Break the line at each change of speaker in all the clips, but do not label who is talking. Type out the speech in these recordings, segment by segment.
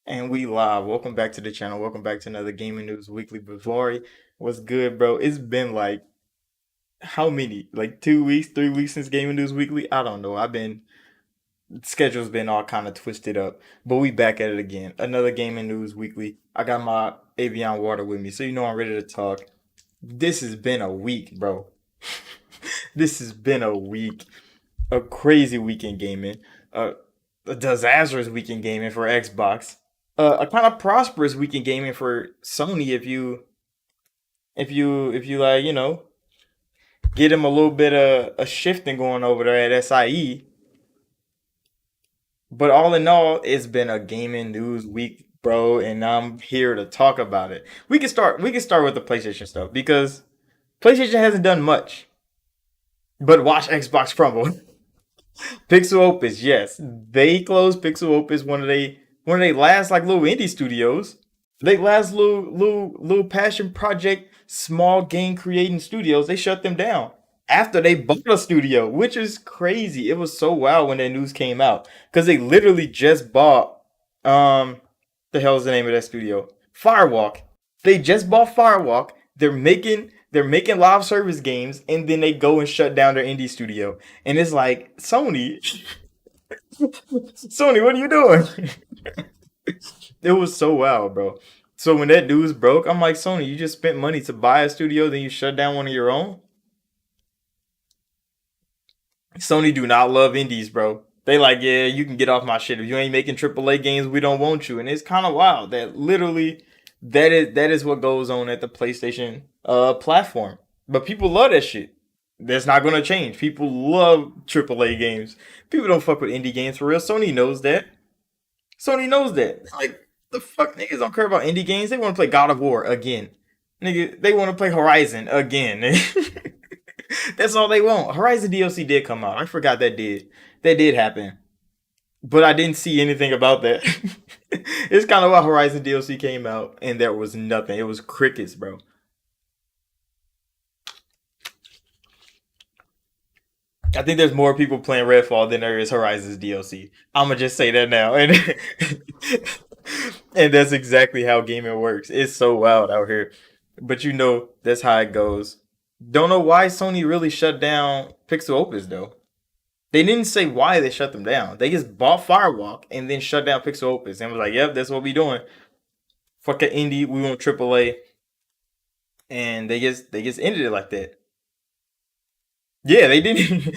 And we live. Welcome back to the channel. Welcome back to another Gaming News Weekly. Bavari, what's good, bro? It's been like how many? Like 2 weeks, 3 weeks since Gaming News Weekly? I don't know. Schedule's been all kind of twisted up. But we back at it again. Another Gaming News Weekly. I got my Avion water with me, so you know I'm ready to talk. This has been a week, bro. This has been a week. A crazy week in gaming. Uh, a disastrous week in gaming for Xbox. A kind of prosperous week in gaming for Sony if you like, get them a little bit of a shifting going over there at SIE. But all in all, it's been a gaming news week, bro, and I'm here to talk about it. We can start with the PlayStation stuff because PlayStation hasn't done much. But watch Xbox crumble. Pixel Opus, yes. They closed Pixel Opus, one of they last like little indie studios. They last little passion project, small game creating studios. They shut them down after they bought a studio, which is crazy. It was so wild when that news came out because they literally just bought the hell's the name of that studio? Firewalk. They just bought Firewalk. They're making live service games, and then they go and shut down their indie studio. And it's like Sony, Sony, what are you doing? It was so wild, bro. So when that news broke, I'm like, Sony, you just spent money to buy a studio, then you shut down one of your own. Sony do not love indies, bro. They like, yeah, you can get off my shit. If you ain't making AAA games, we don't want you. And it's kind of wild that literally that is what goes on at the PlayStation platform. But people love that shit. That's not gonna change. People love AAA games. People don't fuck with indie games for real. Sony knows that. Sony knows that. Like the fuck niggas don't care about indie games. They want to play God of War again. Nigga, they want to play Horizon again. That's all they want. Horizon DLC did come out. I forgot that did happen. But I didn't see anything about that. It's kind of why Horizon DLC came out and there was nothing. It was crickets, bro. I think there's more people playing Redfall than there is Horizon's DLC. I'ma just say that now. And and that's exactly how gaming works. It's so wild out here. But that's how it goes. Don't know why Sony really shut down Pixel Opus though. They didn't say why they shut them down. They just bought Firewalk and then shut down Pixel Opus and was like, "Yep, that's what we doing. Fuck an indie, we want AAA." And they just ended it like that. Yeah, they didn't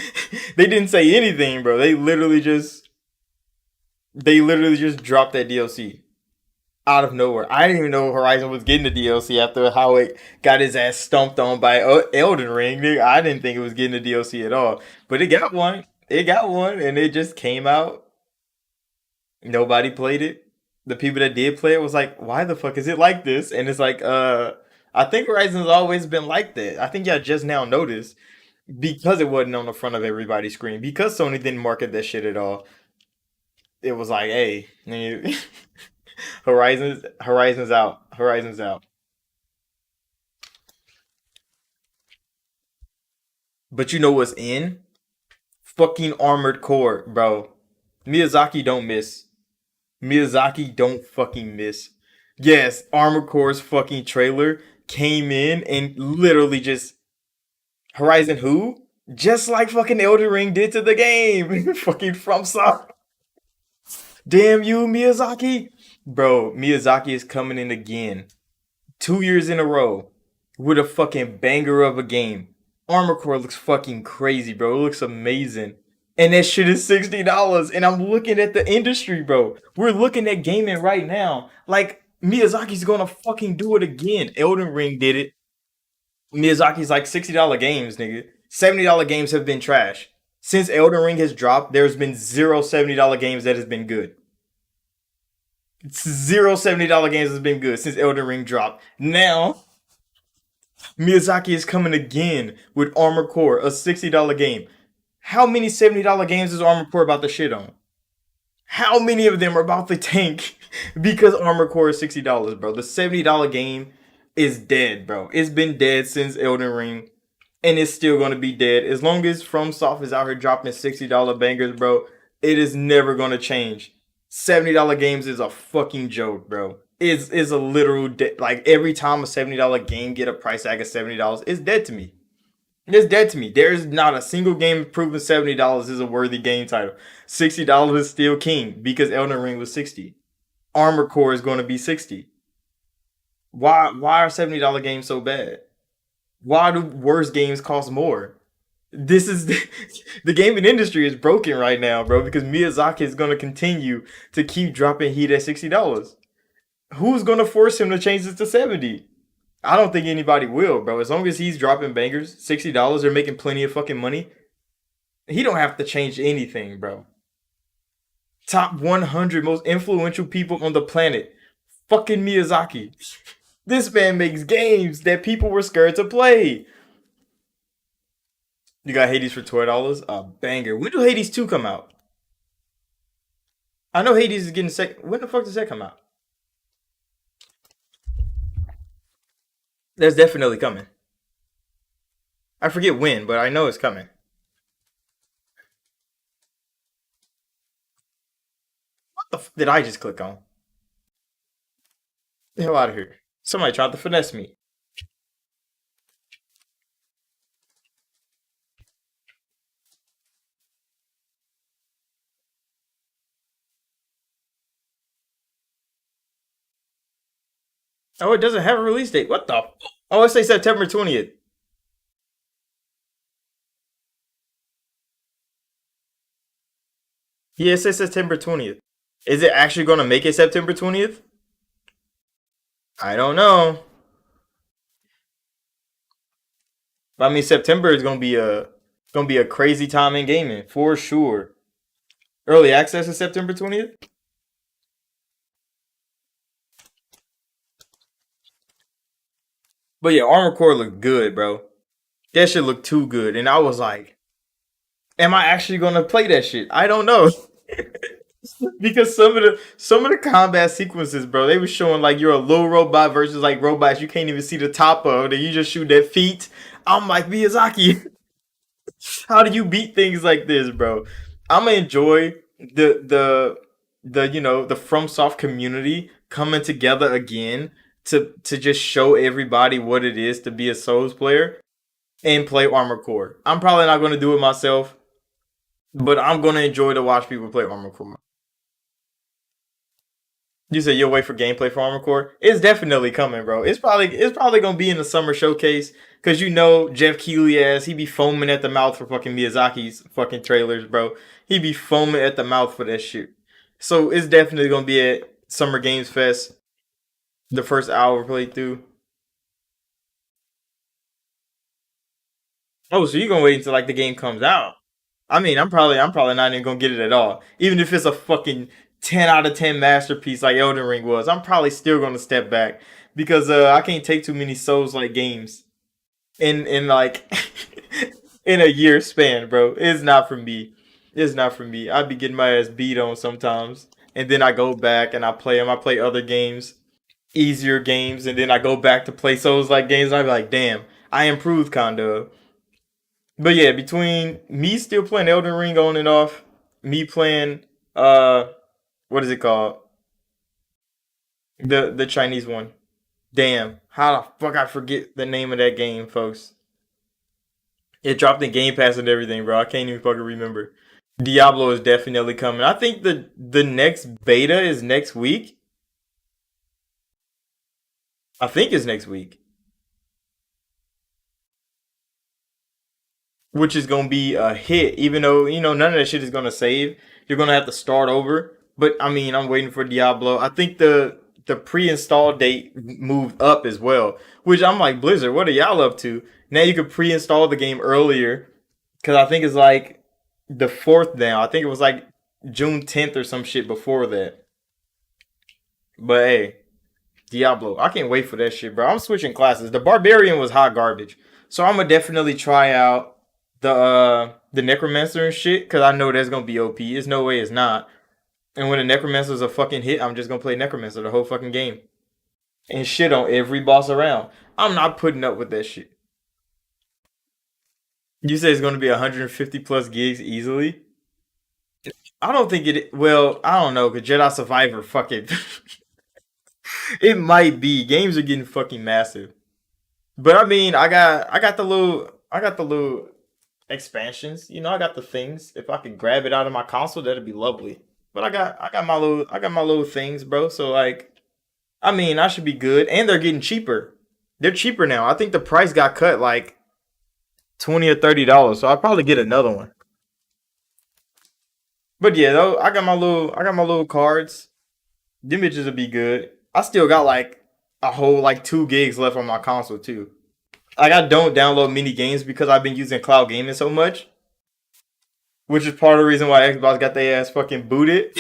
they didn't say anything, bro. They literally just dropped that DLC out of nowhere. I didn't even know Horizon was getting the DLC after how it got his ass stumped on by Elden Ring. I didn't think it was getting the DLC at all, but it got one. It got one, and it just came out. Nobody played it. The people that did play it was like, "Why the fuck is it like this?" And it's like, I think Horizon's always been like that. I think y'all just now noticed because it wasn't on the front of everybody's screen because Sony didn't market that shit at all. It was like, hey, Horizon's out. Horizon's out. But you know what's in? Fucking Armored Core, bro. Miyazaki don't miss. Miyazaki don't fucking miss. Yes, Armored Core's fucking trailer came in and literally just Horizon who? Just like fucking Elden Ring did to the game. Fucking FromSoft. Damn you, Miyazaki. Bro, Miyazaki is coming in again. 2 years in a row with a fucking banger of a game. Armor Core looks fucking crazy, bro. It looks amazing. And that shit is $60. And I'm looking at the industry, bro. We're looking at gaming right now. Like, Miyazaki's gonna fucking do it again. Elden Ring did it. Miyazaki's like $60 games, nigga. $70 games have been trash. Since Elden Ring has dropped, there's been zero $70 games that has been good. Zero $70 games has been good since Elden Ring dropped. Now, Miyazaki is coming again with Armor Core, a $60 game. How many $70 games is Armor Core about to shit on? How many of them are about to tank because Armor Core is $60, bro? The $70 game is dead, bro. It's been dead since Elden Ring, and it's still gonna be dead as long as FromSoft is out here dropping $60 bangers, bro. It is never gonna change. $70 games is a fucking joke, bro. Is a literal like every time a $70 game get a price tag of $70, it's dead to me. It's dead to me. There's not a single game proving $70 is a worthy game title. $60 is still king because Elden Ring was 60. Armor Core is going to be 60. Why are $70 games so bad? Why do worse games cost more? This is the gaming industry is broken right now, bro, because Miyazaki is going to continue to keep dropping heat at $60. Who's going to force him to change this to 70? I don't think anybody will, bro. As long as he's dropping bangers, $60, they're making plenty of fucking money. He don't have to change anything, bro. Top 100 most influential people on the planet. Fucking Miyazaki. This man makes games that people were scared to play. You got Hades for $12? A banger. When do Hades 2 come out? I know Hades is getting sec. When the fuck does that come out? That's definitely coming. I forget when, but I know it's coming. What the f did I just click on? Get the hell out of here. Somebody tried to finesse me. Oh, it doesn't have a release date. What the? Oh, it says September 20th. Yeah, it says September 20th. Is it actually going to make it September 20th? I don't know. I mean, September is gonna be a crazy time in gaming for sure. Early access is September 20th. But yeah, Armor Core looked good, bro. That shit looked too good, and I was like, "Am I actually gonna play that shit?" I don't know. Because some of the combat sequences, bro, they were showing like you're a little robot versus like robots you can't even see the top of, and you just shoot their feet. I'm like Miyazaki, how do you beat things like this, bro? I'm gonna enjoy the FromSoft community coming together again to just show everybody what it is to be a Souls player and play Armor Core. I'm probably not gonna do it myself, but I'm gonna enjoy to watch people play Armor Core. You said you'll wait for gameplay for Armor Core. It's definitely coming, bro. It's probably gonna be in the summer showcase because you know Jeff Keighley ass he be foaming at the mouth for fucking Miyazaki's fucking trailers, bro. He be foaming at the mouth for that shit. So it's definitely gonna be at Summer Games Fest. The first hour playthrough. Oh, so you're gonna wait until like the game comes out? I mean, I'm probably not even gonna get it at all. Even if it's a fucking 10 out of 10 masterpiece like Elden Ring was, I'm probably still gonna step back because I can't take too many Souls like games in like in a year span, bro. It's not for me. It's not for me. I be getting my ass beat on sometimes, and then I go back and I play them. I play other games, easier games, and then I go back to play Souls like games. And I be like, damn, I improved kinda. But yeah, between me still playing Elden Ring on and off, me playing what is it called? The Chinese one. Damn. How the fuck I forget the name of that game, folks. It dropped in Game Pass and everything, bro. I can't even fucking remember. Diablo is definitely coming. I think the next beta is next week. I think it's next week. Which is gonna be a hit, even though none of that shit is gonna save. You're gonna have to start over. But I mean, I'm waiting for Diablo. I think the pre-install date moved up as well, which I'm like Blizzard. What are y'all up to? Now you can pre-install the game earlier because I think it's like the fourth now. I think it was like June 10th or some shit before that. But hey, Diablo, I can't wait for that shit, bro. I'm switching classes. The Barbarian was hot garbage, so I'm gonna definitely try out the Necromancer and shit because I know that's gonna be OP. There's no way it's not. And when the Necromancer's a fucking hit, I'm just gonna play Necromancer the whole fucking game and shit on every boss around. I'm not putting up with that shit. You say it's gonna be 150 plus gigs easily. I don't think it. Well, I don't know. Cause Jedi Survivor, fucking, it might be. Games are getting fucking massive. But I mean, I got the little expansions. You know, I got the things. If I could grab it out of my console, that'd be lovely. But I got my little things, bro. So like, I mean, I should be good. And they're getting cheaper. They're cheaper now. I think the price got cut like $20 or $30. So I'll probably get another one. But yeah, though, I got my little cards. Them bitches will be good. I still got like a whole like 2 gigs left on my console too. Like I don't download mini games because I've been using cloud gaming so much, which is part of the reason why Xbox got their ass fucking booted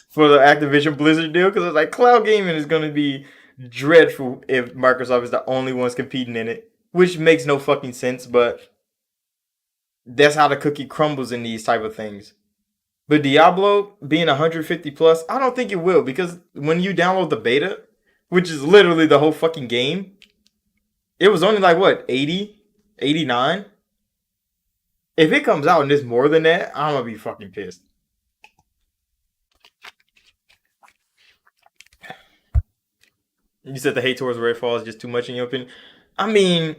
for the Activision Blizzard deal. Because it's like cloud gaming is gonna be dreadful if Microsoft is the only ones competing in it, which makes no fucking sense. But that's how the cookie crumbles in these type of things. But Diablo being 150 plus, I don't think it will because when you download the beta, which is literally the whole fucking game, it was only like what 80, 89. If it comes out and it's more than that, I'm gonna be fucking pissed. You said the hate towards Redfall is just too much in your opinion. I mean,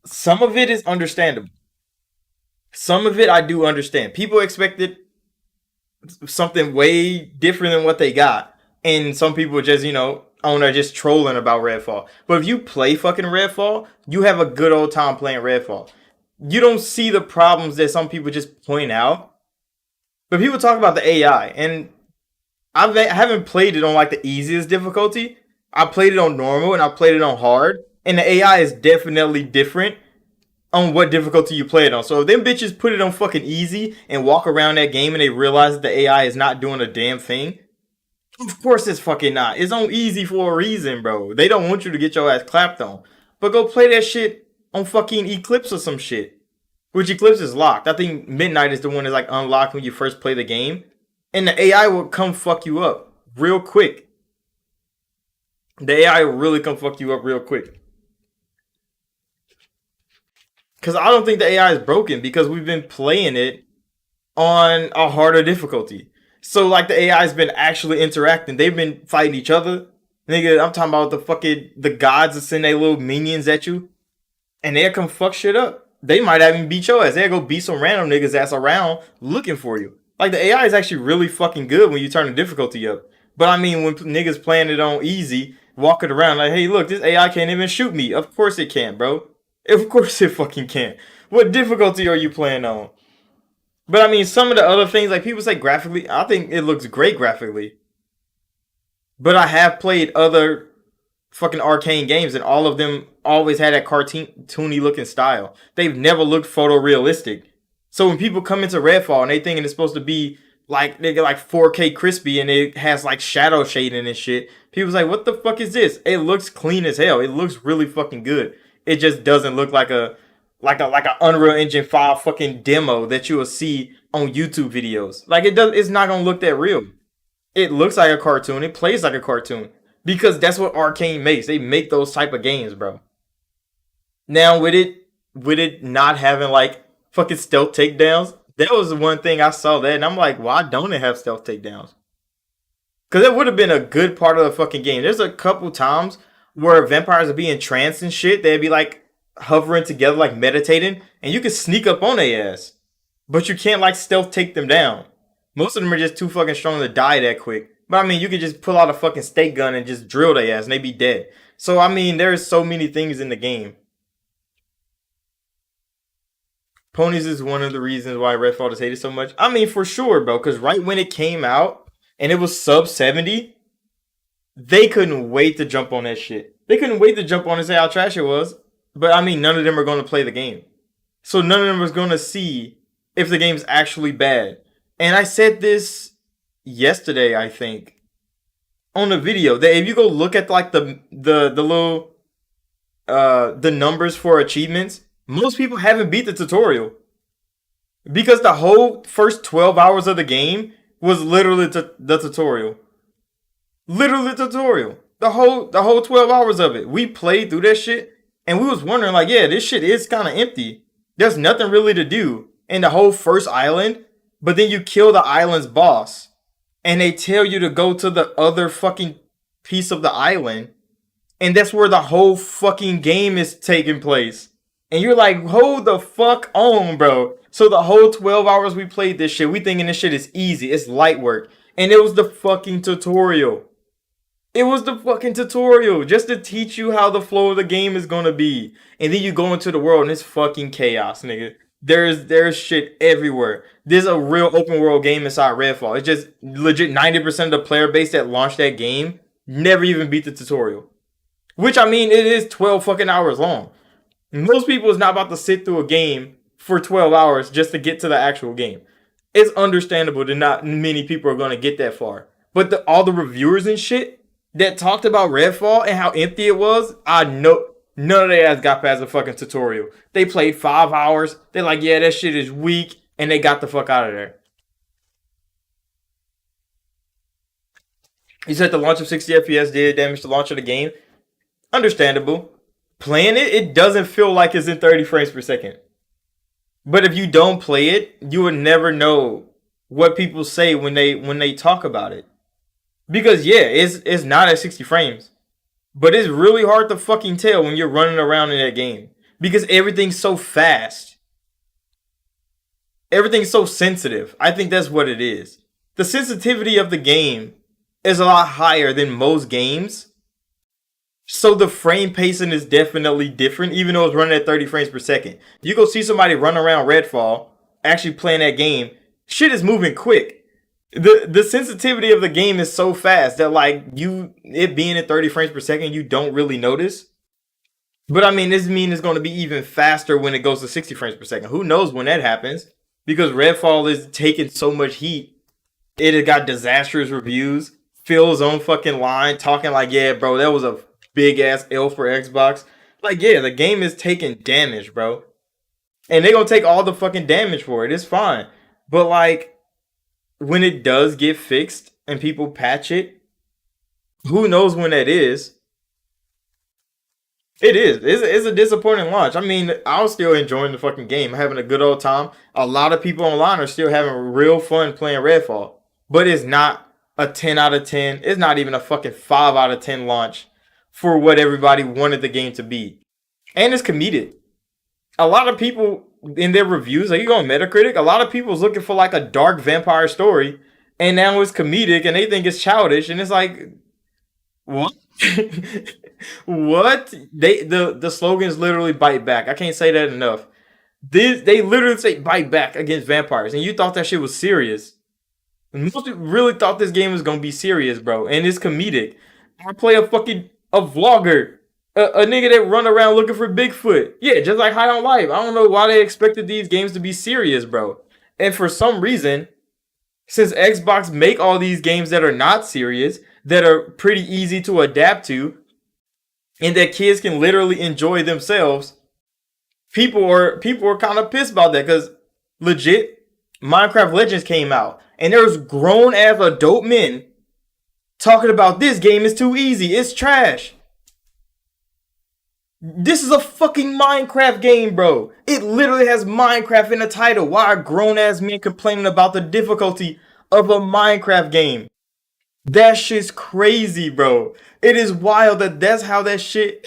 some of it is understandable. Some of it I do understand. People expected something way different than what they got. And some people just, are just trolling about Redfall. But if you play fucking Redfall, you have a good old time playing Redfall. You don't see the problems that some people just point out. But people talk about the AI, and I haven't played it on like the easiest difficulty. I played it on normal and I played it on hard. And the AI is definitely different on what difficulty you play it on. So if them bitches put it on fucking easy and walk around that game and they realize that the AI is not doing a damn thing, of course it's fucking not. It's on easy for a reason, bro. They don't want you to get your ass clapped on. But go play that shit on fucking Eclipse or some shit. Which Eclipse is locked. I think Midnight is the one that's like unlocked when you first play the game. And the AI will come fuck you up real quick. The AI will really come fuck you up real quick. Because I don't think the AI is broken because we've been playing it on a harder difficulty. So like the AI has been actually interacting. They've been fighting each other. Nigga, I'm talking about the gods that send their little minions at you. And they'll come fuck shit up. They might even beat your ass. They'll go beat some random niggas ass around looking for you. Like the AI is actually really fucking good when you turn the difficulty up. But I mean when niggas playing it on easy, walking around like, hey look, this AI can't even shoot me. Of course it can, bro. Of course it fucking can. What difficulty are you playing on? But I mean, some of the other things, like people say graphically, I think it looks great graphically. But I have played other fucking arcane games, and all of them always had that cartoony looking style. They've never looked photorealistic. So when people come into Redfall and they thinking it's supposed to be like they get like 4K crispy and it has like shadow shading and shit, people's like, what the fuck is this? It looks clean as hell. It looks really fucking good. It just doesn't look like a Unreal Engine 5 fucking demo that you will see on YouTube videos. Like it's not gonna look that real. It looks like a cartoon. It plays like a cartoon. Because that's what Arcane makes. They make those type of games, bro. Now with it not having like fucking stealth takedowns, that was the one thing I saw that and I'm like, why don't it have stealth takedowns? Because it would have been a good part of the fucking game. There's a couple times where vampires would be in trance and shit. They'd be like hovering together, like meditating, and you can sneak up on their ass. But you can't like stealth take them down. Most of them are just too fucking strong to die that quick. But I mean, you could just pull out a fucking stake gun and just drill their ass and they be dead. So I mean, there's so many things in the game. Ponies is one of the reasons why Redfall is hated so much. I mean, for sure, bro. Because right when it came out and it was sub 70, they couldn't wait to jump on that shit. They couldn't wait to jump on and say how trash it was. But I mean, none of them are going to play the game. So none of them was going to see if the game's actually bad. And I said this yesterday, I think, on the video that if you go look at like the little the numbers for achievements, most people haven't beat the tutorial because the whole first 12 hours of the game was literally the tutorial. Literally the tutorial. The whole 12 hours of it. We played through that shit and we was wondering like, yeah, this shit is kind of empty. There's nothing really to do. And the whole first island, but then you kill the island's boss, and they tell you to go to the other fucking piece of the island, and that's where the whole fucking game is taking place. And you're like, hold the fuck on, bro. So the whole 12 hours we played this shit, we thinking this shit is easy. It's light work. And it was the fucking tutorial. It was the fucking tutorial just to teach you how the flow of the game is gonna be. And then you go into the world and it's fucking chaos, nigga. There's shit everywhere. There's a real open world game inside Redfall. It's just legit 90% of the player base that launched that game never even beat the tutorial. Which, I mean, it is 12 fucking hours long. Most people is not about to sit through a game for 12 hours just to get to the actual game. It's understandable that not many people are going to get that far. But all the reviewers and shit that talked about Redfall and how empty it was, I know none of their ass got past the fucking tutorial. They played 5 hours. They're like, yeah, that shit is weak. And they got the fuck out of there. You said the launch of 60 FPS did damage to the launch of the game. Understandable. Playing it, it doesn't feel like it's in 30 frames per second. But if you don't play it, you would never know what people say when they talk about it. Because yeah, it's not at 60 frames. But it's really hard to fucking tell when you're running around in that game. Because everything's so fast. Everything's so sensitive. I think that's what it is. The sensitivity of the game is a lot higher than most games. So the frame pacing is definitely different, even though it's running at 30 frames per second. You go see somebody run around Redfall, actually playing that game, shit is moving quick. The sensitivity of the game is so fast that like it being at 30 frames per second, you don't really notice. But I mean, this means it's going to be even faster when it goes to 60 frames per second. Who knows when that happens? Because Redfall is taking so much heat. It has got disastrous reviews. Phil's own fucking line talking like, yeah, bro, that was a big ass L for Xbox. Like, yeah, the game is taking damage, bro. And they're gonna take all the fucking damage for it. It's fine. But like, when it does get fixed and people patch it, who knows when that is? It is. It's a disappointing launch. I mean, I was still enjoying the fucking game, having a good old time. A lot of people online are still having real fun playing Redfall. But it's not a 10 out of 10. It's not even a fucking 5 out of 10 launch for what everybody wanted the game to be. And it's comedic. A lot of people in their reviews, like you go on Metacritic, a lot of people's looking for like a dark vampire story, and now it's comedic and they think it's childish, and it's like, what? What? The slogan is literally bite back. I can't say that enough. They literally say bite back against vampires, and you thought that shit was serious. Most people really thought this game was gonna be serious, bro, and it's comedic. I play a vlogger, a nigga that run around looking for Bigfoot. Yeah, just like High on Life. I don't know why they expected these games to be serious, bro. And for some reason, since Xbox make all these games that are not serious, that are pretty easy to adapt to, and that kids can literally enjoy themselves, people are kind of pissed about that because legit, Minecraft Legends came out, and there's grown ass adult men talking about this game is too easy, it's trash. This is a fucking Minecraft game, bro. It literally has Minecraft in the title. Why are grown ass men complaining about the difficulty of a Minecraft game? That shit's crazy, bro. It is wild that's how that shit,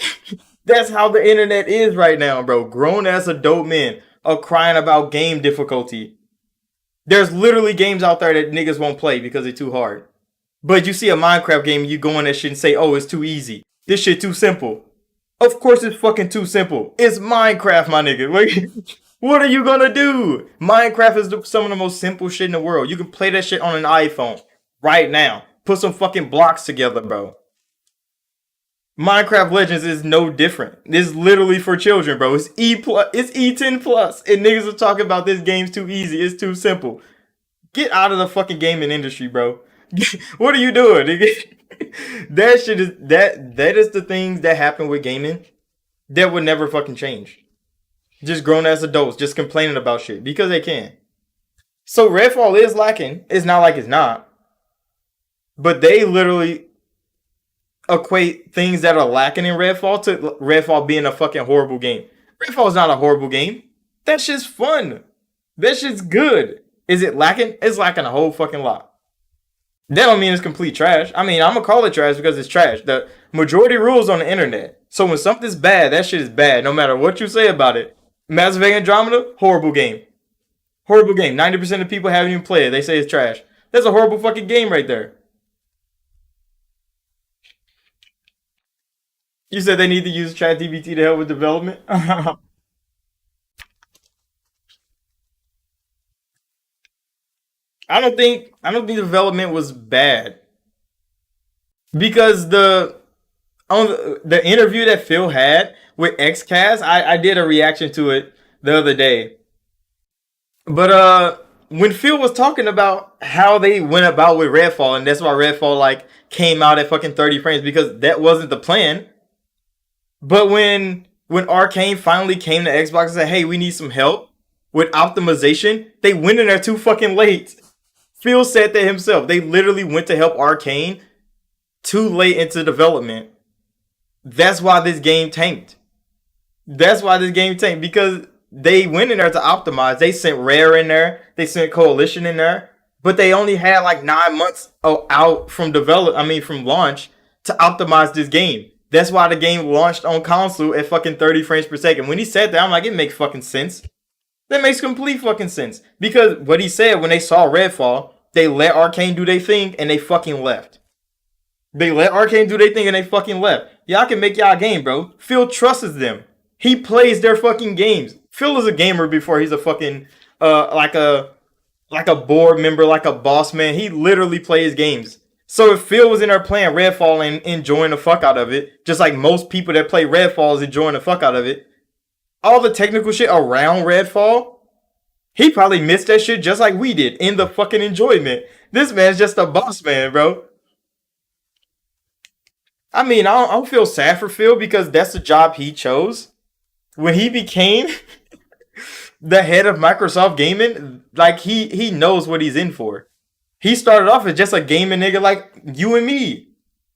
that's how the internet is right now, bro. Grown ass adult men are crying about game difficulty. There's literally games out there that niggas won't play because they're too hard. But you see a Minecraft game, you go on that shit and say, oh, it's too easy. This shit too simple. Of course it's fucking too simple. It's Minecraft, my nigga. Like, what are you gonna do? Minecraft is some of the most simple shit in the world. You can play that shit on an iPhone right now. Put some fucking blocks together, bro. Minecraft Legends is no different. It's literally for children, bro. It's it's E10 plus, and niggas are talking about this game's too easy. It's too simple. Get out of the fucking gaming industry, bro. What are you doing, nigga? That shit is that is the things that happen with gaming that would never fucking change. Just grown ass adults just complaining about shit because they can. So Redfall is lacking. It's not like it's not. But they literally equate things that are lacking in Redfall to Redfall being a fucking horrible game. Redfall is not a horrible game. That shit's fun. That shit's good. Is it lacking? It's lacking a whole fucking lot. That don't mean it's complete trash. I mean, I'm gonna call it trash because it's trash. The majority rules on the internet. So when something's bad, that shit is bad, no matter what you say about it. Mass Effect Andromeda, horrible game. Horrible game. 90% of people haven't even played it. They say it's trash. That's a horrible fucking game right there. You said they need to use ChatGPT to help with development? I don't think development was bad because the interview that Phil had with XCast, I did a reaction to it the other day. But when Phil was talking about how they went about with Redfall, and that's why Redfall like came out at fucking 30 frames because that wasn't the plan. But when Arcane finally came to Xbox and said, "Hey, we need some help with optimization," they went in there too fucking late. Phil said that himself. They literally went to help Arcane too late into development. That's why this game tanked. That's why this game tanked because they went in there to optimize. They sent Rare in there. They sent Coalition in there, but they only had like 9 months out from from launch to optimize this game. That's why the game launched on console at fucking 30 frames per second. When he said that, I'm like, it makes fucking sense. That makes complete fucking sense. Because what he said when they saw Redfall, they let Arcane do their thing and they fucking left. They let Arcane do their thing and they fucking left. Y'all can make y'all a game, bro. Phil trusts them. He plays their fucking games. Phil is a gamer before he's a fucking like a board member, like a boss man. He literally plays games. So if Phil was in there playing Redfall and enjoying the fuck out of it, just like most people that play Redfall is enjoying the fuck out of it, all the technical shit around Redfall, he probably missed that shit just like we did in the fucking enjoyment. This man's just a boss man, bro. I mean, I don't feel sad for Phil because that's the job he chose. When he became the head of Microsoft Gaming, like he knows what he's in for. He started off as just a gaming nigga like you and me.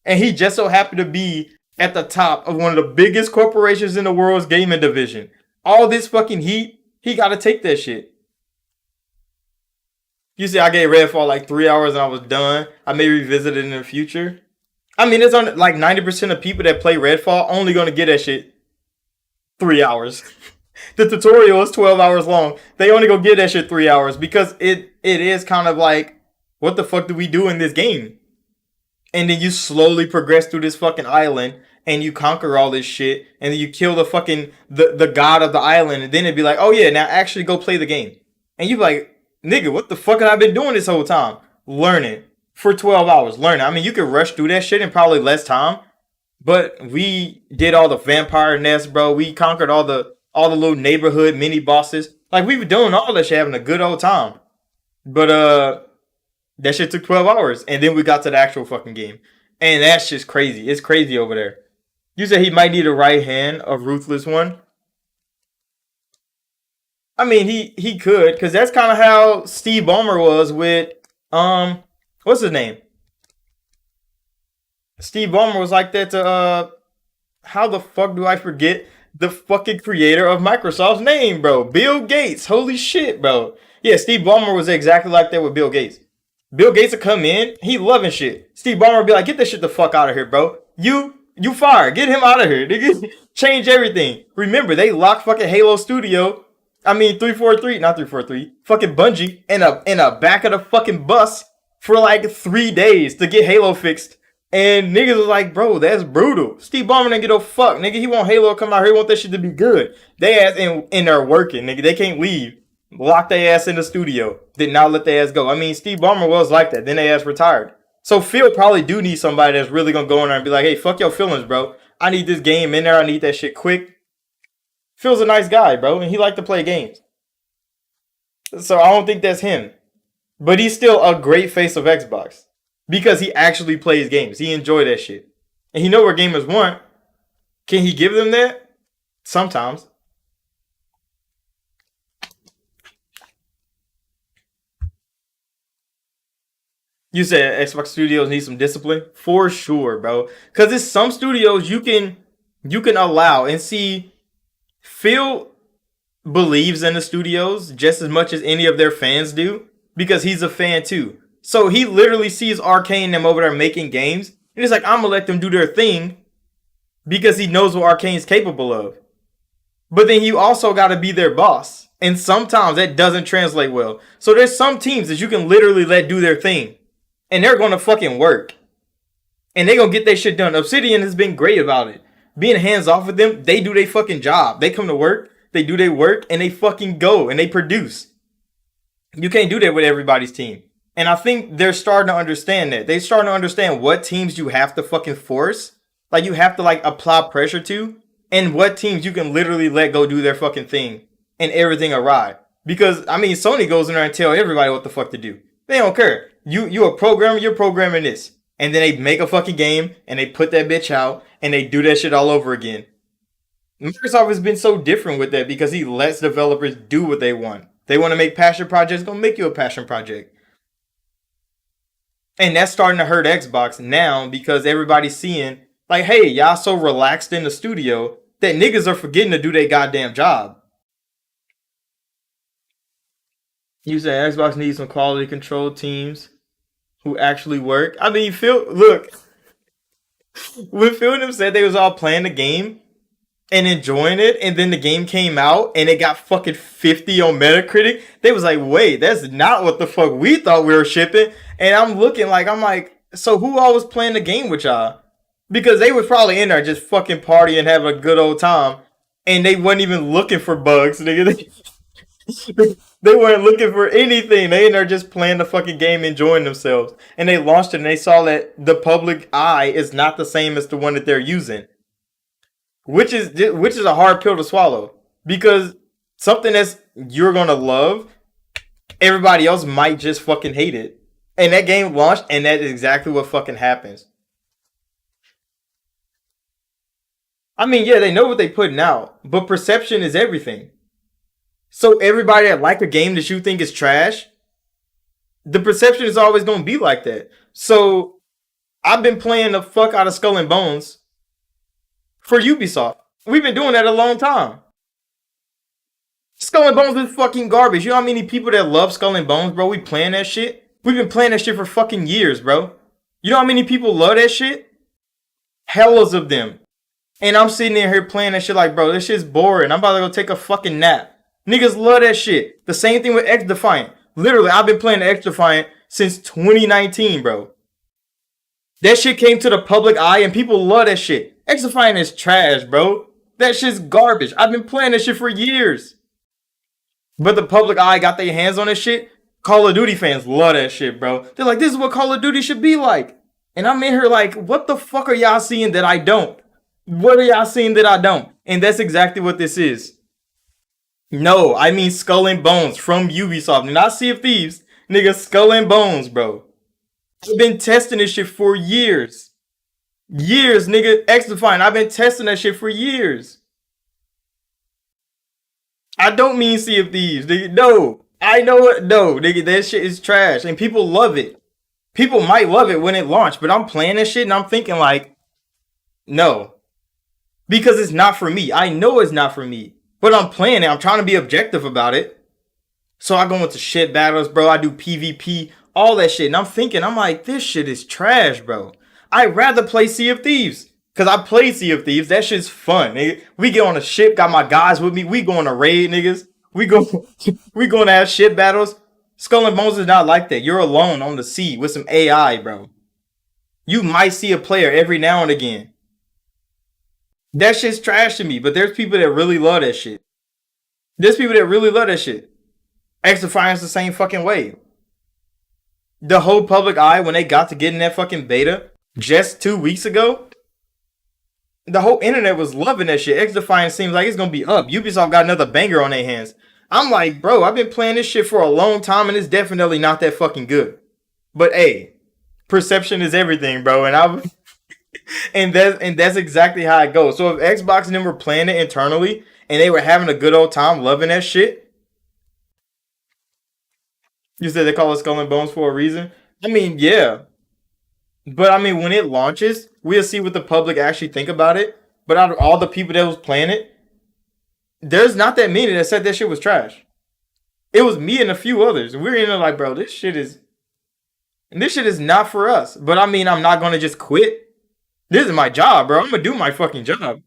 And he just so happened to be at the top of one of the biggest corporations in the world's gaming division. All this fucking heat, he gotta take that shit. You see, I gave Redfall like 3 hours and I was done. I may revisit it in the future. I mean, it's on like 90% of people that play Redfall only gonna get that shit 3 hours. The tutorial is 12 hours long. They only go get that shit 3 hours because it is kind of like, what the fuck do we do in this game? And then you slowly progress through this fucking island and you conquer all this shit and then you kill the fucking the god of the island and then it'd be like, oh yeah, now actually go play the game. And you be like, nigga, what the fuck have I been doing this whole time? Learning for 12 hours. Learning. I mean, you could rush through that shit in probably less time. But we did all the vampire nests, bro. We conquered all the little neighborhood mini bosses. Like we were doing all that shit, having a good old time. But that shit took 12 hours. And then we got to the actual fucking game. And that's just crazy. It's crazy over there. You said he might need a right hand, a ruthless one. I mean, he could, because that's kind of how Steve Ballmer was with what's his name? Steve Ballmer was like that to how the fuck do I forget the fucking creator of Microsoft's name, bro? Bill Gates. Holy shit, bro. Yeah, Steve Ballmer was exactly like that with Bill Gates. Bill Gates would come in, he loving shit. Steve Ballmer would be like, get this shit the fuck out of here, bro. You fired. Get him out of here. Nigga. Change everything. Remember, they locked fucking Halo Studio. I mean 343, not 343. Fucking Bungie in a back of the fucking bus for like 3 days to get Halo fixed. And niggas was like, bro, that's brutal. Steve Ballmer didn't give a fuck, nigga. He want Halo to come out here. He want that shit to be good. They ass in there working, nigga. They can't leave. Lock their ass in the studio. Did not let their ass go. I mean, Steve Ballmer was like that. Then they ass retired. So Phil probably do need somebody that's really gonna go in there and be like, hey, fuck your feelings, bro. I need this game in there. I need that shit quick. Phil's a nice guy, bro, and he like to play games. So I don't think that's him. But he's still a great face of Xbox. Because he actually plays games. He enjoy that shit. And he know what gamers want. Can he give them that? Sometimes. You said Xbox Studios need some discipline? For sure, bro. Cause it's some studios you can allow and see Phil believes in the studios just as much as any of their fans do. because he's a fan too. So he literally sees Arcane them over there making games, and he's like, I'm gonna let them do their thing because he knows what Arcane's capable of. But then you also got to be their boss. And sometimes that doesn't translate well. So there's some teams that you can literally let do their thing. And they're going to fucking work. And they're going to get their shit done. Obsidian has been great about it. Being hands off with them, they do their fucking job. They come to work, they do their work, and they fucking go, and they produce. You can't do that with everybody's team. And I think they're starting to understand that. They're starting to understand what teams you have to fucking force. Like, you have to, like, apply pressure to. And what teams you can literally let go do their fucking thing. And everything awry. Because, I mean, Sony goes in there and tell everybody what the fuck to do. They don't care. You a programmer, you're programming this. And then they make a fucking game, and they put that bitch out, and they do that shit all over again. Microsoft has been so different with that because he lets developers do what they want. They want to make passion projects, gonna make you a passion project. And that's starting to hurt Xbox now because everybody's seeing, like, hey, y'all so relaxed in the studio that niggas are forgetting to do their goddamn job. You say Xbox needs some quality control teams who actually work. I mean, look, when Phil and them said they was all playing the game and enjoying it, and then the game came out and it got fucking 50 on Metacritic, they was like, wait, that's not what the fuck we thought we were shipping. And I'm like, so who all was playing the game with y'all? Because they was probably in there just fucking partying, having a good old time, and they wasn't even looking for bugs, nigga. They weren't looking for anything. They in there just playing the fucking game, enjoying themselves. And they launched it and they saw that the public eye is not the same as the one that they're using. Which is a hard pill to swallow. Because something that's you're gonna love, everybody else might just fucking hate it. And that game launched, and that is exactly what fucking happens. I mean, yeah, they know what they're putting out, but perception is everything. So everybody that like a game that you think is trash, the perception is always going to be like that. So I've been playing the fuck out of Skull and Bones for Ubisoft. We've been doing that a long time. Skull and Bones is fucking garbage. You know how many people that love Skull and Bones, bro? We playing that shit. We've been playing that shit for fucking years, bro. You know how many people love that shit? Hellas of them. And I'm sitting in here playing that shit like, bro, this shit's boring. I'm about to go take a fucking nap. Niggas love that shit. The same thing with X Defiant. Literally, I've been playing X Defiant since 2019, bro. That shit came to the public eye and people love that shit. X Defiant is trash, bro. That shit's garbage. I've been playing that shit for years. But the public eye got their hands on that shit. Call of Duty fans love that shit, bro. They're like, this is what Call of Duty should be like. And I'm in here like, what the fuck are y'all seeing that I don't? What are y'all seeing that I don't? And that's exactly what this is. No, I mean Skull and Bones from Ubisoft. Not Sea of Thieves. Nigga, Skull and Bones, bro. I've been testing this shit for years. Years, nigga. X Defiant. I've been testing that shit for years. I don't mean Sea of Thieves, nigga. No. I know it. No, nigga. That shit is trash. And people love it. People might love it when it launched. But I'm playing this shit and I'm thinking like, no. Because it's not for me. I know it's not for me. But I'm playing it. I'm trying to be objective about it. So I go into shit battles, bro. I do PvP, all that shit. And I'm like, this shit is trash, bro. I'd rather play Sea of Thieves. Because I play Sea of Thieves. That shit's fun, nigga. We get on a ship, got my guys with me. We going to raid, niggas. We going to have shit battles. Skull and Bones is not like that. You're alone on the sea with some AI, bro. You might see a player every now and again. That shit's trash to me, but there's people that really love that shit. There's people that really love that shit. X Defiant's the same fucking way. The whole public eye, when they got to get in that fucking beta just 2 weeks ago, the whole internet was loving that shit. X Defiant seems like it's gonna be up. Ubisoft got another banger on their hands. I'm like, bro, I've been playing this shit for a long time and it's definitely not that fucking good. But hey, perception is everything, bro. And that's exactly how it goes. So if Xbox and them were playing it internally and they were having a good old time loving that shit, you said they call it Skull and Bones for a reason? I mean, yeah. But I mean, when it launches, we'll see what the public actually think about it. But out of all the people that was playing it, there's not that many that said that shit was trash. It was me and a few others. We were in there like, bro, this shit is not for us. But I mean, I'm not gonna just quit. This is my job, bro. I'm gonna do my fucking job.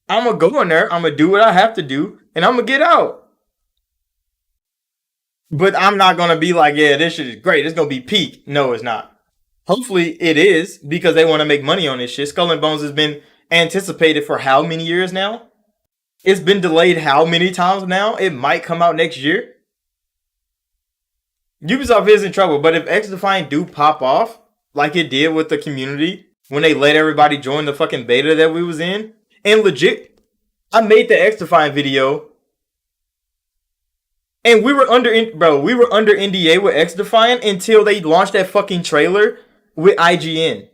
I'm gonna go in there. I'm gonna do what I have to do, and I'm gonna get out. But I'm not gonna be like, yeah, this shit is great. It's gonna be peak. No, it's not. Hopefully, it is because they want to make money on this shit. Skull and Bones has been anticipated for how many years now? It's been delayed how many times now? It might come out next year. Ubisoft is in trouble, but if X Defiant do pop off, like it did with the community, when they let everybody join the fucking beta that we was in, and legit, I made the X Defiant video, and we were under NDA with X Defiant until they launched that fucking trailer with IGN.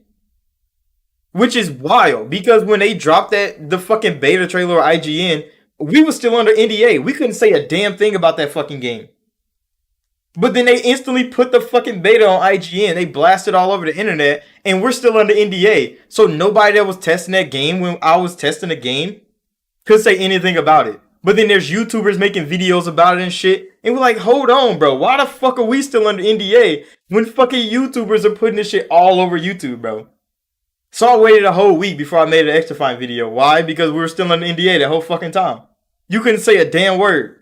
Which is wild, because when they dropped the fucking beta trailer with IGN, we were still under NDA. We couldn't say a damn thing about that fucking game. But then they instantly put the fucking beta on IGN. They blasted all over the internet, and we're still under NDA. So nobody that was testing that game when I was testing the game could say anything about it. But then there's YouTubers making videos about it and shit. And we're like, hold on, bro. Why the fuck are we still under NDA when fucking YouTubers are putting this shit all over YouTube, bro? So I waited a whole week before I made an X Defiant video. Why? Because we were still under NDA that whole fucking time. You couldn't say a damn word.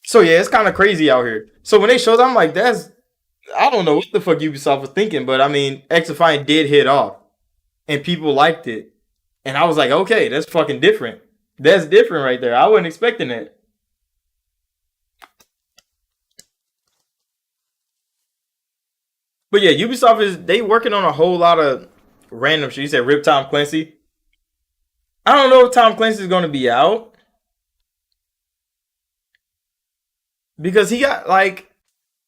So yeah, it's kind of crazy out here. So when they showed, I'm like, I don't know what the fuck Ubisoft was thinking, but I mean, X Defiant did hit off, and people liked it, and I was like, okay, that's fucking different. That's different right there. I wasn't expecting that. But yeah, Ubisoft they working on a whole lot of random shit. You said Rip Tom Clancy. I don't know if Tom Clancy is going to be out. Because he got like,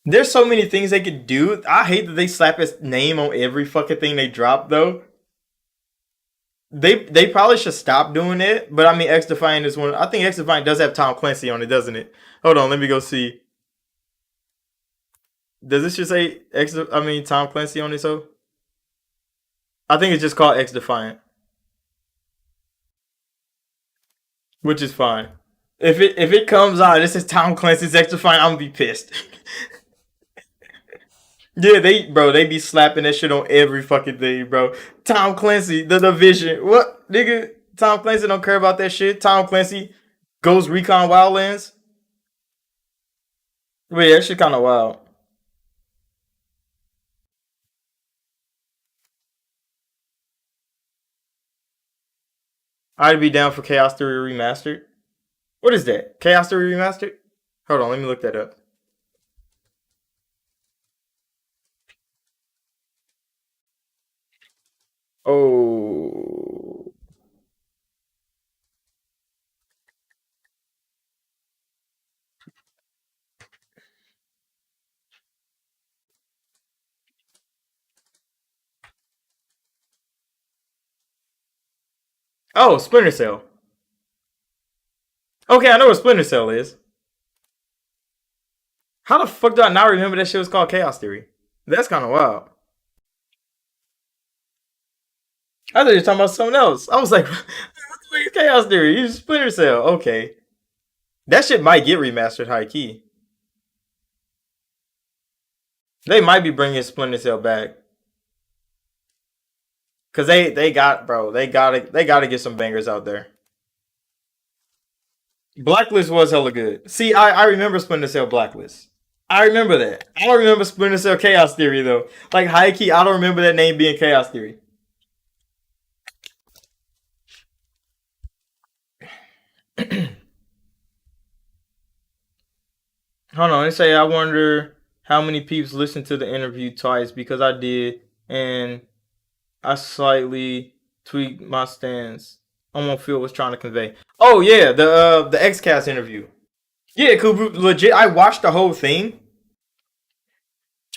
there's so many things they could do. I hate that they slap his name on every fucking thing they drop though. They probably should stop doing it. But I mean, X Defiant is one. I think X Defiant does have Tom Clancy on it, doesn't it? Hold on, let me go see. Does this just say Tom Clancy on it? So I think it's just called X Defiant, which is fine. If it comes out, this is Tom Clancy's X Defiant, I'm gonna be pissed. Yeah, they be slapping that shit on every fucking thing, bro. Tom Clancy, The Division. What, nigga? Tom Clancy don't care about that shit. Tom Clancy, Ghost Recon Wildlands. But yeah, that shit kind of wild. I'd be down for Chaos Theory Remastered. What is that? Chaos Theory Remastered? Hold on, let me look that up. Oh. Oh, Splinter Cell. Okay, I know what Splinter Cell is. How the fuck do I not remember that shit was called Chaos Theory? That's kind of wild. I thought you were talking about something else. I was like, what the fuck is Chaos Theory? You Splinter Cell. Okay. That shit might get remastered high key. They might be bringing Splinter Cell back. Cause they got, bro, they gotta get some bangers out there. Blacklist was hella good. See, I remember Splinter Cell Blacklist. I remember that. I don't remember Splinter Cell Chaos Theory though. Like high key, I don't remember that name being Chaos Theory. Hold on, they say I wonder how many peeps listened to the interview twice because I did, and I slightly tweaked my stance on what Phil was trying to convey. Oh yeah, the XCast interview. Yeah, Cooper, legit. I watched the whole thing.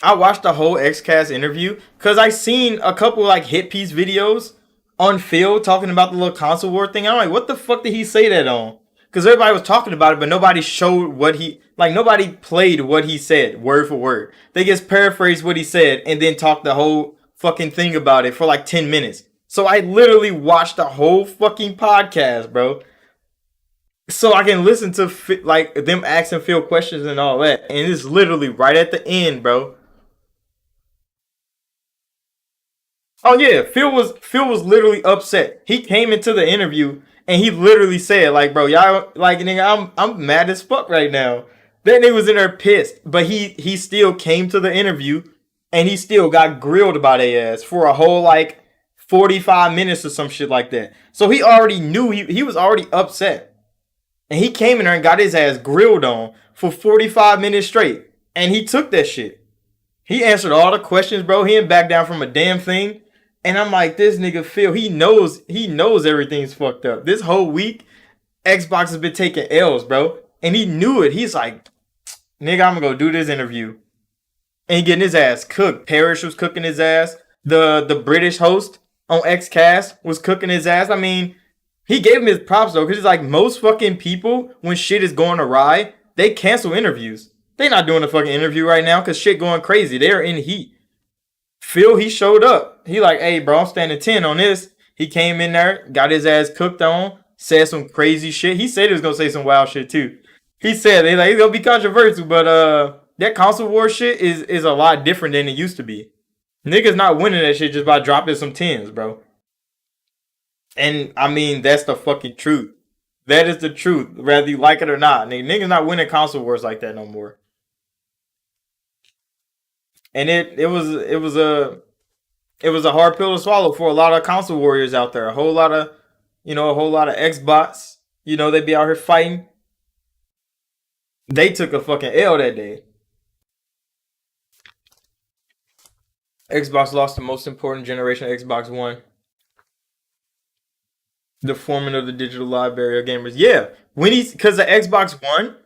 I watched the whole XCast interview because I seen a couple like hit piece videos on Phil talking about the little console war thing. I'm like, what the fuck did he say that on? Because everybody was talking about it, but nobody showed nobody played what he said word for word. They just paraphrased what he said and then talked the whole fucking thing about it for like 10 minutes. So I literally watched the whole fucking podcast, bro. so I can listen to like them asking Phil questions and all that, and it's literally right at the end, bro. Oh yeah, Phil was literally upset. He came into the interview and he literally said, like, bro, y'all like nigga, I'm mad as fuck right now. That nigga was in there pissed, but he still came to the interview and he still got grilled about a ass for a whole like 45 minutes or some shit like that. So he already knew he was already upset. And he came in there and got his ass grilled on for 45 minutes straight. And he took that shit. He answered all the questions, bro. He didn't back down from a damn thing. And I'm like, this nigga Phil, he knows everything's fucked up. This whole week, Xbox has been taking L's, bro. And he knew it. He's like, nigga, I'm gonna go do this interview. And he getting his ass cooked. Parrish was cooking his ass. The British host on XCast was cooking his ass. I mean, he gave him his props though, because it's like most fucking people, when shit is going awry, they cancel interviews. They not doing a fucking interview right now because shit going crazy. They're in heat. Phil, he showed up. He like, hey, bro, I'm standing 10 on this. He came in there, got his ass cooked on, said some crazy shit. He said he was gonna say some wild shit too. He said it's gonna be controversial, but that console war shit is a lot different than it used to be. Niggas not winning that shit just by dropping some tens, bro. And I mean, that's the fucking truth. That is the truth, whether you like it or not. Niggas not winning console wars like that no more. And it was a hard pill to swallow for a lot of console warriors out there. A whole lot of Xbox. They be out here fighting. They took a fucking L that day. Xbox lost the most important generation of Xbox One. The forming of the digital library of gamers. Yeah, because the Xbox One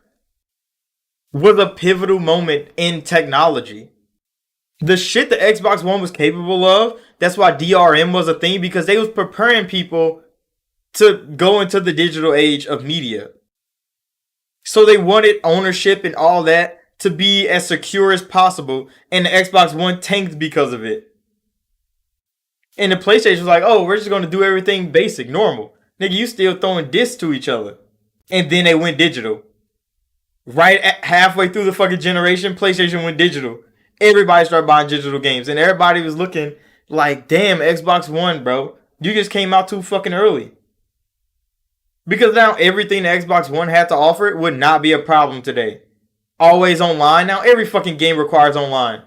was a pivotal moment in technology. The shit the Xbox One was capable of, that's why DRM was a thing, because they was preparing people to go into the digital age of media. So they wanted ownership and all that to be as secure as possible, and the Xbox One tanked because of it. And the PlayStation was like, oh, we're just gonna do everything basic, normal. Nigga, you still throwing discs to each other. And then they went digital. Right at halfway through the fucking generation, PlayStation went digital. Everybody started buying digital games. And everybody was looking like, damn, Xbox One, bro. You just came out too fucking early. Because now everything the Xbox One had to offer would not be a problem today. Always online. Now every fucking game requires online.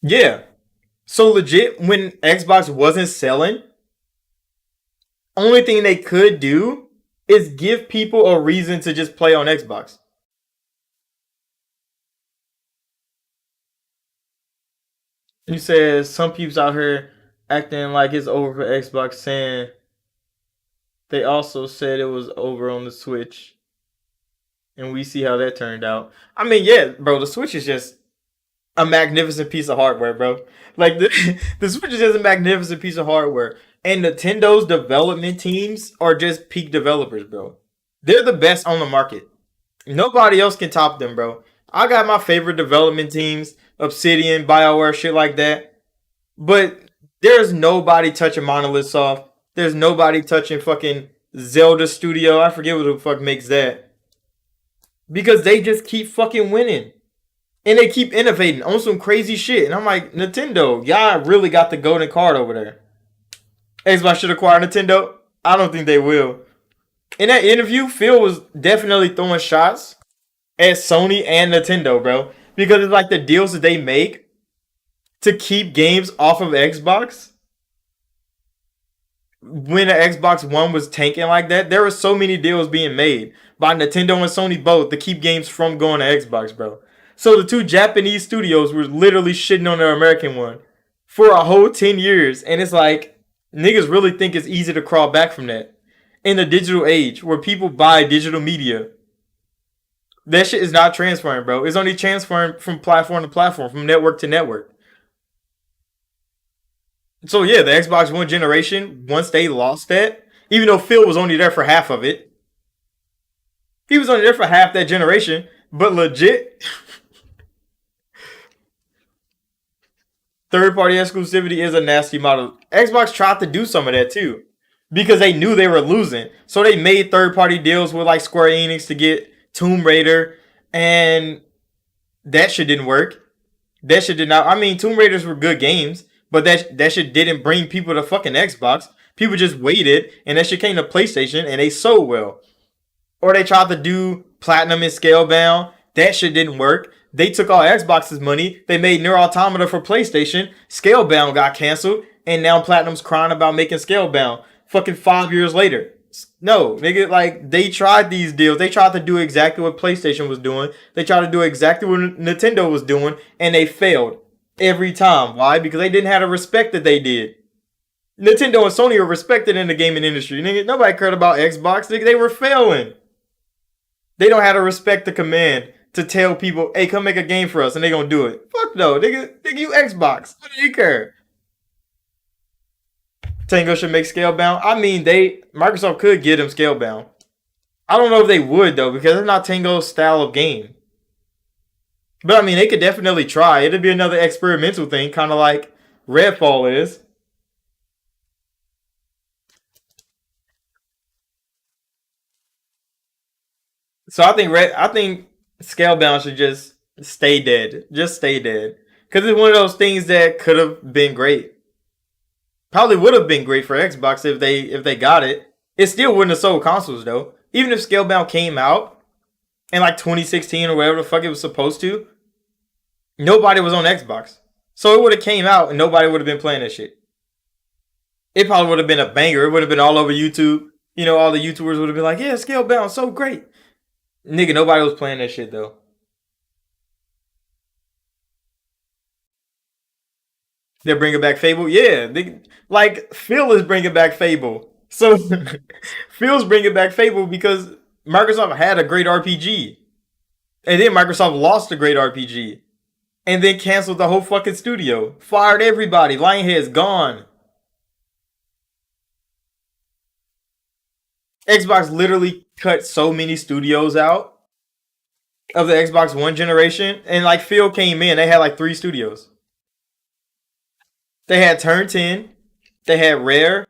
Yeah. So legit, when Xbox wasn't selling, only thing they could do is give people a reason to just play on Xbox. You said some people's out here acting like it's over for Xbox, saying they also said it was over on the Switch, and we see how that turned out. I mean, yeah, bro, the Switch is just a magnificent piece of hardware, bro. Like the Switch is just a magnificent piece of hardware. And Nintendo's development teams are just peak developers, bro. They're the best on the market. Nobody else can top them, bro. I got my favorite development teams, Obsidian, BioWare, shit like that. But there's nobody touching Monolith Soft. There's nobody touching fucking Zelda Studio. I forget what the fuck makes that. Because they just keep fucking winning. And they keep innovating on some crazy shit. And I'm like, Nintendo, y'all really got the golden card over there. Xbox should acquire Nintendo. I don't think they will. In that interview, Phil was definitely throwing shots at Sony and Nintendo, bro. Because it's like the deals that they make to keep games off of Xbox. When the Xbox One was tanking like that, there were so many deals being made by Nintendo and Sony both to keep games from going to Xbox, bro. So the two Japanese studios were literally shitting on their American one for a whole 10 years. And it's like, niggas really think it's easy to crawl back from that. In the digital age where people buy digital media, that shit is not transferring, bro. It's only transferring from platform to platform, from network to network. So yeah, the Xbox One generation, once they lost that, even though Phil was only there for half of it, he was only there for half that generation, but legit, Third party exclusivity is a nasty model. Xbox tried to do some of that too because they knew they were losing. So they made third party deals with like Square Enix to get Tomb Raider, and that shit didn't work. That shit did not. I mean, Tomb Raiders were good games, but that shit didn't bring people to fucking Xbox. People just waited, and that shit came to PlayStation, and they sold well. Or they tried to do Platinum and Scalebound. That shit didn't work. They took all Xbox's money. They made Nier Automata for PlayStation. Scalebound got canceled, and now Platinum's crying about making Scalebound. Fucking 5 years later. No, nigga, like they tried these deals. They tried to do exactly what PlayStation was doing. They tried to do exactly what Nintendo was doing, and they failed every time. Why? Because they didn't have the respect that they did. Nintendo and Sony are respected in the gaming industry. Nigga, nobody cared about Xbox. Nigga, they were failing. They don't have to respect the command to tell people, hey, come make a game for us, and they gonna do it. Fuck no, nigga, you Xbox. What do you care? Tango should make Scalebound. I mean, Microsoft could get them Scalebound. I don't know if they would though, because it's not Tango's style of game. But I mean, they could definitely try. It'd be another experimental thing, kind of like Redfall is. So I think Scalebound should just stay dead. Just stay dead. Because it's one of those things that could have been great. Probably would have been great for Xbox if they got it. It still wouldn't have sold consoles though. Even if Scalebound came out in like 2016 or whatever the fuck it was supposed to, nobody was on Xbox. So it would have came out and nobody would have been playing that shit. It probably would have been a banger. It would have been all over YouTube. You know, all the YouTubers would have been like, yeah, Scalebound, so great. Nigga, nobody was playing that shit though. They're bringing back Fable. Yeah, like Phil is bringing back Fable. So Phil's bringing back Fable because Microsoft had a great RPG, and then Microsoft lost a great RPG, and then canceled the whole fucking studio, fired everybody. Lionhead's gone. Xbox literally cut so many studios out of the Xbox One generation, and like Phil came in, they had like 3 studios. They had Turn 10, they had Rare,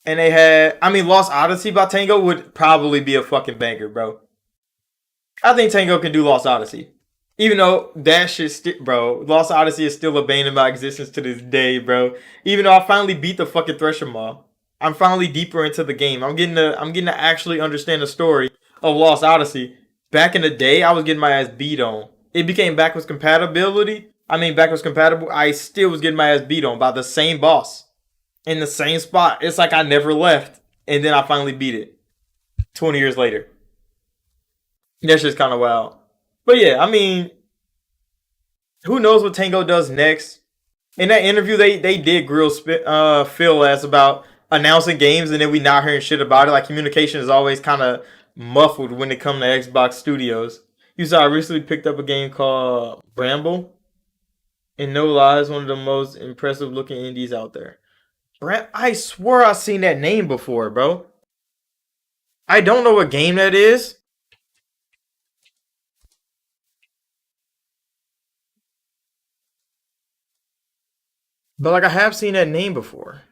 and they had. I mean, Lost Odyssey by Tango would probably be a fucking banger, bro. I think Tango can do Lost Odyssey. Even though that shit, bro, Lost Odyssey is still a bane in my existence to this day, bro. Even though I finally beat the fucking Thresher Maw, I'm finally deeper into the game. I'm getting to actually understand the story of Lost Odyssey. Back in the day, I was getting my ass beat on. It became backwards compatibility. I mean, backwards compatible. I still was getting my ass beat on by the same boss in the same spot. It's like I never left, and then I finally beat it 20 years later. That's just kind of wild. But yeah, I mean, who knows what Tango does next? In that interview, they did grill Phil ass about announcing games, and then we not hearing shit about it. Like communication is always kind of muffled when it comes to Xbox Studios. You saw I recently picked up a game called Bramble, and no lies, one of the most impressive looking indies out there. I swear I seen that name before, bro. I don't know what game that is, but like I have seen that name before.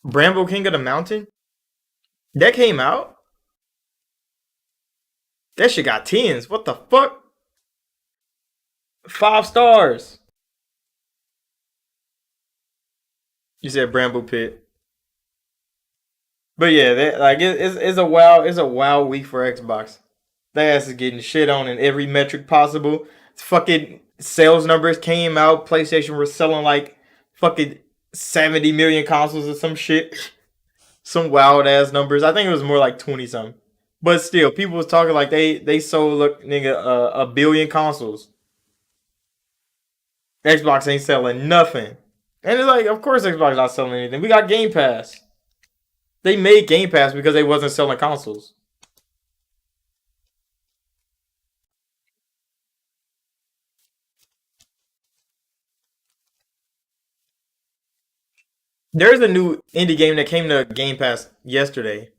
Bramble King of the Mountain? That came out? That shit got tens. What the fuck? 5 stars. You said Bramble Pit. But yeah, that like it's a wild week for Xbox. Their ass is getting shit on in every metric possible. Fucking sales numbers came out. PlayStation was selling like fucking 70 million consoles or some shit. Some wild ass numbers. I think it was more like 20 something. But still, people was talking like they sold look nigga a billion consoles. Xbox ain't selling nothing. And it's like, of course Xbox not selling anything. We got Game Pass. They made Game Pass because they wasn't selling consoles. There's a new indie game that came to Game Pass yesterday.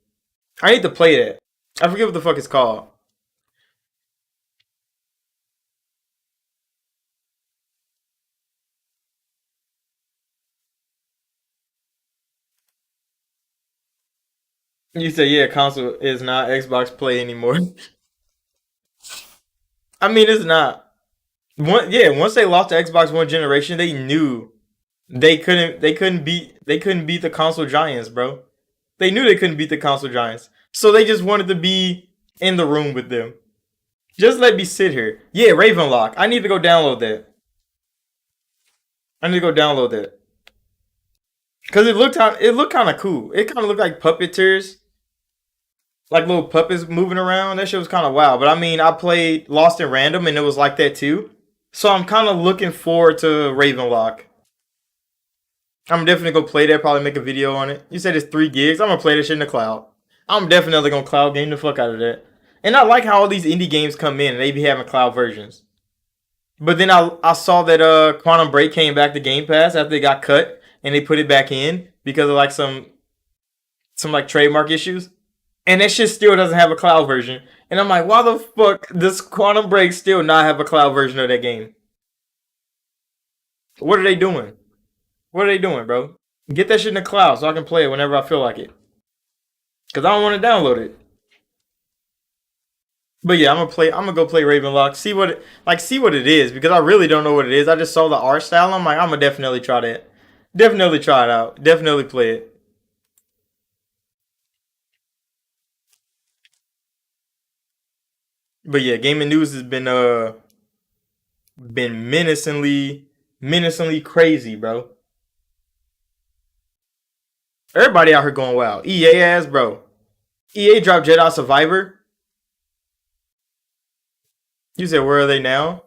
I need to play that. I forget what the fuck it's called. You say yeah, console is not Xbox Play anymore. I mean, it's not. Once they lost the Xbox One generation, they knew they couldn't beat the console giants, bro. They knew they couldn't beat the console giants. So they just wanted to be in the room with them. Just let me sit here. Yeah, Ravenlock. I need to go download that. I need to go download that. Cause it looked kind of cool. It kind of looked like puppeteers, like little puppets moving around. That shit was kind of wild. But I mean, I played Lost in Random and it was like that too. So I'm kind of looking forward to Ravenlock. I'm definitely gonna play that. Probably make a video on it. You said it's 3 gigs. I'm gonna play this shit in the cloud. I'm definitely gonna cloud game the fuck out of that. And I like how all these indie games come in and they be having cloud versions. But then I saw that Quantum Break came back to Game Pass after they got cut and they put it back in because of like some like trademark issues. And that shit still doesn't have a cloud version. And I'm like, why the fuck does Quantum Break still not have a cloud version of that game? What are they doing? What are they doing, bro? Get that shit in the cloud so I can play it whenever I feel like it. Cause I don't want to download it. But yeah, I'm gonna go play Ravenlock. See what it is because I really don't know what it is. I just saw the art style. I'm like, I'm gonna definitely try that. Definitely try it out. Definitely play it. But yeah, gaming news has been menacingly crazy, bro. Everybody out here going wild. EA ass, bro. EA dropped Jedi Survivor. You said where are they now?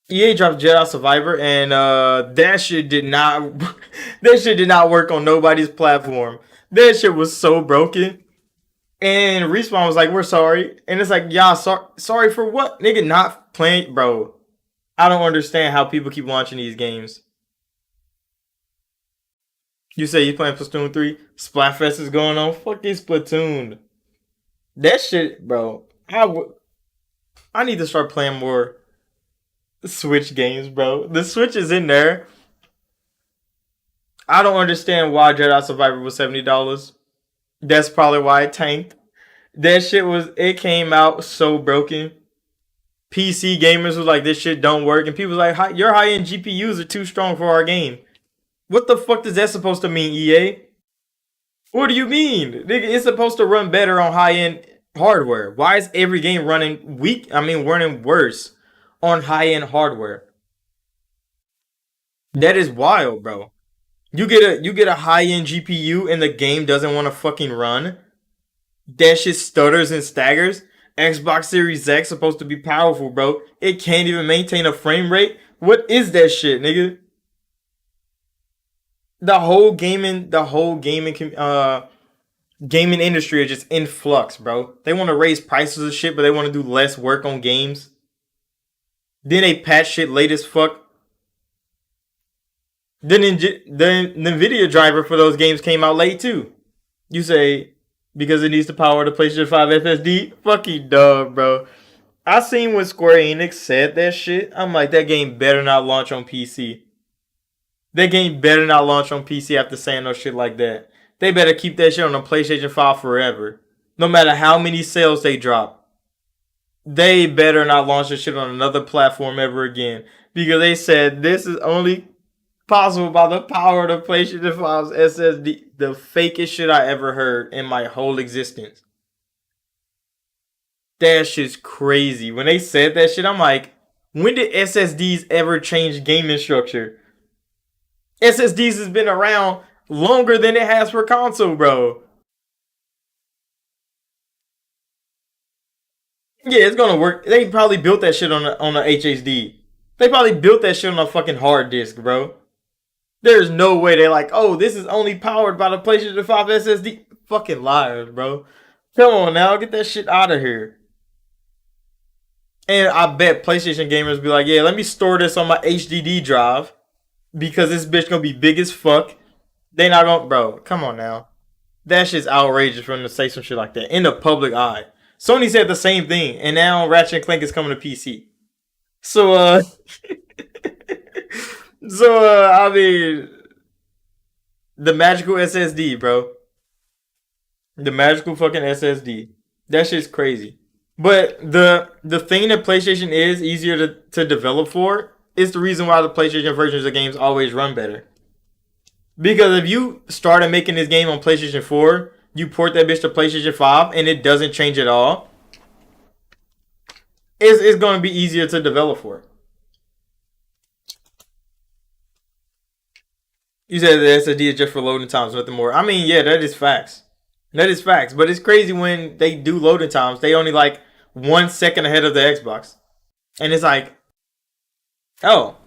EA dropped Jedi Survivor, and that shit did not that shit did not work on nobody's platform. That shit was so broken. And Respawn was like, "We're sorry," and it's like, "Y'all sorry for what, nigga? Not playing, bro." I don't understand how people keep launching these games. You say you playing Splatoon 3? Splatfest is going on. Fucking Splatoon. That shit, bro. I need to start playing more Switch games, bro. The Switch is in there. I don't understand why Jedi Survivor was $70. That's probably why it tanked. That shit was it came out so broken. PC gamers was like this shit don't work, and people was like your high end GPUs are too strong for our game. What the fuck is that supposed to mean, EA? What do you mean? Nigga, it's supposed to run better on high end hardware. Why is every game running weak? I mean, running worse on high end hardware. That is wild, bro. You get a high end GPU and the game doesn't want to fucking run. That shit stutters and staggers. Xbox Series X supposed to be powerful, bro. It can't even maintain a frame rate. What is that shit, nigga? The whole gaming industry is just in flux, bro. They want to raise prices of shit, but they want to do less work on games. Then they patch shit late as fuck. Then the Nvidia driver for those games came out late too. You say because it needs to power the PlayStation 5 SSD? Fucking dog, bro. I seen when Square Enix said that shit. I'm like, that game better not launch on PC. That game better not launch on PC after saying no shit like that. They better keep that shit on the PlayStation 5 forever. No matter how many sales they drop. They better not launch this shit on another platform ever again. Because they said this is only possible by the power of the PlayStation 5's SSD. The fakest shit I ever heard in my whole existence. That shit's crazy. When they said that shit, I'm like, when did SSDs ever change gaming structure? SSDs has been around longer than it has for console, bro. Yeah, it's gonna work. They probably built that shit on a HHD. They probably built that shit on a fucking hard disk, bro. There's no way they're like, oh, this is only powered by the PlayStation 5 SSD. Fucking liars, bro. Come on now, get that shit out of here. And I bet PlayStation gamers be like, yeah, let me store this on my HDD drive because this bitch gonna be big as fuck. They not gonna, bro. Come on now, that shit's outrageous for them to say some shit like that in the public eye. Sony said the same thing, and now Ratchet and Clank is coming to PC. So, I mean, the magical SSD, bro. The magical fucking SSD. That shit's crazy. But the thing that PlayStation is easier to develop for is the reason why the PlayStation versions of games always run better. Because if you started making this game on PlayStation 4, you port that bitch to PlayStation 5 and it doesn't change at all, it's going to be easier to develop for. You said the SSD is just for loading times, nothing more. I mean, yeah, that is facts. That is facts. But it's crazy when they do loading times. They only like 1 second ahead of the Xbox. And it's like, oh,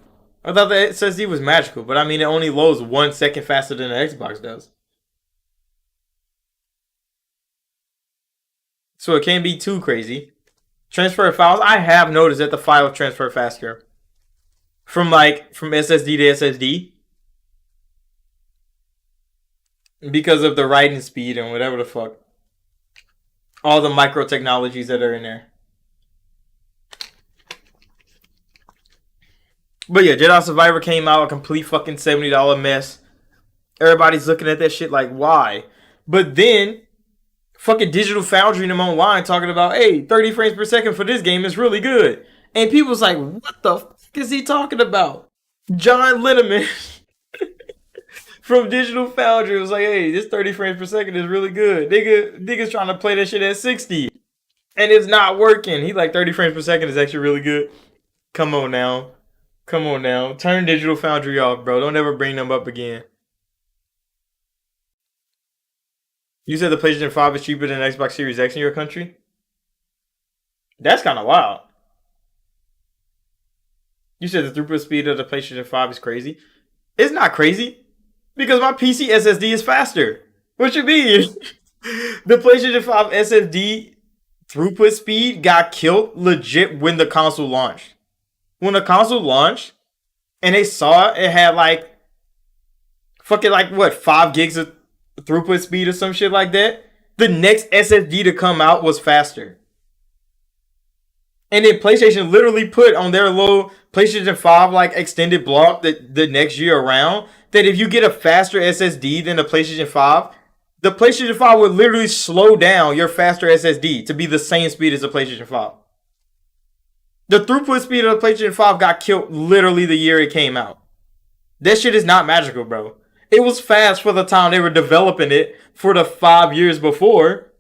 I thought the SSD was magical. But I mean, it only loads 1 second faster than the Xbox does. So it can't be too crazy. Transfer files, I have noticed that the file transfer faster. From SSD to SSD. Because of the writing speed and whatever the fuck. All the micro technologies that are in there. But yeah, Jedi Survivor came out a complete fucking $70 mess. Everybody's looking at that shit like, why? But then, fucking Digital Foundry and them online talking about, hey, 30 frames per second for this game is really good. And people's like, what the fuck is he talking about? John Linneman from Digital Foundry was like, hey, this 30 frames per second is really good. Niggas trying to play that shit at 60. And it's not working. He like 30 frames per second is actually really good. Come on now. Come on now. Turn Digital Foundry off, bro. Don't ever bring them up again. You said the PlayStation 5 is cheaper than Xbox Series X in your country? That's kind of wild. You said the throughput speed of the PlayStation 5 is crazy. It's not crazy because my PC SSD is faster. What you mean? The PlayStation 5 SSD throughput speed got killed legit when the console launched. When the console launched and they saw it had like fucking like what 5 gigs of throughput speed or some shit like that, the next SSD to come out was faster. And then PlayStation literally put on their little PlayStation 5 like extended block the next year around that if you get a faster SSD than the PlayStation 5 would literally slow down your faster SSD to be the same speed as the PlayStation 5. The throughput speed of the PlayStation 5 got killed literally the year it came out. That shit is not magical, bro. It was fast for the time they were developing it for the 5 years before.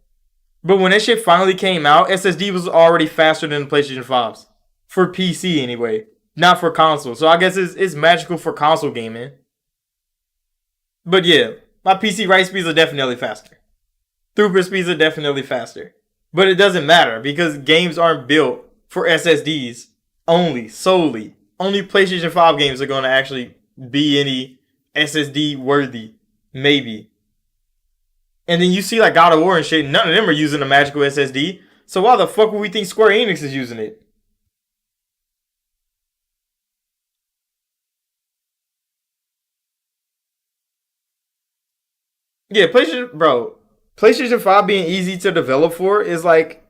But when that shit finally came out, SSD was already faster than the PlayStation 5s. For PC anyway. Not for console. So I guess it's magical for console gaming. But yeah, my PC write speeds are definitely faster. Throughput speeds are definitely faster. But it doesn't matter because games aren't built for SSDs only, solely. Only PlayStation 5 games are going to actually be any SSD worthy. Maybe. And then you see like God of War and shit, none of them are using a magical SSD. So why the fuck would we think Square Enix is using it? Yeah, PlayStation 5 being easy to develop for is like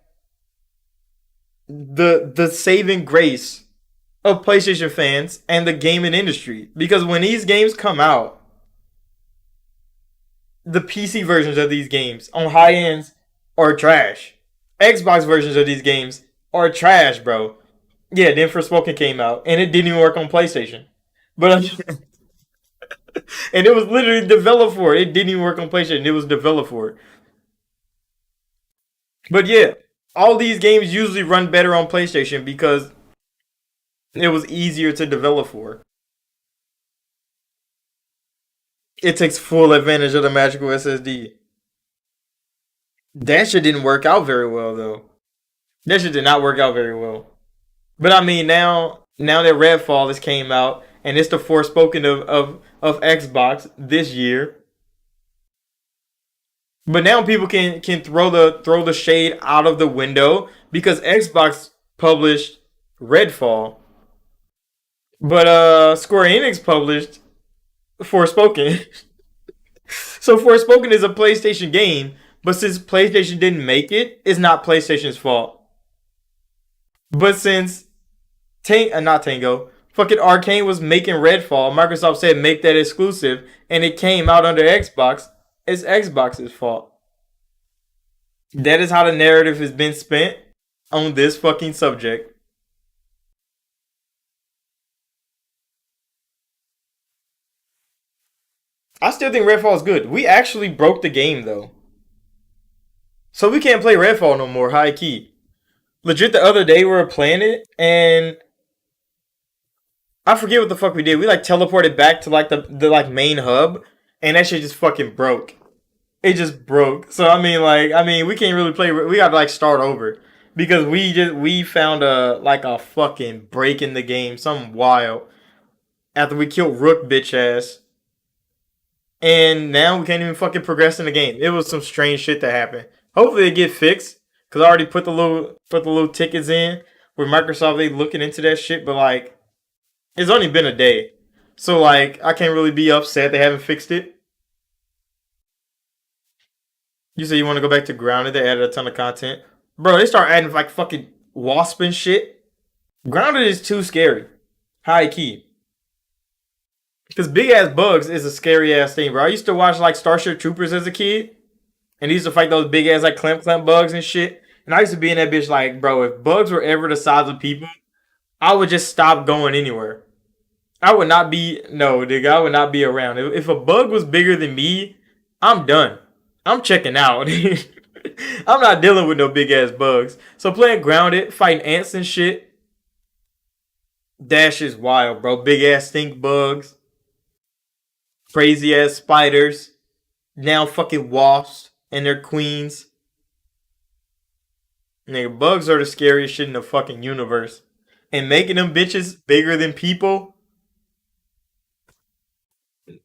the saving grace of PlayStation fans and the gaming industry. Because when these games come out, the PC versions of these games on high ends are trash. Xbox versions of these games are trash, bro. Yeah, then Forspoken came out and it didn't even work on PlayStation. But and it was literally developed for it. It didn't even work on PlayStation. It was developed for it. But yeah, all these games usually run better on PlayStation because it was easier to develop for. It takes full advantage of the magical SSD. That shit didn't work out very well though. That shit did not work out very well. But I mean now that Redfall has came out and it's the Forspoken of Xbox this year. But now people can throw the shade out of the window because Xbox published Redfall, but Square Enix published Forspoken. So Forspoken is a PlayStation game, but since PlayStation didn't make it, it's not PlayStation's fault. But since not Tango, fucking Arcane was making Redfall, Microsoft said make that exclusive, and it came out under Xbox. It's Xbox's fault. That is how the narrative has been spent on this fucking subject. I still think Redfall is good. We actually broke the game though. So we can't play Redfall no more, high key. Legit, the other day we were playing it, and I forget what the fuck we did. We like teleported back to like the like main hub, and that shit just fucking broke. It just broke. So we can't really play. We got to like start over because we found a fucking break in the game, something wild. After we killed Rook bitch ass, and now we can't even fucking progress in the game. It was some strange shit that happened. Hopefully it get fixed because I already put the little tickets in with Microsoft. They looking into that shit, but like it's only been a day, so like I can't really be upset they haven't fixed it. You say you want to go back to Grounded? They added a ton of content, bro. They start adding like fucking wasp and shit. Grounded is too scary, high key. Because big ass bugs is a scary ass thing, bro. I used to watch like Starship Troopers as a kid, and he used to fight those big ass like clamp bugs and shit. And I used to be in that bitch like, bro, if bugs were ever the size of people, I would just stop going anywhere. I would not be no, nigga. I would not be around. If a bug was bigger than me, I'm done. I'm checking out. I'm not dealing with no big ass bugs. So playing Grounded, fighting ants and shit. That shit's wild, bro. Big ass stink bugs. Crazy ass spiders. Now fucking wasps and their queens. Nigga, bugs are the scariest shit in the fucking universe. And making them bitches bigger than people.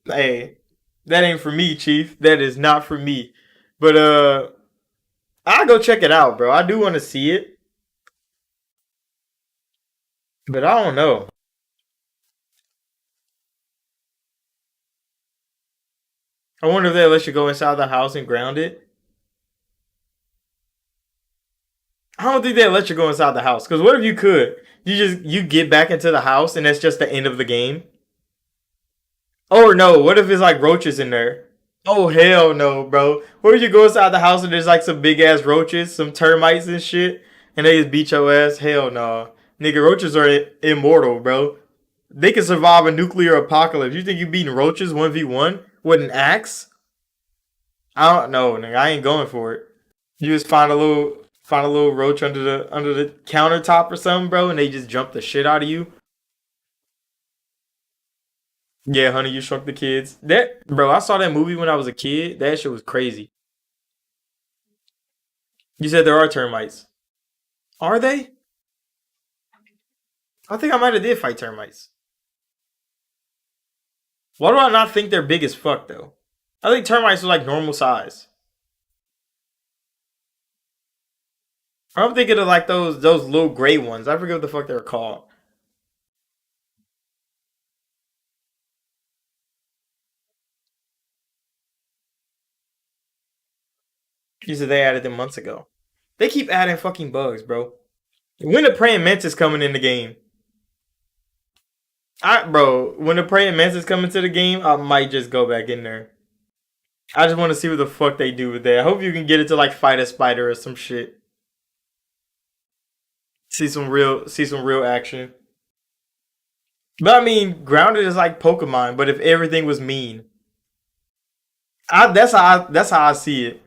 Hey, that ain't for me, Chief. That is not for me. But I'll go check it out, bro. I do want to see it. But I don't know. I wonder if they let you go inside the house and ground it. I don't think they let you go inside the house. Cause what if you could? You get back into the house and that's just the end of the game. Or no, what if it's like roaches in there? Oh hell no, bro. What if you go inside the house and there's like some big ass roaches, some termites and shit, and they just beat your ass? Hell no. Nigga, roaches are immortal, bro. They can survive a nuclear apocalypse. You think you beating roaches 1v1 with an axe? I don't know, nigga. I ain't going for it. You just find a little roach under the countertop or something, bro, and they just jump the shit out of you. Yeah, Honey, you Shrunk the Kids. That bro, I saw that movie when I was a kid. That shit was crazy. You said there are termites. Are they? I think I might have did fight termites. Why do I not think they're big as fuck though? I think termites are like normal size. I'm thinking of like those little gray ones. I forget what the fuck they're called. You said they added them months ago. They keep adding fucking bugs, bro. When the praying mantis coming in the game? When the praying mantis coming to the game, I might just go back in there. I just want to see what the fuck they do with that. I hope you can get it to like fight a spider or some shit. See some real action. But I mean, grounded is like Pokemon, but if everything was mean, that's how I see it.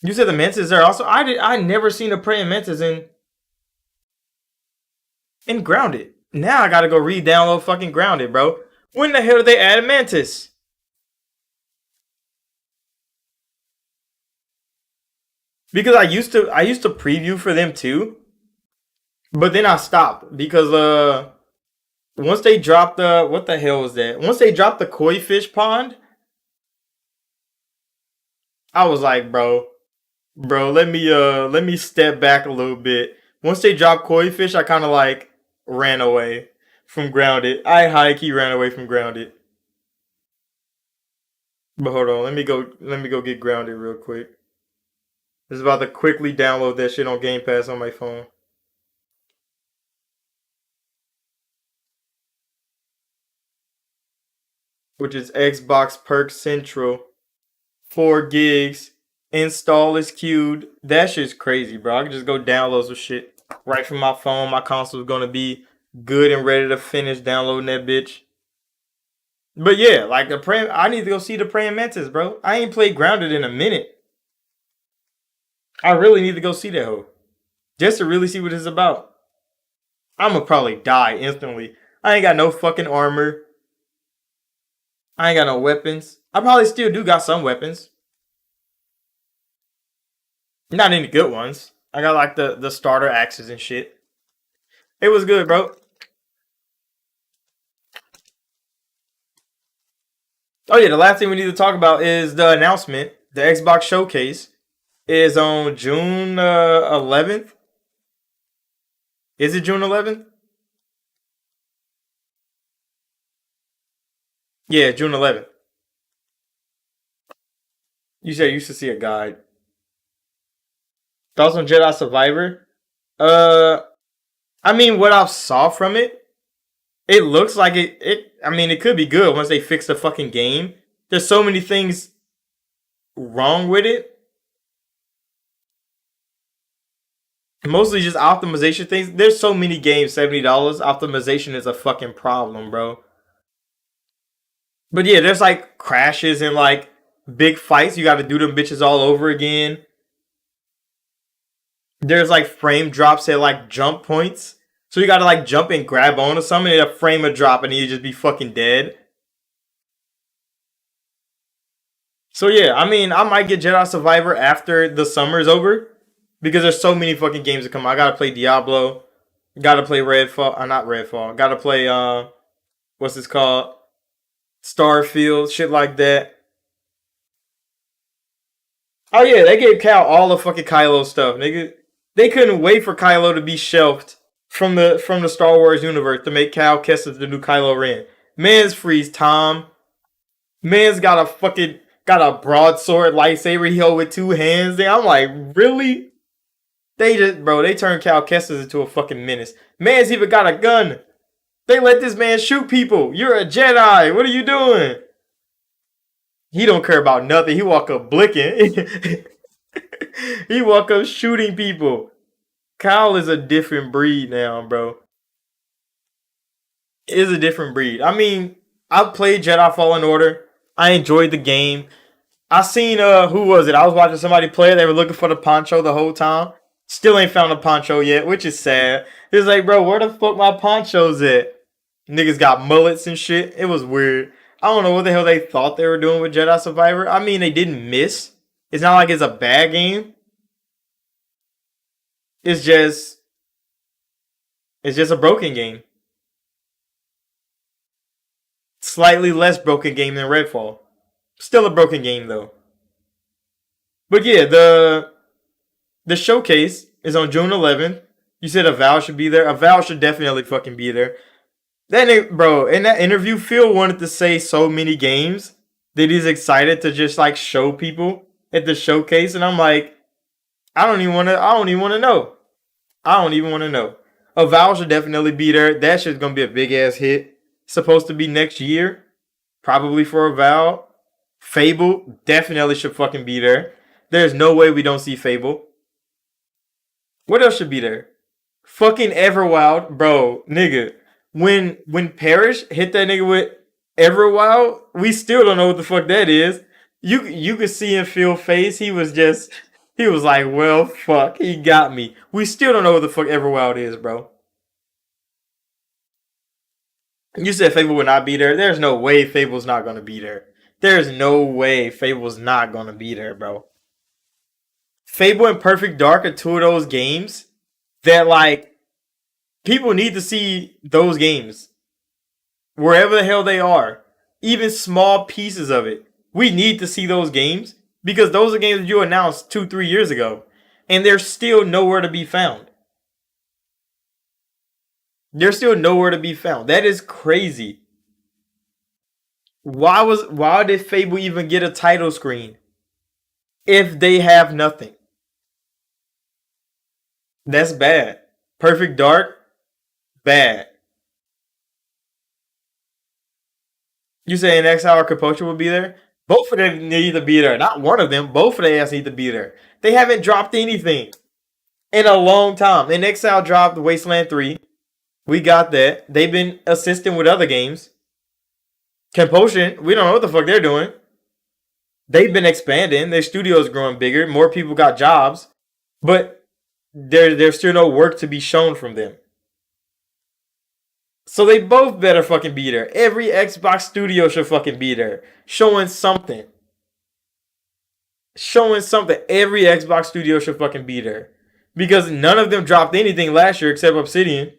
You said the mantis there also. I never seen a praying mantis in grounded. Now I gotta go re-download fucking grounded, bro. When the hell did they add a mantis? Because I used to preview for them too, but then I stopped because once they dropped the what the hell was that? Once they dropped the koi fish pond, I was like, bro. Bro, let me step back a little bit. Once they dropped Koi Fish, I kind of like ran away from Grounded. I high key ran away from Grounded. But hold on, let me go get Grounded real quick. Just about to quickly download that shit on Game Pass on my phone. Which is Xbox Perk Central. 4 gigs. Install is queued. That shit's crazy, bro. I can just go download some shit right from my phone. My console's gonna be good and ready to finish downloading that bitch. But yeah, like I need to go see the Praying Mantis, bro. I ain't played Grounded in a minute. I really need to go see that hoe. Just to really see what it's about. I'ma probably die instantly. I ain't got no fucking armor. I ain't got no weapons. I probably still do got some weapons. Not any good ones. I got like the starter axes and shit. It was good, bro. Oh yeah, the last thing we need to talk about is the announcement. The Xbox Showcase is on June 11th. Is it June 11th? Yeah, June 11th. You said you used to see a guide. Thoughts on Jedi Survivor? Uh, I mean, what I saw from it, it looks like it. I mean, it could be good once they fix the fucking game. There's so many things wrong with it. Mostly just optimization things. There's so many games, $70. Optimization is a fucking problem, bro. But yeah, there's like crashes and like big fights. You got to do them bitches all over again. There's like frame drops at like jump points. So you got to like jump and grab on to something and a frame a drop and you just be fucking dead. So yeah, I mean, I might get Jedi Survivor after the summer's over because there's so many fucking games to come. I gotta play Diablo, gotta play Redfall. Not Redfall. Gotta play what's this called? Starfield, shit like that. Oh yeah, they gave Cal all the fucking Kylo stuff, nigga. They couldn't wait for Kylo to be shelved from the Star Wars universe to make Cal Kestis the new Kylo Ren. Man's frees Tom. Man's got a fucking got a broadsword lightsaber he hold with 2 hands. And I'm like, really? They just bro, they turned Cal Kestis into a fucking menace. Man's even got a gun. They let this man shoot people. You're a Jedi. What are you doing? He don't care about nothing. He walk up blicking. He walk up shooting people. Kyle is a different breed now, bro. Is a different breed. I mean, I played Jedi Fallen Order. I enjoyed the game. I seen who was it? I was watching somebody play it. They were looking for the poncho the whole time. Still ain't found a poncho yet, which is sad. It's like, bro, where the fuck my ponchos at? Niggas got mullets and shit. It was weird. I don't know what the hell they thought they were doing with Jedi Survivor. I mean, they didn't miss. It's not like it's a bad game. It's just it's just a broken game. Slightly less broken game than Redfall. Still a broken game though. But yeah, the showcase is on June 11th. You said Avowed should be there. Avowed should definitely fucking be there. Bro, in that interview, Phil wanted to say so many games that he's excited to just like show people at the showcase, and I'm like, I don't even want to. I don't even want to know. I don't even want to know. Avowed should definitely be there. That shit's gonna be a big ass hit. Supposed to be next year, probably for Avowed. Fable definitely should fucking be there. There's no way we don't see Fable. What else should be there? Fucking Everwild, bro, nigga. When Parrish hit that nigga with Everwild, we still don't know what the fuck that is. You could see in Phil's face, he was like, well, fuck, he got me. We still don't know what the fuck Everwild is, bro. You said Fable would not be there. There's no way Fable's not gonna be there. There's no way Fable's not gonna be there, bro. Fable and Perfect Dark are two of those games that like people need to see those games wherever the hell they are, even small pieces of it. We need to see those games Because those are games that you announced 2-3 years ago. And they're still nowhere to be found. They're still nowhere to be found. That is crazy. Why did Fable even get a title screen if they have nothing? That's bad. Perfect Dark, bad. You saying Exile or Capocha will be there? Both of them need to be there. Not one of them. Both of their ass need to be there. They haven't dropped anything in a long time. And Exile dropped Wasteland 3. We got that. They've been assisting with other games. Compulsion, we don't know what the fuck they're doing. They've been expanding. Their studio's growing bigger. More people got jobs. But there's still no work to be shown from them. So they both better fucking be there. Every Xbox studio should fucking be there. Showing something. Showing something. Every Xbox studio should fucking be there. Because none of them dropped anything last year except Obsidian.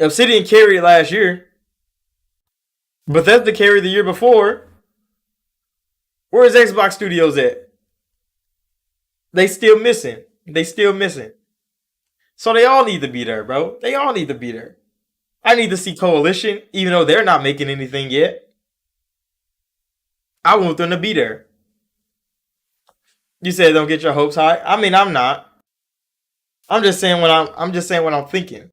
Obsidian carried last year. Bethesda carried the year before. Where's Xbox Studios at? They still missing. They still missing. So they all need to be there, bro. They all need to be there. I need to see Coalition, even though they're not making anything yet. I want them to be there. You said don't get your hopes high. I mean, I'm not. I'm just saying what I'm thinking.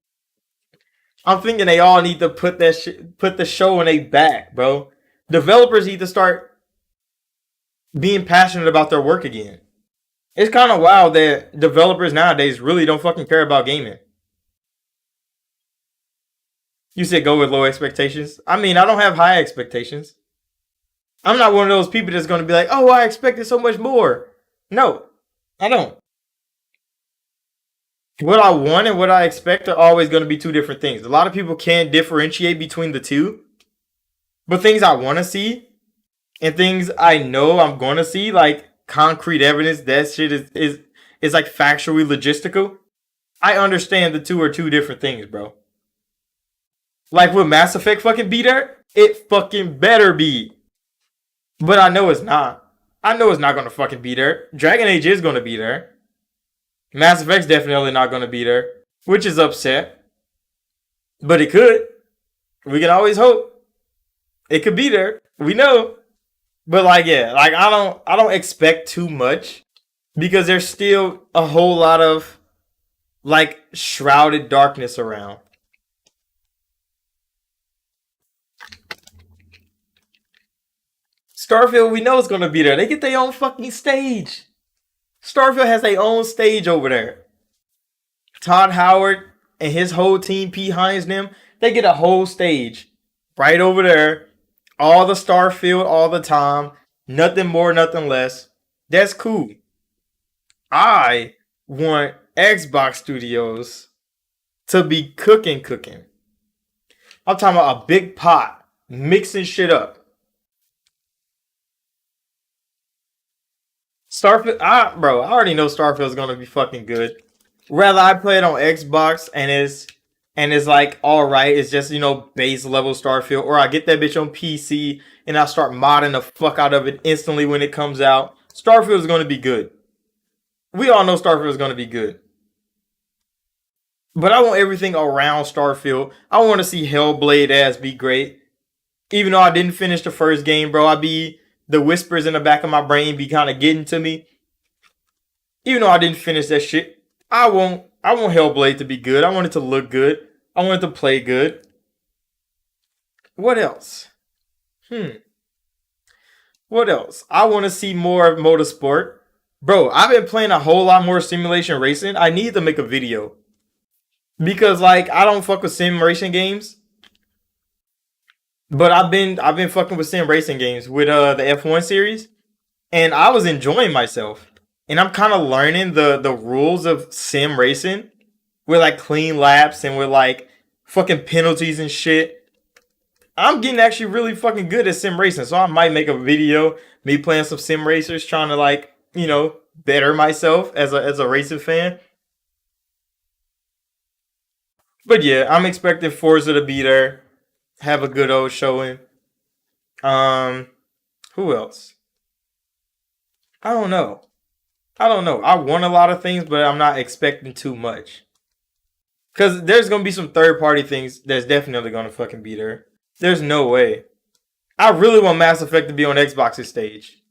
I'm thinking they all need to put the show in their back, bro. Developers need to start being passionate about their work again. It's kind of wild that developers nowadays really don't fucking care about gaming. You said go with low expectations. I mean, I don't have high expectations. I'm not one of those people that's going to be like, oh, I expected so much more. No, I don't. What I want and what I expect are always going to be two different things. A lot of people can't differentiate between the two. But things I want to see and things I know I'm going to see, like concrete evidence, that shit is like factually logistical. I understand the two are two different things, bro. Like, will Mass Effect fucking be there? It fucking better be. But I know it's not. I know it's not going to fucking be there. Dragon Age is going to be there. Mass Effect's definitely not going to be there, which is upset. But it could. We can always hope. It could be there. We know. But like, yeah, like I don't expect too much because there's still a whole lot of like shrouded darkness around. Starfield, we know it's gonna be there. They get their own fucking stage. Starfield has their own stage over there. Todd Howard and his whole team behind them, they get a whole stage right over there. All the Starfield, all the time. Nothing more, nothing less. That's cool. I want Xbox Studios to be cooking. I'm talking about a big pot, mixing shit up. Starfield, I already know Starfield's gonna be fucking good. Rather I play it on Xbox and it's like alright, it's just, base level Starfield, or I get that bitch on PC and I start modding the fuck out of it instantly when it comes out. Starfield is gonna be good. We all know Starfield is gonna be good. But I want everything around Starfield. I want to see Hellblade as be great. Even though I didn't finish the first game, bro, the whispers in the back of my brain be kind of getting to me. Even though I didn't finish that shit, I want Hellblade to be good. I want it to look good. I want it to play good. What else? What else? I want to see more of motorsport. Bro, I've been playing a whole lot more simulation racing. I need to make a video. Because like I don't fuck with sim racing games. But I've been fucking with sim racing games with the F1 series, and I was enjoying myself. And I'm kind of learning the rules of sim racing with like clean laps and with like fucking penalties and shit. I'm getting actually really fucking good at sim racing, so I might make a video me playing some sim racers, trying to like better myself as a racing fan. But yeah, I'm expecting Forza to be there. Have a good old showing. Who else? I don't know. I don't know. I want a lot of things, but I'm not expecting too much. Because there's going to be some third party things that's definitely going to fucking be there. There's no way. I really want Mass Effect to be on Xbox's stage.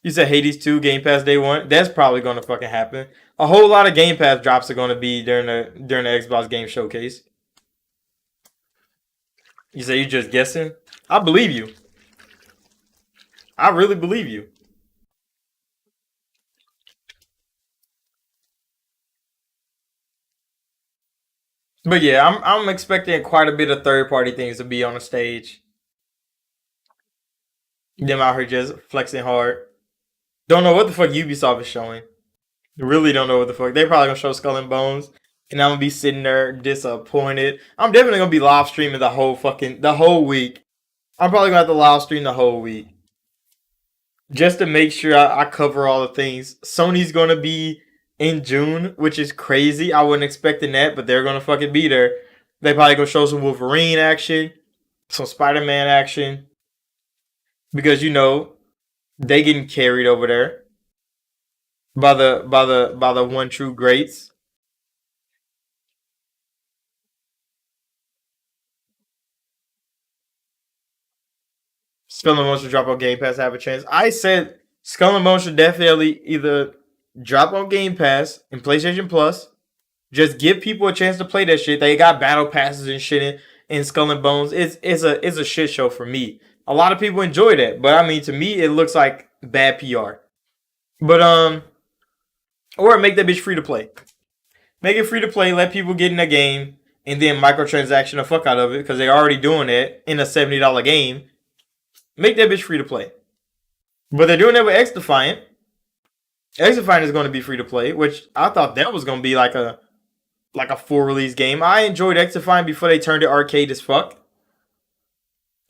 You said Hades 2 Game Pass day one. That's probably going to fucking happen. A whole lot of Game Pass drops are going to be during the Xbox Game Showcase. You say you're just guessing? I believe you. I really believe you. But yeah, I'm expecting quite a bit of third party things to be on the stage. Them out here just flexing hard. Don't know what the fuck Ubisoft is showing. Really don't know what the fuck. They probably gonna show Skull and Bones, and I'm gonna be sitting there disappointed. I'm definitely gonna be live streaming the whole week. I'm probably gonna have to live stream the whole week just to make sure I cover all the things. Sony's gonna be in June, which is crazy. I wasn't expecting that, but they're gonna fucking be there. They probably gonna show some Wolverine action, some Spider-Man action, because they getting carried over there by the one true greats. Skull and Bones should drop on Game Pass, have a chance. I said Skull and Bones should definitely either drop on Game Pass and PlayStation Plus. Just give people a chance to play that shit. They got battle passes and shit in Skull and Bones. It's a shit show for me. A lot of people enjoy that, but I mean, to me, it looks like bad PR. But or make that bitch free to play. Make it free to play. Let people get in the game, and then microtransaction the fuck out of it because they're already doing that in a $70 game. Make that bitch free to play. But they're doing that with X Defiant. X Defiant is going to be free to play, which I thought that was going to be like a full release game. I enjoyed X Defiant before they turned it arcade as fuck.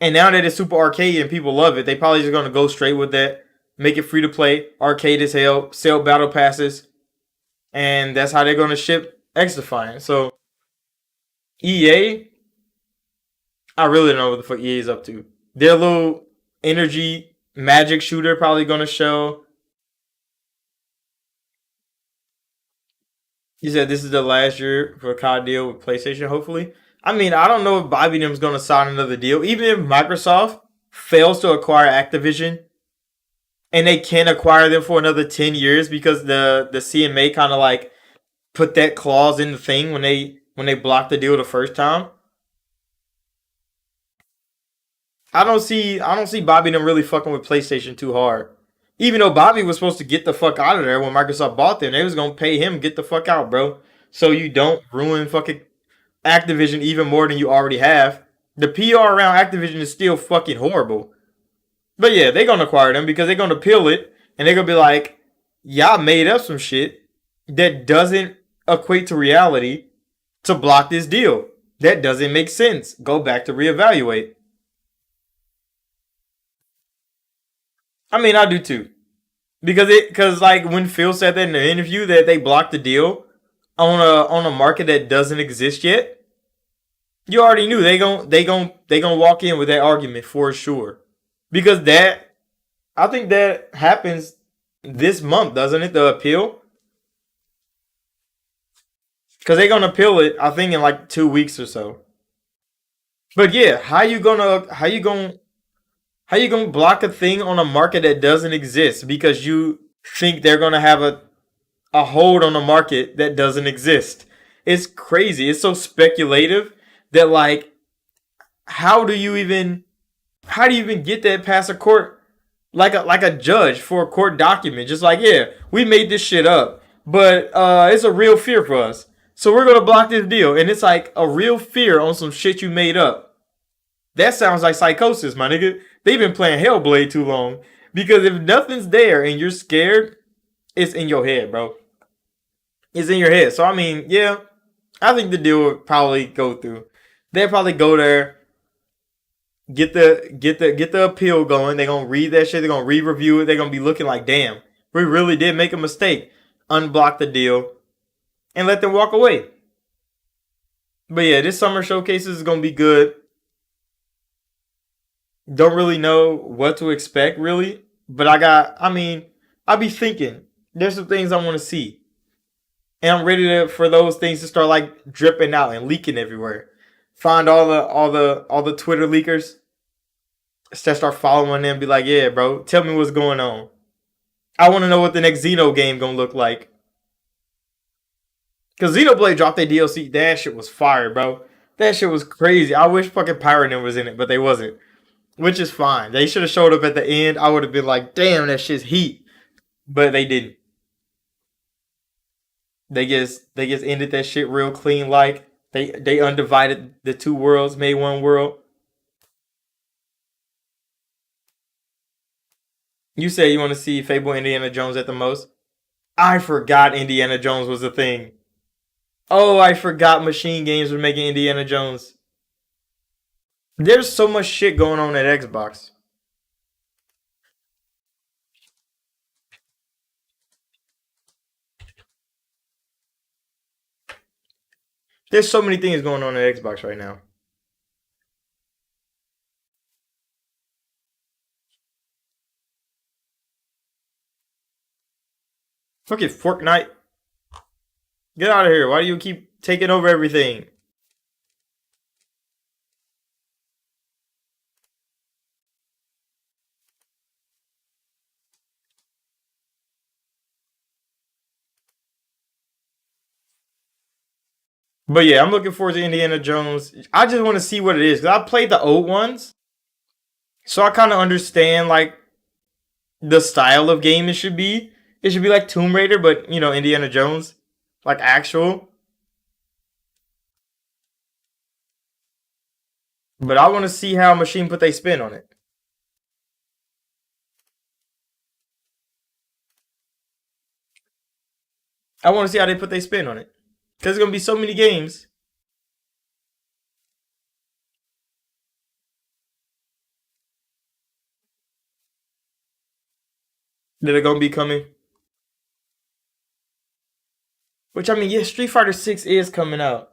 And now that it's super arcade and people love it, they probably just going to go straight with that. Make it free to play, arcade as hell, sell battle passes, and that's how they're going to ship X Defiant. So EA, I really don't know what the fuck EA is up to. Their little energy magic shooter probably going to show. You said this is the last year for a COD deal with PlayStation, hopefully. I mean, I don't know if Bobby them's going to sign another deal. Even if Microsoft fails to acquire Activision, and they can acquire them for another 10 years because the CMA kind of like put that clause in the thing when they blocked the deal the first time. I don't see Bobby them really fucking with PlayStation too hard. Even though Bobby was supposed to get the fuck out of there when Microsoft bought them, they was gonna pay him get the fuck out, bro. So you don't ruin fucking Activision even more than you already have. The PR around Activision is still fucking horrible. But yeah, they're gonna acquire them because they're gonna peel it and they're gonna be like, y'all made up some shit that doesn't equate to reality to block this deal. That doesn't make sense. Go back to reevaluate. I mean, I do too. Because like when Phil said that in the interview that they blocked the deal on a market that doesn't exist yet, you already knew they gon' walk in with that argument for sure. Because that I think that happens this month, doesn't it? The appeal, because they're gonna appeal it. I think in like 2 weeks or so. But yeah, how you gonna block a thing on a market that doesn't exist because you think they're gonna have a hold on a market that doesn't exist? It's crazy. It's so speculative that like how do you even get that past a court like a judge for a court document? Just like, yeah, we made this shit up, but it's a real fear for us, so we're gonna block this deal, and it's like a real fear on some shit you made up. That sounds like psychosis, my nigga. They've been playing Hellblade too long. Because if nothing's there and you're scared, it's in your head, bro. It's in your head. So I mean, yeah, I think the deal would probably go through. They'll probably go there, get the appeal going. They're gonna read that shit. They're gonna re-review it. They're gonna be looking like, damn, we really did make a mistake. Unblock the deal and let them walk away. But yeah, this summer showcases is gonna be good. Don't really know what to expect, really. But I be thinking there's some things I want to see, and I'm ready for those things to start like dripping out and leaking everywhere. Find all the Twitter leakers, start following them, be like, yeah, bro, tell me what's going on. I want to know what the next Xeno game gonna look like. Cause Xenoblade dropped their DLC, that shit was fire, bro. That shit was crazy. I wish fucking Pyronym was in it, but they wasn't. Which is fine. They should have showed up at the end. I would have been like, damn, that shit's heat. But they didn't. They just ended that shit real clean. Like they undivided the two worlds, made one world. You say you want to see Fable Indiana Jones at the most. I forgot Indiana Jones was a thing. Oh, I forgot Machine Games were making Indiana Jones. There's so much shit going on at Xbox. There's so many things going on at Xbox right now. Fuck it, Fortnite. Get out of here. Why do you keep taking over everything? But yeah, I'm looking forward to Indiana Jones. I just want to see what it is. Cause I played the old ones. So I kind of understand like the style of game it should be. It should be like Tomb Raider, but Indiana Jones. Like actual. But I want to see how Machine put their spin on it. I want to see how they put their spin on it. Because there's going to be so many games that are going to be coming. Which, I mean, yeah, Street Fighter 6 is coming out.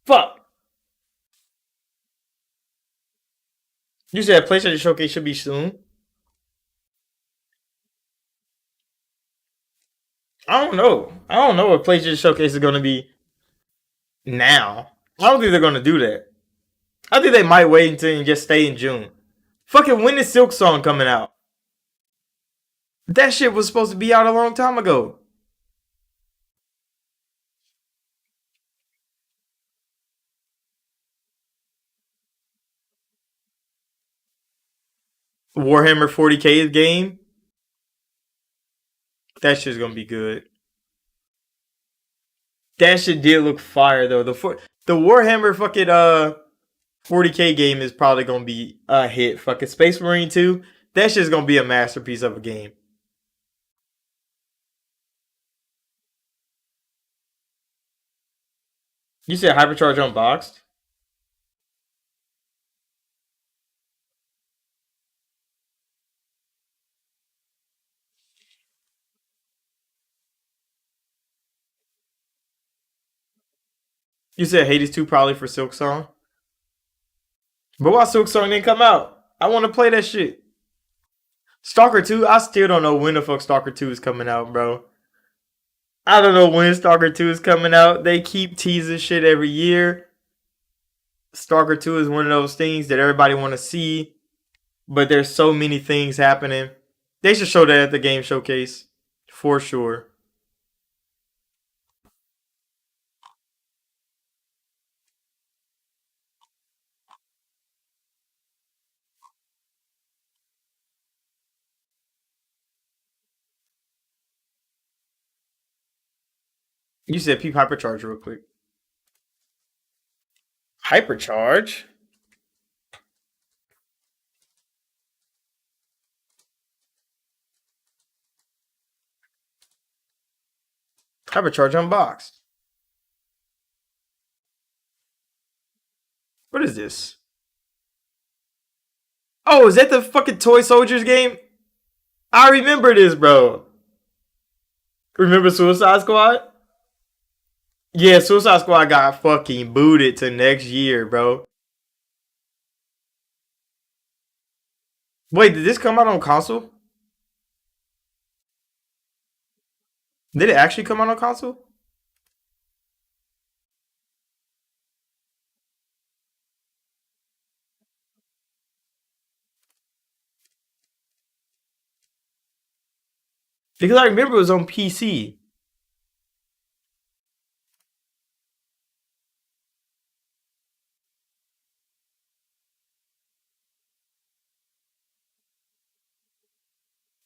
Fuck! You said PlayStation Showcase should be soon. I don't know. I don't know what PlayStation Showcase is going to be now. I don't think they're going to do that. I think they might wait until and just stay in June. Fucking when is Silk Song coming out? That shit was supposed to be out a long time ago. Warhammer 40K game. That shit's gonna be good. That shit did look fire though. The Warhammer fucking 40K game is probably gonna be a hit. Fucking Space Marine 2. That shit's gonna be a masterpiece of a game. You said Hypercharge Unboxed? You said Hades 2 probably for Silk Song? But why Silk Song didn't come out? I wanna play that shit. Stalker 2, I still don't know when the fuck Stalker 2 is coming out, bro. I don't know when Stalker 2 is coming out. They keep teasing shit every year. Stalker 2 is one of those things that everybody want to see, but there's so many things happening. They should show that at the game showcase for sure. You said peep hypercharge real quick. Hypercharge? Hypercharge unboxed. What is this? Oh, is that the fucking Toy Soldiers game? I remember this, bro. Remember Suicide Squad? Yeah, Suicide Squad got fucking booted to next year, bro. Wait, did this come out on console? Did it actually come out on console? Because I remember it was on PC.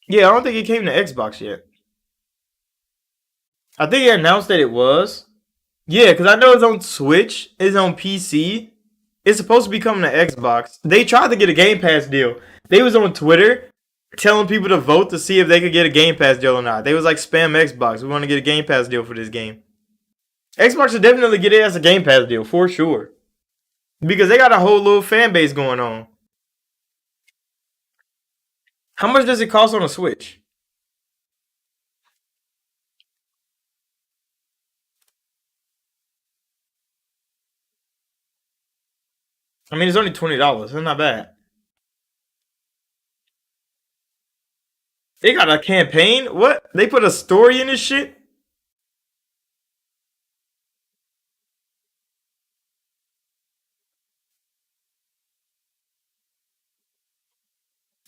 Yeah, I don't think it came to Xbox yet. I think it announced that it was. Yeah, because I know it's on Switch, it's on PC. It's supposed to be coming to Xbox. They tried to get a Game Pass deal. They was on Twitter telling people to vote to see if they could get a Game Pass deal or not. They was like spam Xbox. We want to get a Game Pass deal for this game. Xbox should definitely get it as a Game Pass deal for sure. Because they got a whole little fan base going on. How much does it cost on a Switch? I mean, it's only $20. It's not bad. They got a campaign? What? They put a story in this shit?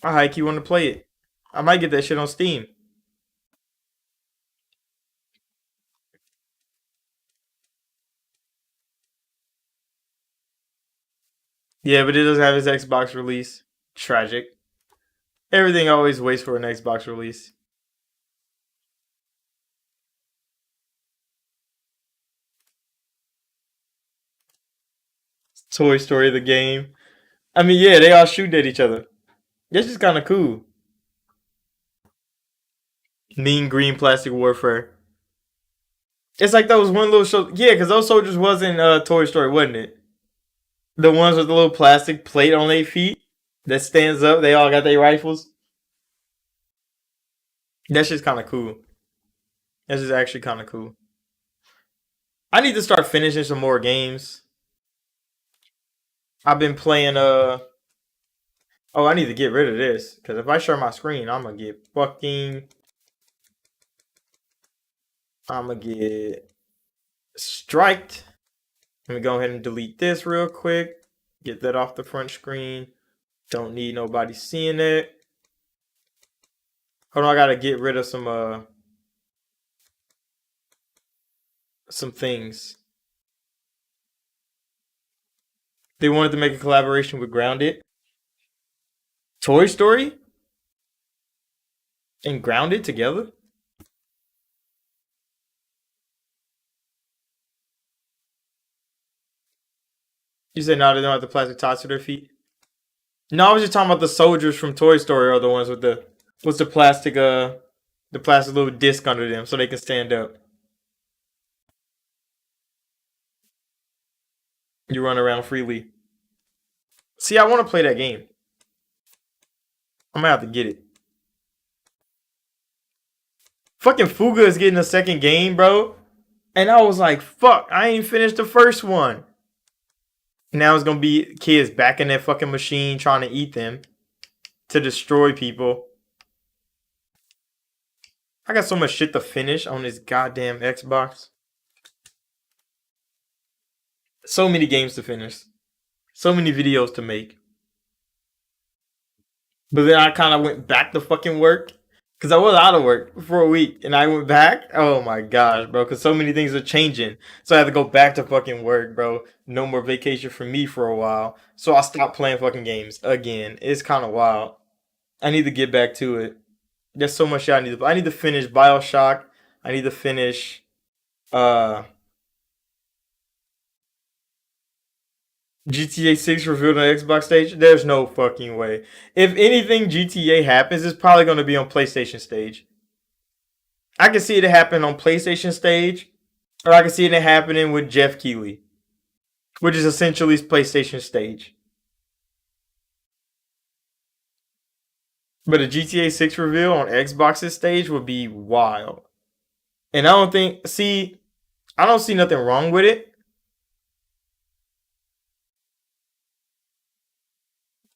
I hike you want to play it. I might get that shit on Steam. Yeah, but it doesn't have its Xbox release. Tragic. Everything always waits for an Xbox release. Toy Story the game. I mean, yeah, they all shoot at each other. That's just kind of cool. Mean Green Plastic Warfare. It's like those one little show. Yeah, because those soldiers was in Toy Story, wasn't it? The ones with the little plastic plate on their feet that stands up. They all got their rifles. That's just kind of cool. That's just actually kind of cool. I need to start finishing some more games. I've been playing. Oh, I need to get rid of this because if I share my screen, I'm gonna get fucking. I'm gonna get striked. Let me go ahead and delete this real quick. Get that off the front screen. Don't need nobody seeing it. Hold on, I gotta get rid of some things. They wanted to make a collaboration with Grounded, Toy Story, and Grounded together. You said no, they don't have the plastic ties to their feet. No, I was just talking about the soldiers from Toy Story are the ones with the what's the plastic little disc under them so they can stand up. You run around freely. See, I want to play that game. I'm gonna have to get it. Fucking Fuga is getting a second game, bro. And I was like, fuck, I ain't finished the first one. Now it's gonna be kids back in that fucking machine trying to eat them to destroy people. I got so much shit to finish on this goddamn Xbox. So many games to finish. So many videos to make. But then I kind of went back to fucking work because I was out of work for a week and I went back. Oh my gosh, bro, because so many things are changing. So I had to go back to fucking work, bro. No more vacation for me for a while. So I stopped playing fucking games again. It's kind of wild. I need to get back to it. There's so much shit I need to. I need to finish Bioshock. I need to finish uh GTA 6 revealed on the Xbox stage. There's no fucking way. If anything GTA happens, it's probably going to be on PlayStation stage. I can see it happen on PlayStation stage, or I can see it happening with Jeff Keighley, which is essentially PlayStation stage. But a GTA 6 reveal on Xbox's stage would be wild. And I don't see nothing wrong with it.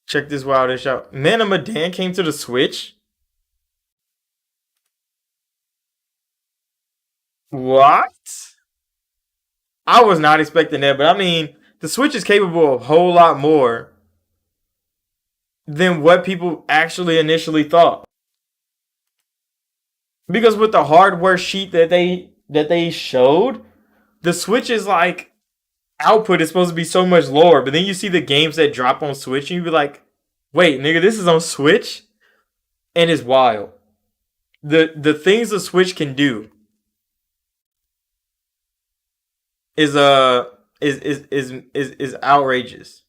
Check this wildish out. Man of Medan came to the Switch. What? I was not expecting that, but I mean, the Switch is capable of a whole lot more than what people actually initially thought. Because with the hardware sheet that they showed, the Switch is like output is supposed to be so much lower, but then you see the games that drop on Switch and you be like, "Wait, nigga, this is on Switch?" And it's wild. The things the Switch can do is is outrageous.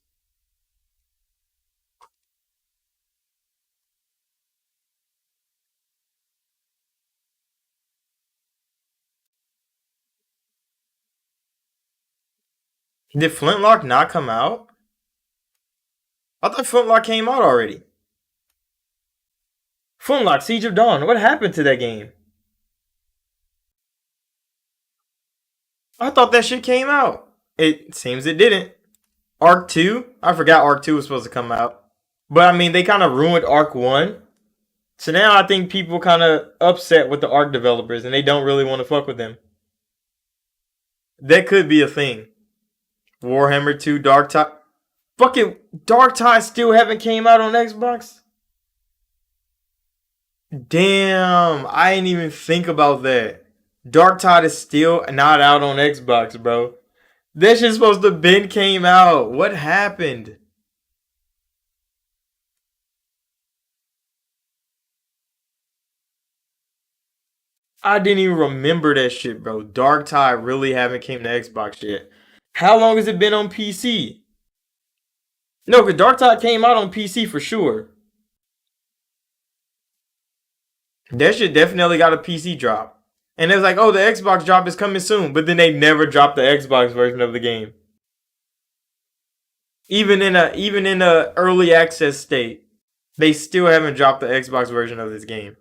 Did Flintlock not come out? I thought Flintlock came out already. Flintlock Siege of Dawn. What happened to that game? I thought that shit came out. It seems it didn't. Arc 2? I forgot Arc 2 was supposed to come out. But I mean, they kind of ruined Arc 1. So now I think people kind of upset with the Arc developers and they don't really want to fuck with them. That could be a thing. Warhammer 2 Dark Tide. Fucking Dark Tide still haven't came out on Xbox? Damn, I didn't even think about that. Dark Tide is still not out on Xbox, bro. That shit's supposed to been came out. What happened? I didn't even remember that shit, bro. Dark Tide really haven't came to Xbox yet. How long has it been on PC? No, because Dark Tide came out on PC for sure. That shit definitely got a PC drop. And it was like, oh, the Xbox drop is coming soon. But then they never dropped the Xbox version of the game. Even in a early access state, they still haven't dropped the Xbox version of this game.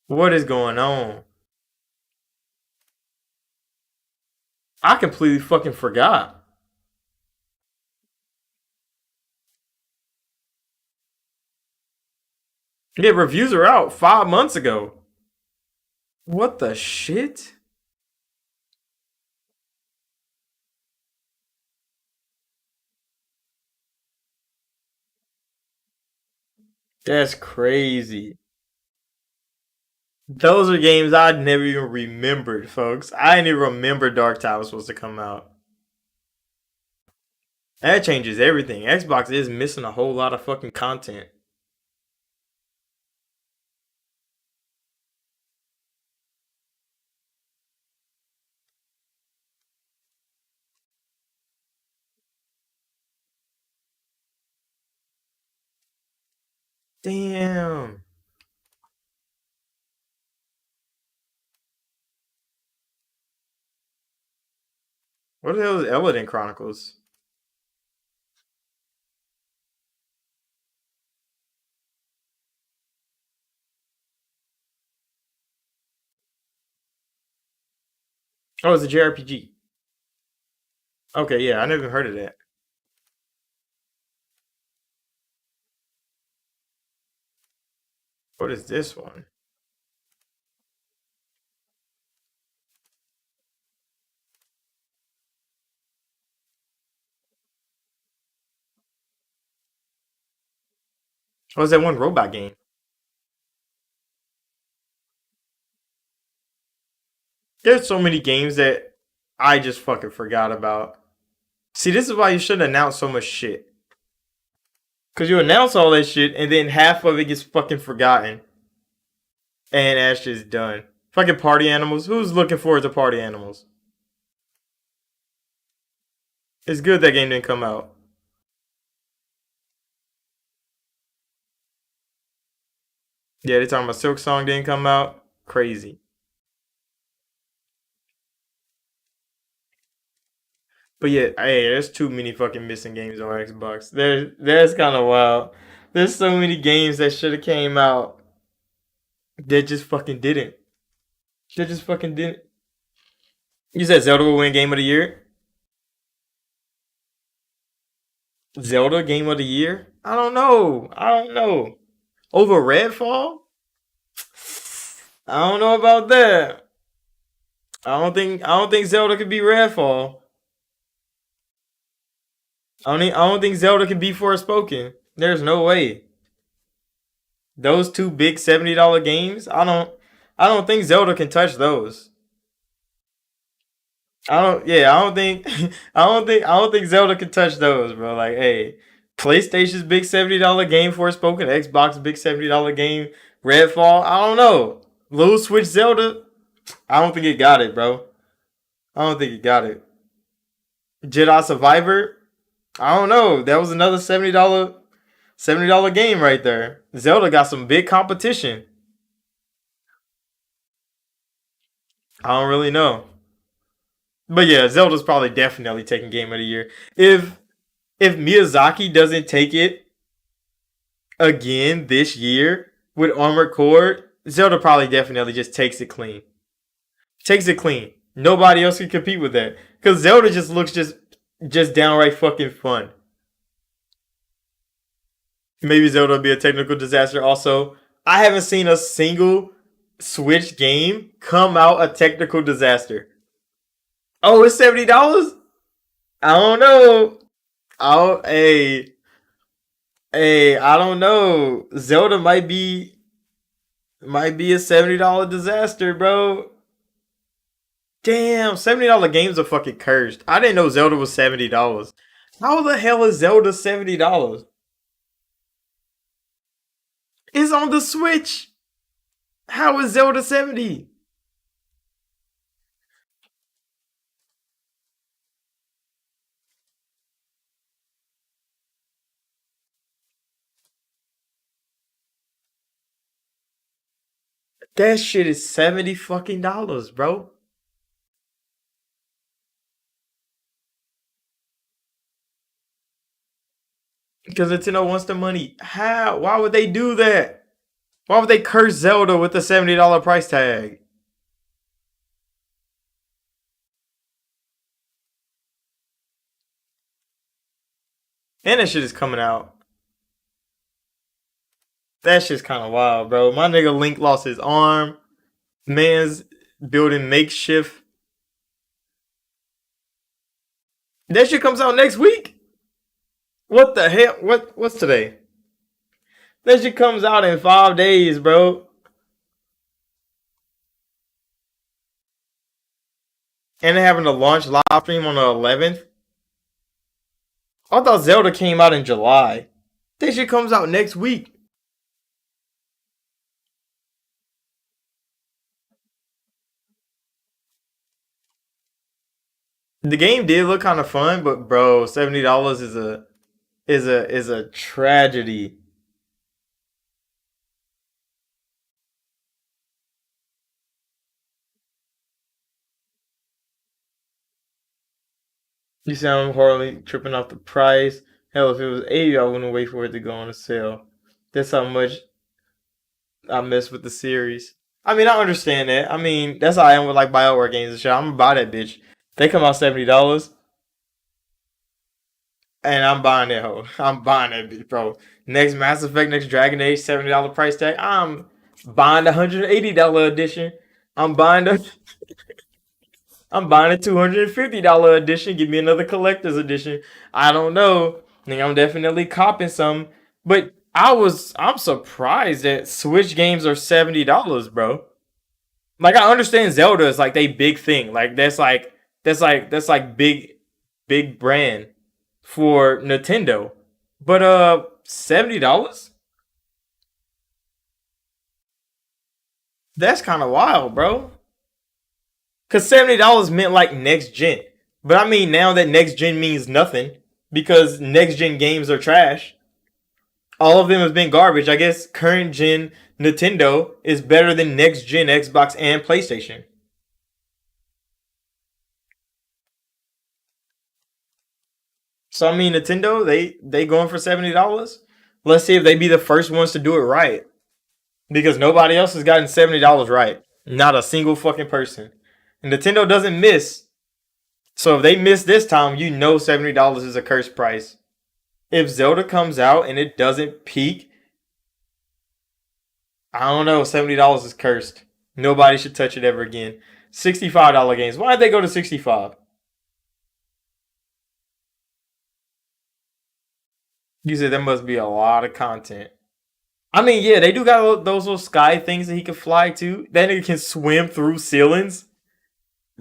What is going on? I completely fucking forgot. Yeah, reviews are out 5 months ago. What the shit? That's crazy. Those are games I'd never even remembered, folks. I didn't even remember Dark Tide was supposed to come out. That changes everything. Xbox is missing a whole lot of fucking content. Damn. What the hell is Eldin Chronicles? Oh, it's a JRPG. Okay, yeah, I never even heard of that. What is this one? Oh, it's that one robot game. There's so many games that I just fucking forgot about. See, this is why you shouldn't announce so much shit. Cause you announce all that shit and then half of it gets fucking forgotten. And that's just done. Fucking party animals. Who's looking forward to party animals? It's good that game didn't come out. Yeah, they talking about Silk Song didn't come out. Crazy. But yeah, hey, there's too many fucking missing games on Xbox. That's kind of wild. There's so many games that should have came out that just fucking didn't. That just fucking didn't. You said Zelda will win Game of the Year. Zelda Game of the Year? I don't know. I don't know. Over Redfall? I don't know about that. I don't think Zelda could be Redfall. I don't think Zelda can be Forspoken. There's no way. Those two big $70 games, I don't think Zelda can touch those. I don't think I don't think Zelda can touch those, bro. Like, hey, PlayStation's big $70 game Forspoken, Xbox big $70 game, Redfall. I don't know. Little Switch Zelda, I don't think it got it, bro. I don't think it got it. Jedi Survivor, I don't know. That was another $70 game right there. Zelda got some big competition. I don't really know. But yeah, Zelda's probably definitely taking game of the year. If Miyazaki doesn't take it again this year with Armored Core, Zelda probably definitely just takes it clean. Takes it clean. Nobody else can compete with that. Cause Zelda just looks just downright fucking fun. Maybe Zelda will be a technical disaster. Also, I haven't seen a single Switch game come out a technical disaster. Oh, it's $70? I don't know. Oh, hey, I don't know. Zelda might be a $70 disaster, bro. Damn, $70 games are fucking cursed. I didn't know Zelda was $70. How the hell is Zelda $70? It's on the Switch. How is Zelda 70? That shit is 70 fucking dollars, bro. Because Nintendo wants the money. How? Why would they do that? Why would they curse Zelda with the $70 price tag? And that shit is coming out. That shit's kind of wild, bro. My nigga Link lost his arm. Man's building makeshift. That shit comes out next week. What the hell? What's today? That shit comes out in 5 days, bro. And they're having a launch live stream on the 11th. I thought Zelda came out in July. That shit comes out next week. The game did look kind of fun, but bro, $70 is a tragedy. You sound hardly tripping off the price. Hell, if it was 80, I wouldn't wait for it to go on a sale. That's how much I mess with the series. I mean, I understand that. I mean, that's how I am with like Bioware games and shit. I'm gonna buy that bitch. They come out $70, and I'm buying that hoe. I'm buying that bitch, bro. Next Mass Effect, next Dragon Age, $70 price tag. I'm buying the $180 edition. I'm buying the I'm buying a $250 edition. Give me another collector's edition. I don't know. I think I'm definitely copping some. But I'm surprised that Switch games are $70, bro. Like I understand Zelda is like they big thing. Like that's like big brand for Nintendo. But $70? That's kind of wild, bro. Cause $70 meant like next gen. But I mean now that next gen means nothing because next gen games are trash. All of them have been garbage. I guess current gen Nintendo is better than next gen Xbox and PlayStation. So I mean Nintendo, they going for $70. Let's see if they be the first ones to do it right. Because nobody else has gotten $70 right. Not a single fucking person. And Nintendo doesn't miss. So if they miss this time, you know $70 is a cursed price. If Zelda comes out and it doesn't peak, I don't know, $70 is cursed. Nobody should touch it ever again. $65 games. Why'd they go to 65? You said there must be a lot of content. I mean, yeah, they do got those little sky things that he can fly to. That nigga can swim through ceilings.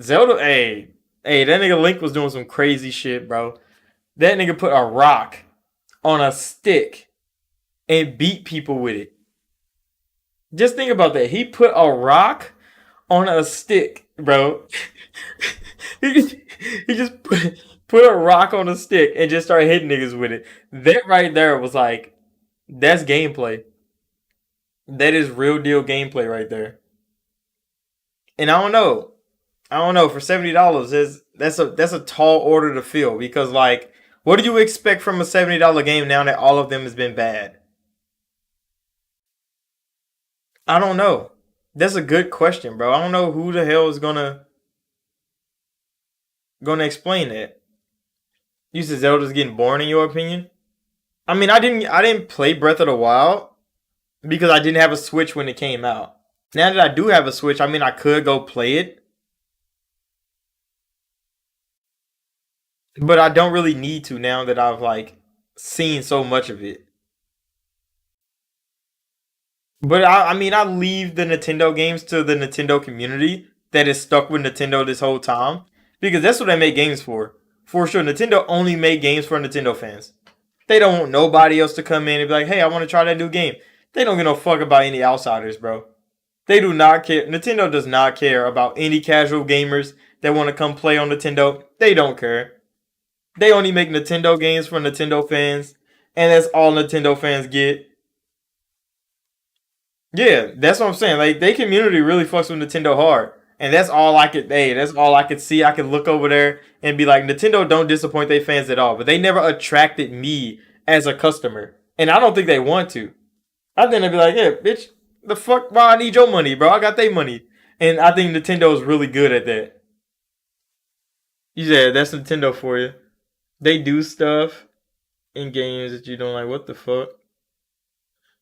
Zelda, hey, that nigga Link was doing some crazy shit, bro. That nigga put a rock on a stick and beat people with it. Just think about that. He put a rock on a stick, bro. he just put a rock on a stick and just started hitting niggas with it. That right there was like, that's gameplay. That is real deal gameplay right there. And I don't know. I don't know. For $70, that's a tall order to fill because like, what do you expect from a $70 game now that all of them has been bad? I don't know. That's a good question, bro. I don't know who the hell is gonna explain that. You said Zelda's getting boring in your opinion? I mean, I didn't play Breath of the Wild because I didn't have a Switch when it came out. Now that I do have a Switch, I mean, I could go play it, but I don't really need to now that I've like seen so much of it. But I mean, I leave the Nintendo games to the Nintendo community that is stuck with Nintendo this whole time because that's what they make games for. For sure, Nintendo only make games for Nintendo fans. They don't want nobody else to come in and be like, "Hey, I want to try that new game." They don't give no fuck about any outsiders, bro. They do not care. Nintendo does not care about any casual gamers that want to come play on Nintendo. They don't care. They only make Nintendo games for Nintendo fans, and that's all Nintendo fans get. Yeah, that's what I'm saying. Like, they community really fucks with Nintendo hard, and that's all I could. Hey, that's all I could see. I could look over there and be like, Nintendo don't disappoint their fans at all, but they never attracted me as a customer, and I don't think they want to. I think they'd be like, yeah, bitch, the fuck? Why I need your money, bro? I got their money, and I think Nintendo is really good at that. Yeah, that's Nintendo for you. They do stuff in games that you don't like. What the fuck?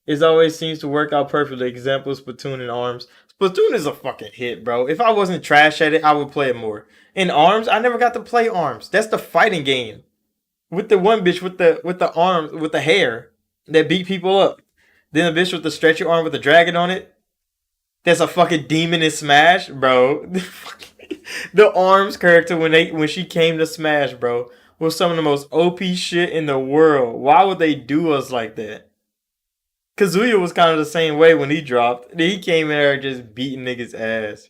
It always seems to work out perfectly. Example: Splatoon and Arms. Splatoon is a fucking hit, bro. If I wasn't trash at it, I would play it more. In Arms, I never got to play Arms. That's the fighting game with the one bitch with the arms with the hair that beat people up. Then the bitch with the stretchy arm with the dragon on it. That's a fucking demon in Smash, bro. The Arms character when she came to Smash, bro, was some of the most OP shit in the world. Why would they do us like that? Kazuya was kind of the same way when he dropped. Then he came in there just beating niggas' ass.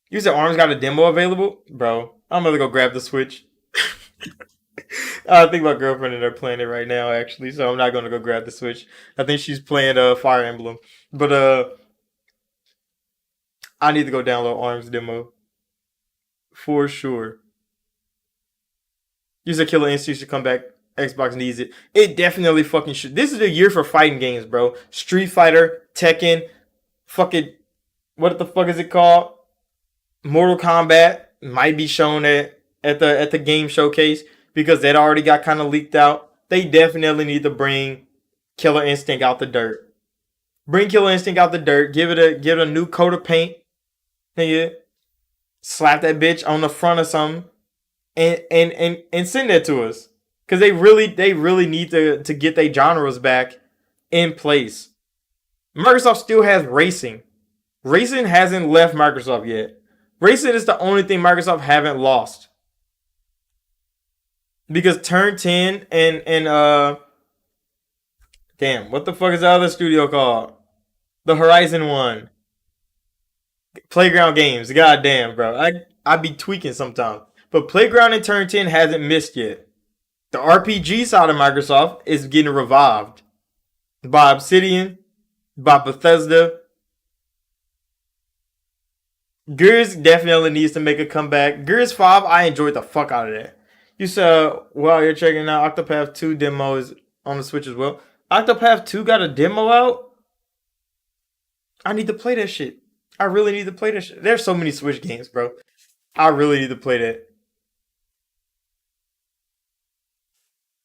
You said Arms got a demo available? Bro, I'm gonna go grab the Switch. I think my girlfriend and her playing it right now, actually, so I'm not gonna go grab the Switch. I think she's playing Fire Emblem. But I need to go download Arms demo. For sure. You said Killer Instinct should come back. Xbox needs it. It definitely fucking should. This is the year for fighting games, bro. Street Fighter, Tekken, fucking what the fuck is it called? Mortal Kombat might be shown at the game showcase because that already got kind of leaked out. They definitely need to bring Killer Instinct out the dirt. Bring Killer Instinct out the dirt. Give it a new coat of paint. Nigga, slap that bitch on the front of something and send that to us. Cause they really need to get their genres back in place. Microsoft still has racing. Racing hasn't left Microsoft yet. Racing is the only thing Microsoft haven't lost. Because Turn 10 and damn, what the fuck is the other studio called? The Horizon one. Playground Games. God damn, bro. I be tweaking sometimes. But Playground and Turn 10 hasn't missed yet. The RPG side of Microsoft is getting revived by Obsidian, by Bethesda. Gears definitely needs to make a comeback. Gears 5, I enjoyed the fuck out of that. You said, well, you're checking out Octopath 2 demos on the Switch as well. Octopath 2 got a demo out? I need to play that shit. I really need to play that shit. There's so many Switch games, bro. I really need to play that.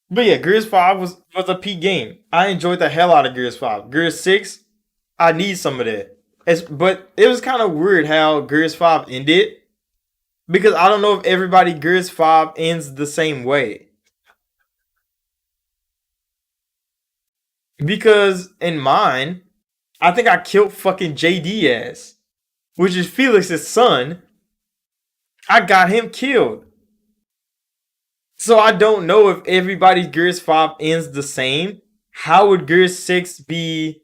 But yeah, Gears 5 was a peak game. I enjoyed the hell out of Gears 5. Gears 6, I need some of that. But it was kind of weird how Gears 5 ended because I don't know if everybody Gears 5 ends the same way. Because in mine, I think I killed fucking JD ass, which is Felix's son. I got him killed. So I don't know if everybody's Gears 5 ends the same. How would Gears 6 be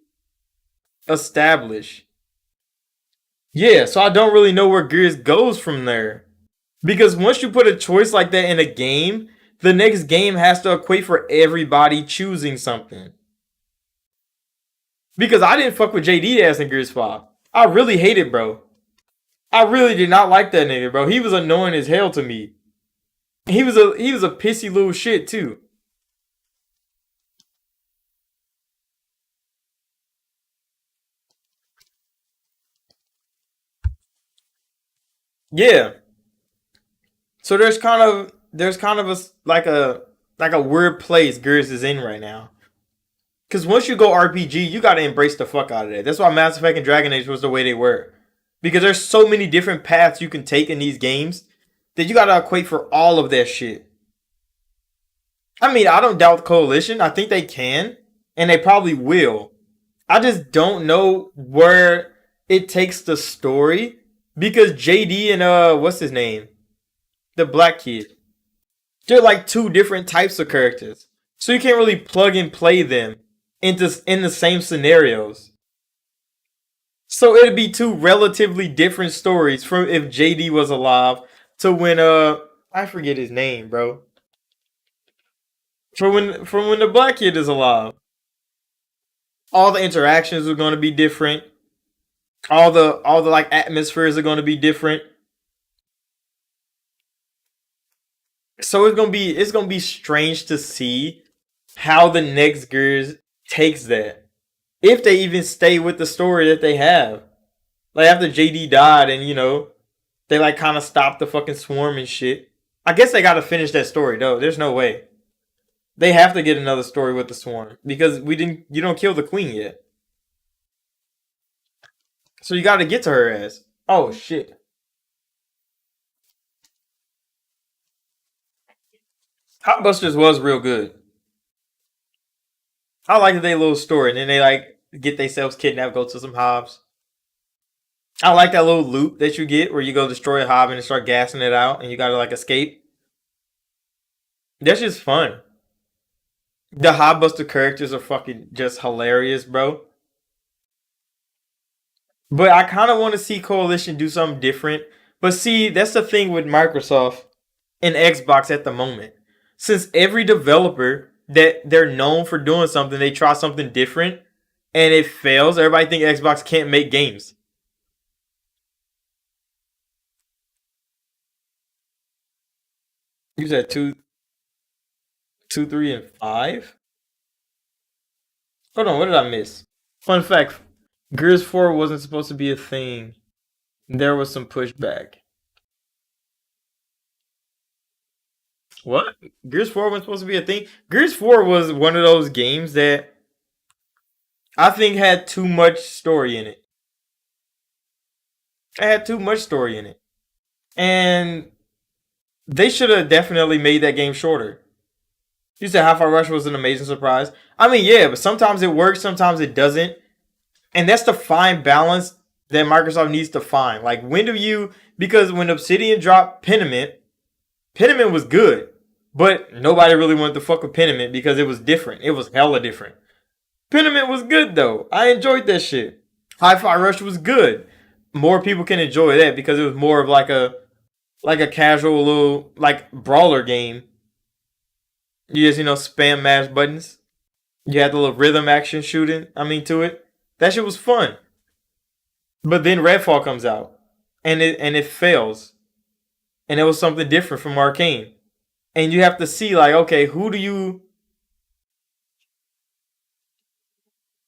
established? Yeah, so I don't really know where Gears goes from there. Because once you put a choice like that in a game, the next game has to equate for everybody choosing something. Because I didn't fuck with JD ass in Gears 5. I really hated bro. I really did not like that nigga, bro. He was annoying as hell to me. He was a pissy little shit too. Yeah. So there's kind of like a weird place Gears is in right now. Cause once you go RPG, you gotta embrace the fuck out of that. That's why Mass Effect and Dragon Age was the way they were. Because there's so many different paths you can take in these games that you gotta equate for all of that shit. I mean, I don't doubt the Coalition. I think they can, and they probably will. I just don't know where it takes the story because JD and what's his name, the black kid, they're like two different types of characters, so you can't really plug and play them in the same scenarios. So it'd be two relatively different stories from if JD was alive to when I forget his name, bro. From when the black kid is alive. All the interactions are going to be different. All the like atmospheres are going to be different. So it's gonna be strange to see how the next Gears takes that. If they even stay with the story that they have. Like after JD died and they like kind of stopped the fucking swarm and shit. I guess they gotta finish that story though. There's no way. They have to get another story with the swarm. Because you don't kill the queen yet. So you gotta get to her ass. Oh shit. Hotbusters was real good. I like their little story, and then they like get themselves kidnapped, go to some hobs. I like that little loop that you get where you go destroy a hob and start gassing it out, and you gotta like escape. That's just fun. The Hobbuster characters are fucking just hilarious, bro. But I kind of want to see Coalition do something different. But see, that's the thing with Microsoft and Xbox at the moment. Since every developer that they're known for doing something, they try something different and it fails, everybody think Xbox can't make games. You said two, three, and five? Hold on, what did I miss? Fun fact: Gears 4 wasn't supposed to be a thing. There was some pushback. What? Gears 4 wasn't supposed to be a thing? Gears 4 was one of those games that I think had too much story in it. It had too much story in it. And they should have definitely made that game shorter. You said Half-Life Rush was an amazing surprise. I mean, yeah, but sometimes it works, sometimes it doesn't. And that's the fine balance that Microsoft needs to find. Like, when do you. Because when Obsidian dropped Pentiment, Pentiment was good. But nobody really wanted to fuck with Pentiment because it was different. It was hella different. Pentiment was good, though. I enjoyed that shit. Hi-Fi Rush was good. More people can enjoy that because it was more of like a casual little like brawler game. You just spam mash buttons. You had the little rhythm action shooting. I mean to it. That shit was fun. But then Redfall comes out, and it fails, and it was something different from Arcane, and you have to see like, okay, who do you?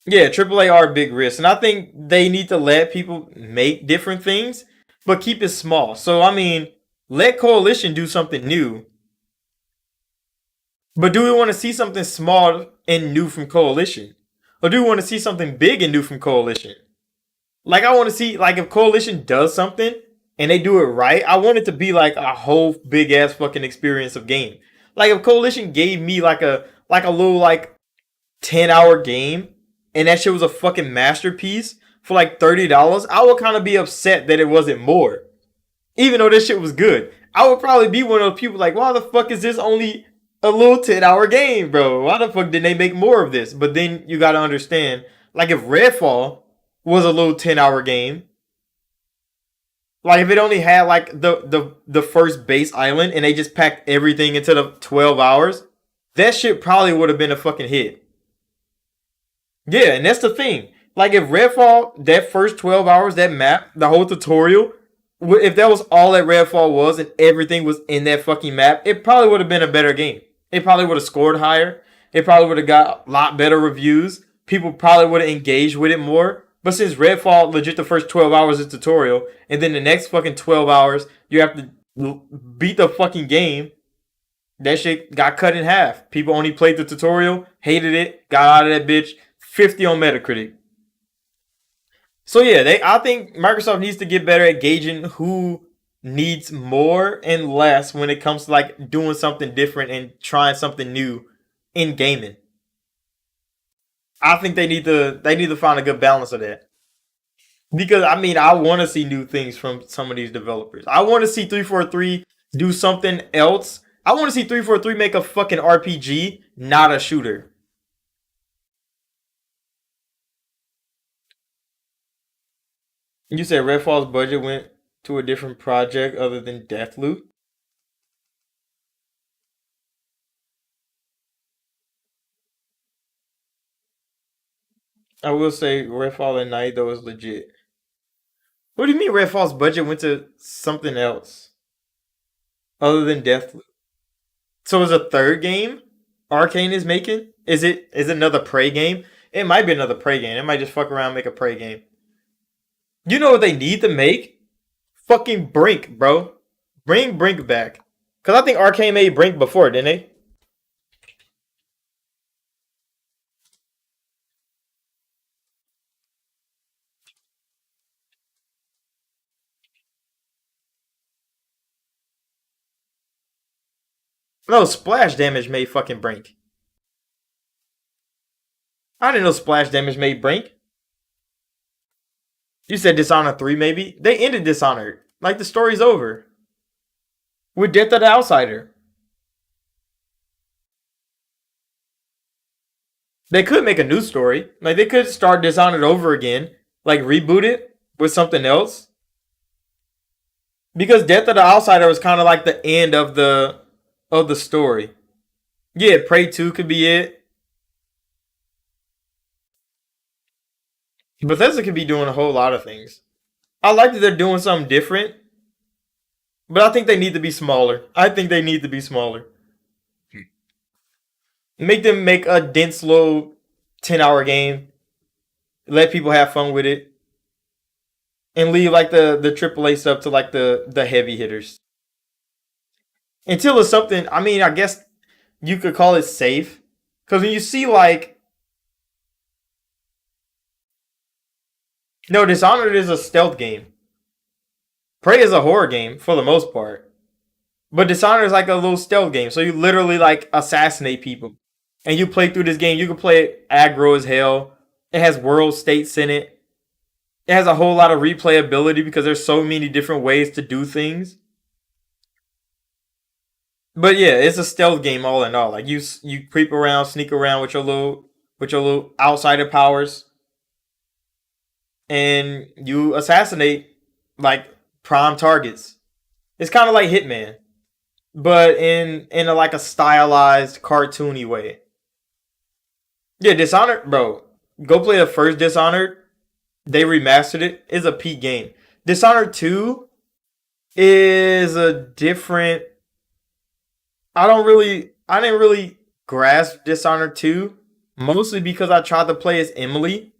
Yeah, AAA are big risks, and I think they need to let people make different things, but keep it small. So I mean, let Coalition do something new, but do we want to see something small and new from Coalition, or do we want to see something big and new from Coalition? Like I want to see like if Coalition does something and they do it right, I want it to be like a whole big ass fucking experience of game. Like if Coalition gave me like a little like 10-hour game and that shit was a fucking masterpiece for like $30, I would kind of be upset that it wasn't more. Even though this shit was good. I would probably be one of those people like, why the fuck is this only a little 10-hour game, bro? Why the fuck did they make more of this? But then you gotta understand, like if Redfall was a little 10-hour game, like if it only had like the first base island and they just packed everything into the 12 hours, that shit probably would have been a fucking hit. Yeah, and that's the thing. Like if Redfall, that first 12 hours, that map, the whole tutorial, if that was all that Redfall was and everything was in that fucking map, it probably would have been a better game. It probably would have scored higher. It probably would have got a lot better reviews. People probably would have engaged with it more. But since Redfall, legit the first 12 hours is tutorial, and then the next fucking 12 hours, you have to beat the fucking game, that shit got cut in half. People only played the tutorial, hated it, got out of that bitch, 50 on Metacritic. So yeah, I think Microsoft needs to get better at gauging who needs more and less when it comes to like doing something different and trying something new in gaming. I think they need to find a good balance of that. Because I mean, I want to see new things from some of these developers. I want to see 343 do something else. I want to see 343 make a fucking RPG, not a shooter. You said Redfall's budget went to a different project other than Deathloop. I will say Redfall at night though is legit. What do you mean Redfall's budget went to something else other than Deathloop? So is a third game Arcane is making? Is it another Prey game? It might be another Prey game. It might just fuck around and make a Prey game. You know what they need to make? Fucking Brink, bro. Bring Brink back. Cause I think Arcane made Brink before, didn't they? No, Splash Damage made fucking Brink. I didn't know Splash Damage made Brink. You said Dishonored 3 maybe? They ended Dishonored. Like the story's over. With Death of the Outsider. They could make a new story. Like they could start Dishonored over again. Like reboot it with something else. Because Death of the Outsider was kind of like the end of the story. Yeah, Prey 2 could be it. Bethesda could be doing a whole lot of things. I like that they're doing something different, but I think they need to be smaller. I think they need to be smaller. Make them make a dense, low 10-hour game. Let people have fun with it. And leave like the AAA stuff to like the heavy hitters. Until it's something, I mean, I guess you could call it safe. Because when you see like, no, Dishonored is a stealth game. Prey is a horror game for the most part. But Dishonored is like a little stealth game. So you literally like assassinate people. And you play through this game. You can play it aggro as hell. It has world states in it. It has a whole lot of replayability because there's so many different ways to do things. But yeah, it's a stealth game all in all. Like you creep around, sneak around with your little outsider powers, and you assassinate like prime targets. It's kind of like Hitman, but in a, like a stylized, cartoony way. Yeah, Dishonored, bro. Go play the first Dishonored. They remastered it. It's a peak game. Dishonored 2 is a different. I didn't really grasp Dishonored 2, mostly because I tried to play as Emily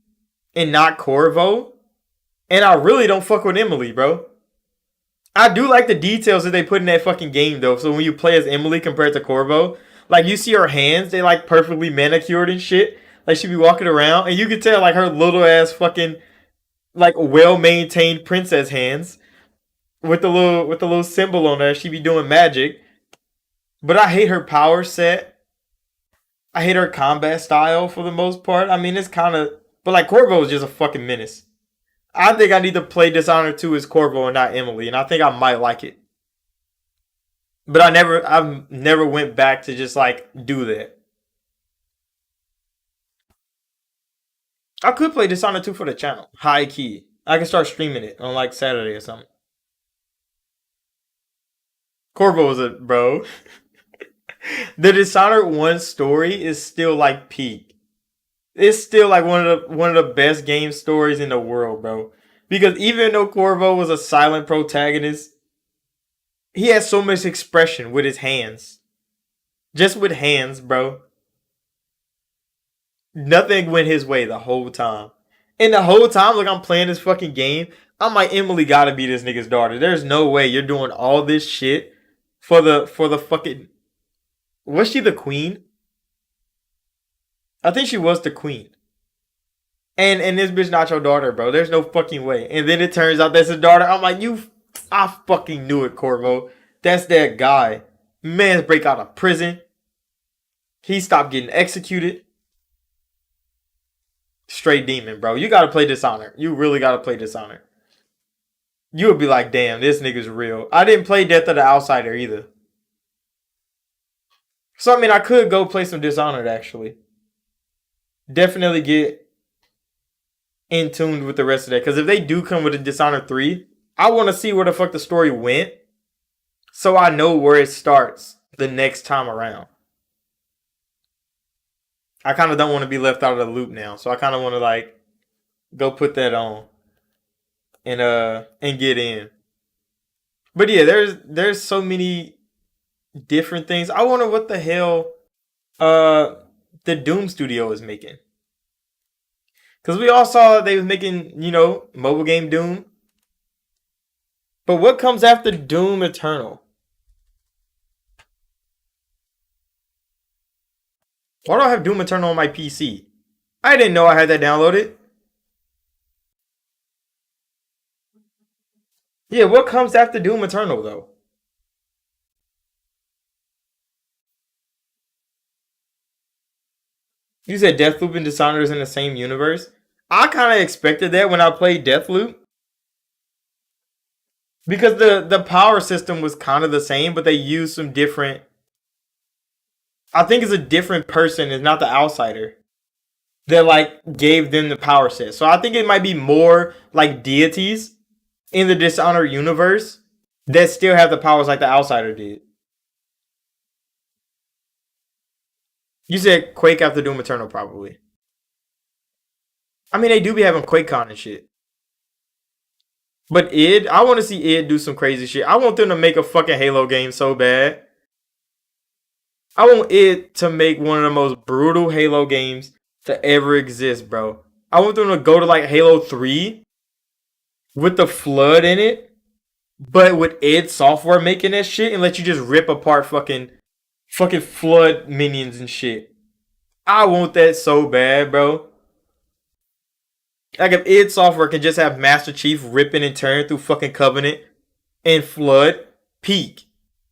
and not Corvo, and I really don't fuck with Emily, bro. I do like the details that they put in that fucking game though. So when you play as Emily compared to Corvo, like you see her hands, they like perfectly manicured and shit. Like she be walking around, and you can tell like her little ass fucking like well maintained princess hands with the little symbol on there. She be doing magic, but I hate her power set. I hate her combat style for the most part. I mean, it's kind of, but like Corvo is just a fucking menace. I think I need to play Dishonored 2 as Corvo and not Emily, and I think I might like it. But I've never went back to just like do that. I could play Dishonored 2 for the channel, high key. I can start streaming it on like Saturday or something. Corvo is a bro. The Dishonored 1 story is still like peak. It's still like one of the best game stories in the world, bro. Because even though Corvo was a silent protagonist, he has so much expression with his hands. Just with hands, bro. Nothing went his way the whole time. And the whole time, like I'm playing this fucking game, I'm like, Emily gotta be this nigga's daughter. There's no way you're doing all this shit for the fucking. Was she the queen? I think she was the queen. And this bitch not your daughter, bro. There's no fucking way. And then it turns out that's his daughter. I'm like, I fucking knew it, Corvo. That's that guy. Man's break out of prison. He stopped getting executed. Straight demon, bro. You gotta play Dishonored. You really gotta play Dishonored. You would be like, damn, this nigga's real. I didn't play Death of the Outsider either. So, I mean, I could go play some Dishonored, actually. Definitely get in tune with the rest of that. Because if they do come with a Dishonored 3, I want to see where the fuck the story went. So I know where it starts the next time around. I kind of don't want to be left out of the loop now. So I kind of want to, like, go put that on. And get in. But yeah, there's so many different things. I wonder what the hell the Doom studio is making. Because we all saw they was making, mobile game Doom. But what comes after Doom Eternal? Why do I have Doom Eternal on my PC? I didn't know I had that downloaded. Yeah, what comes after Doom Eternal, though? You said Deathloop and Dishonored is in the same universe? I kind of expected that when I played Deathloop. Because the power system was kind of the same, but they used some different. I think it's a different person, it's not the outsider, that like gave them the power set. So I think it might be more like deities in the Dishonored universe that still have the powers like the outsider did. You said Quake after Doom Eternal, probably. I mean, they do be having QuakeCon and shit. But id, I want to see id do some crazy shit. I want them to make a fucking Halo game so bad. I want id to make one of the most brutal Halo games to ever exist, bro. I want them to go to like Halo 3 with the Flood in it, but with id Software making that shit and let you just rip apart fucking Flood minions and shit. I want that so bad, bro. Like if id Software can just have Master Chief ripping and tearing through fucking Covenant and Flood, peak.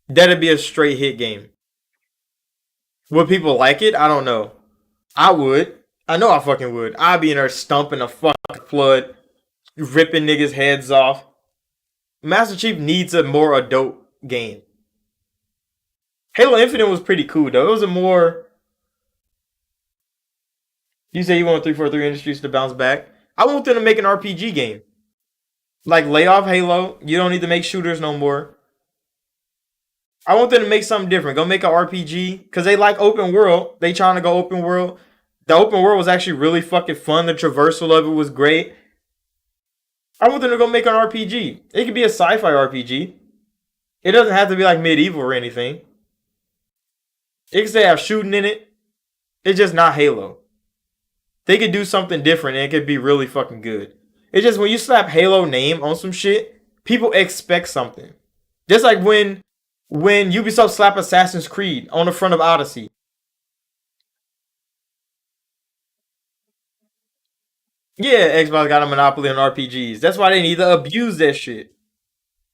That'd be a straight hit game. Would people like it? I don't know. I would. I know I fucking would. I'd be in there stumping a fucking Flood, ripping niggas' heads off. Master Chief needs a more adult game. Halo Infinite was pretty cool though. It was a more. You say you want 343 Industries to bounce back? I want them to make an RPG game. Like lay off Halo. You don't need to make shooters no more. I want them to make something different. Go make an RPG. Because they like open world. They trying to go open world. The open world was actually really fucking fun. The traversal of it was great. I want them to go make an RPG. It could be a sci-fi RPG. It doesn't have to be like medieval or anything. It could say have shooting in it. It's just not Halo. They could do something different and it could be really fucking good. It's just when you slap Halo name on some shit, people expect something. Just like when Ubisoft slap Assassin's Creed on the front of Odyssey. Yeah, Xbox got a monopoly on RPGs. That's why they need to abuse that shit.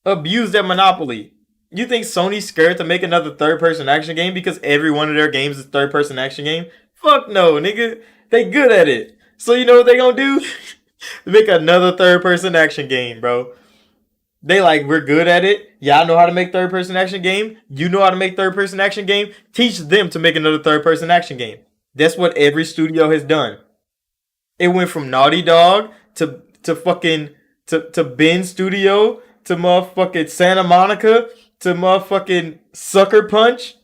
Abuse that monopoly. You think Sony's scared to make another third person action game because every one of their games is third person action game? Fuck no, nigga. They good at it. So you know what they gonna do? Make another third person action game, bro. They like, we're good at it. Y'all know how to make third person action game. You know how to make third person action game. Teach them to make another third person action game. That's what every studio has done. It went from Naughty Dog to fucking to Ben Studio to motherfucking Santa Monica to motherfucking Sucker Punch.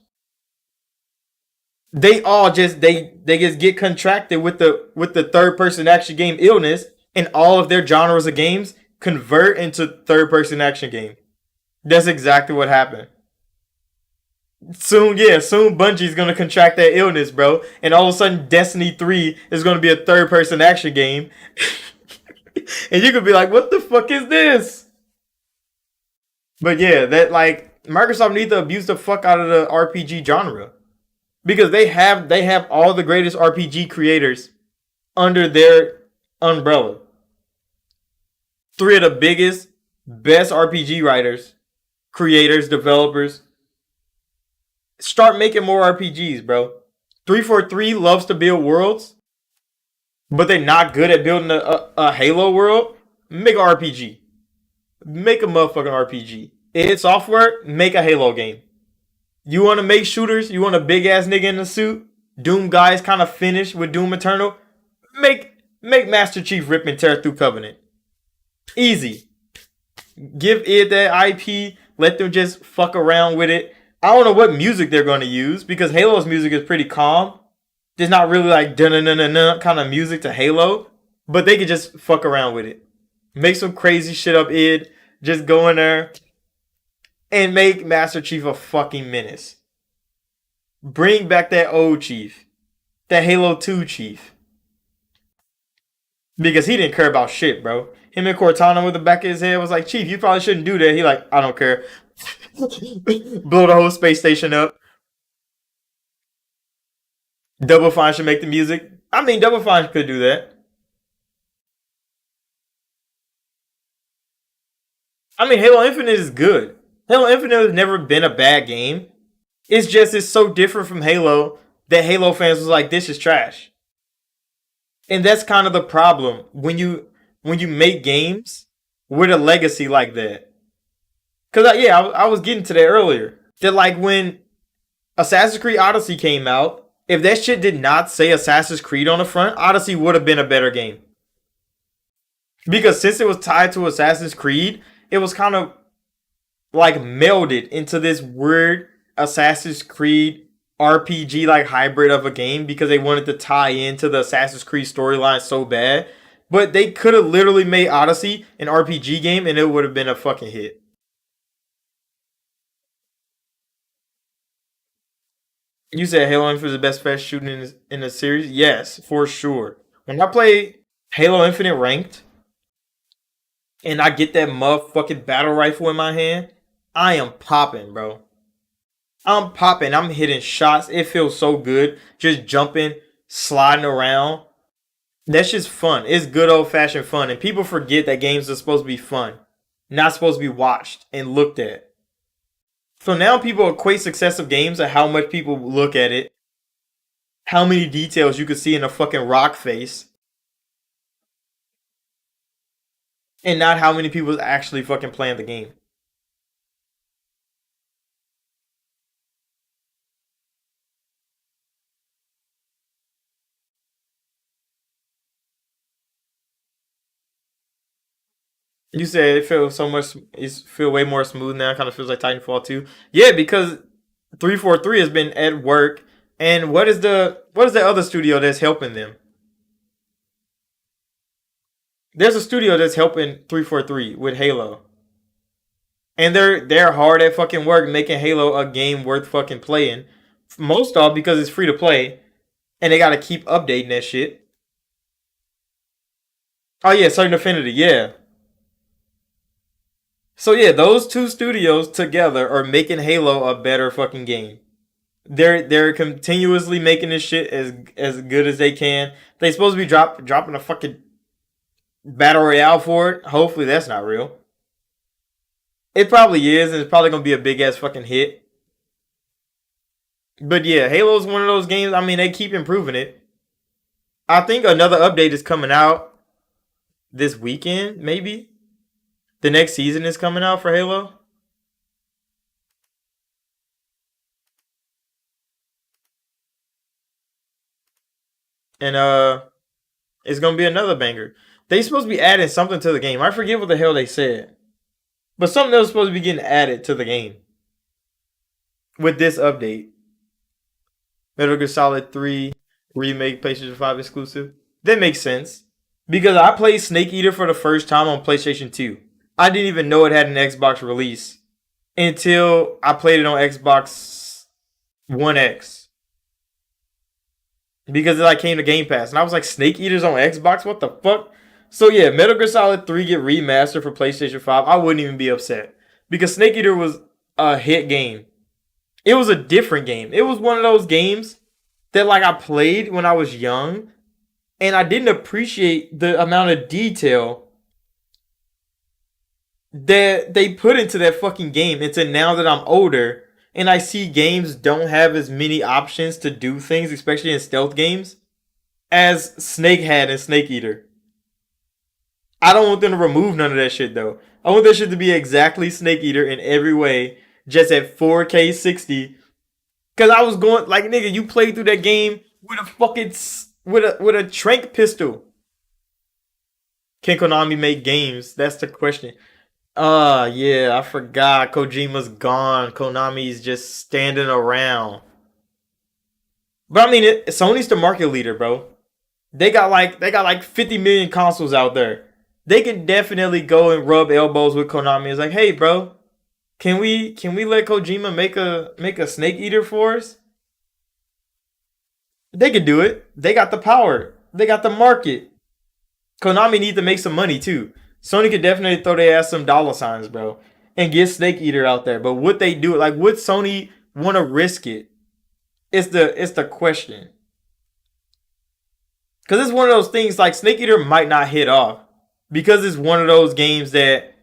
They all just they just get contracted with the third person action game illness, and all of their genres of games convert into third person action game. That's exactly what happened. Soon, yeah, soon Bungie's gonna contract that illness, bro, and all of a sudden Destiny 3 is gonna be a third person action game. And you could be like, what the fuck is this? But yeah, that like Microsoft needs to abuse the fuck out of the RPG genre. Because they have all the greatest RPG creators under their umbrella. Three of the biggest, best RPG writers, creators, developers. Start making more RPGs, bro. 343 loves to build worlds, but they're not good at building a Halo world. Make an RPG. Make a motherfucking RPG. Id Software, make a Halo game. You want to make shooters? You want a big ass nigga in the suit? Doom guys kind of finished with Doom Eternal? Make Master Chief rip and tear through Covenant. Easy. Give it that IP. Let them just fuck around with it. I don't know what music they're going to use because Halo's music is pretty calm. There's not really like dun-dun-dun-dun kind of music to Halo, but they could just fuck around with it. Make some crazy shit up, id. Just go in there and make Master Chief a fucking menace. Bring back that old Chief. That Halo 2 Chief. Because he didn't care about shit, bro. Him and Cortana with the back of his head was like, Chief, you probably shouldn't do that. He like, I don't care. Blow the whole space station up. Double Fine should make the music. I mean, Double Fine could do that. I mean, Halo Infinite is good. Halo Infinite has never been a bad game. It's just it's so different from Halo that Halo fans was like, this is trash. And that's kind of the problem when you make games with a legacy like that. Cause I was getting to that earlier. That like when Assassin's Creed Odyssey came out, if that shit did not say Assassin's Creed on the front, Odyssey would have been a better game. Because since it was tied to Assassin's Creed, it was kind of like melded into this weird Assassin's Creed RPG like hybrid of a game because they wanted to tie into the Assassin's Creed storyline so bad. But they could have literally made Odyssey an RPG game and it would have been a fucking hit. You said Halo Infinite is the best fast shooting in the series? Yes, for sure. When I play Halo Infinite ranked and I get that motherfucking battle rifle in my hand, I am popping, bro. I'm popping. I'm hitting shots. It feels so good. Just jumping, sliding around. That's just fun. It's good old fashioned fun. And people forget that games are supposed to be fun, not supposed to be watched and looked at. So now people equate success of games to how much people look at it, how many details you could see in a fucking rock face, and not how many people actually fucking playing the game. You said it feels so much. It's feel way more smooth now. Kind of feels like Titanfall 2. Yeah, because 343 has been at work. And what is the other studio that's helping them? There's a studio that's helping 343 with Halo, and they're hard at fucking work making Halo a game worth fucking playing. Most all because it's free to play, and they gotta keep updating that shit. Oh yeah, Certain Affinity. Yeah. So yeah, those two studios together are making Halo a better fucking game. They're continuously making this shit as good as they can. They supposed to be dropping a fucking battle royale for it. Hopefully that's not real. It probably is, and it's probably gonna be a big ass fucking hit. But yeah, Halo's one of those games. I mean, they keep improving it. I think another update is coming out this weekend, maybe. The next season is coming out for Halo. And it's gonna be another banger. They supposed to be adding something to the game. I forget what the hell they said. But something else was supposed to be getting added to the game with this update. Metal Gear Solid 3 remake PlayStation 5 exclusive. That makes sense. Because I played Snake Eater for the first time on PlayStation 2. I didn't even know it had an Xbox release until I played it on Xbox One X. Because it like came to Game Pass. And I was like, Snake Eater's on Xbox? What the fuck? So yeah, Metal Gear Solid 3 get remastered for PlayStation 5. I wouldn't even be upset. Because Snake Eater was a hit game. It was a different game. It was one of those games that like I played when I was young. And I didn't appreciate the amount of detail that they put into that fucking game until now that I'm older and I see games don't have as many options to do things, especially in stealth games, as Snake had in Snake Eater. I don't want them to remove none of that shit though. I want that shit to be exactly Snake Eater in every way, just at 4K 60. Cause I was going like nigga, you played through that game with a fucking with a trank pistol. Can Konami make games? That's the question. Yeah, I forgot. Kojima's gone. Konami's just standing around. But I mean, Sony's the market leader, bro. They got like 50 million consoles out there. They can definitely go and rub elbows with Konami. It's like, hey, bro, can we let Kojima make a Snake Eater for us? They can do it. They got the power. They got the market. Konami needs to make some money too. Sony could definitely throw their ass some dollar signs, bro, and get Snake Eater out there. But would they do it? Like, would Sony want to risk it? It's the question. Because it's one of those things like Snake Eater might not hit off because it's one of those games that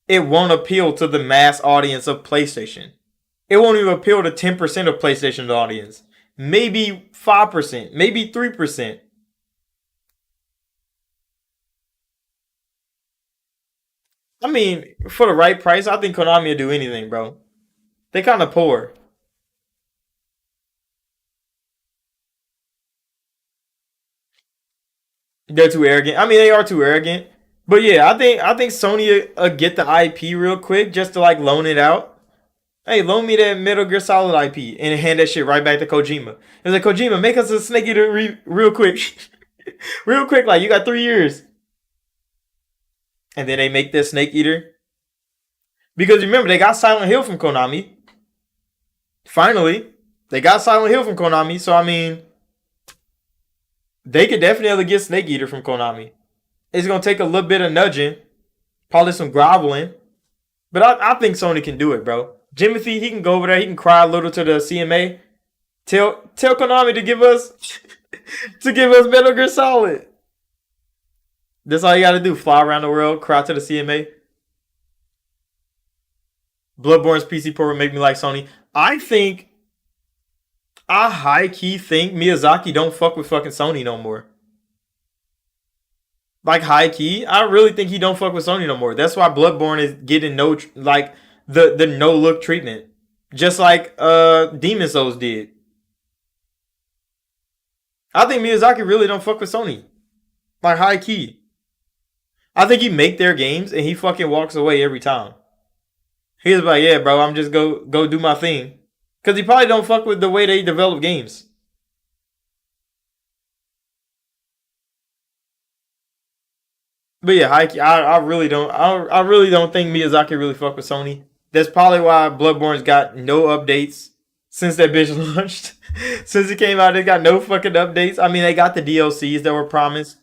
it won't appeal to the mass audience of PlayStation. It won't even appeal to 10% of PlayStation's audience. Maybe 5%, maybe 3%. I mean, for the right price, I think Konami will do anything, bro. They kind of poor. They're too arrogant. I mean, they are too arrogant. But yeah, I think Sony will get the IP real quick just to like loan it out. Hey, loan me that Metal Gear Solid IP and hand that shit right back to Kojima. It's like Kojima, make us a Snake Eater real quick, real quick. Like you got 3 years, and then they make this Snake Eater because remember they got Silent Hill from Konami. Finally, they got Silent Hill from Konami. So I mean, they could definitely get Snake Eater from Konami. It's gonna take a little bit of nudging, probably some groveling, but I think Sony can do it, bro. Jimothy, he can go over there. He can cry a little to the CMA. Tell Konami to give us to give us Metal Gear Solid. That's all you gotta do. Fly around the world, cry to the CMA. Bloodborne's PC port would make me like Sony. I high key think Miyazaki don't fuck with fucking Sony no more. Like high key, I really think he don't fuck with Sony no more. That's why Bloodborne is getting no like the no look treatment, just like Demon Souls did. I think Miyazaki really don't fuck with Sony, like high key. I think he make their games and he fucking walks away every time. He's like, yeah, bro, I'm just go do my thing, cause he probably don't fuck with the way they develop games. But yeah, Heike, I really don't. I really don't think Miyazaki really fuck with Sony. That's probably why Bloodborne's got no updates since that bitch launched. Since it came out, they got no fucking updates. I mean, they got the DLCs that were promised.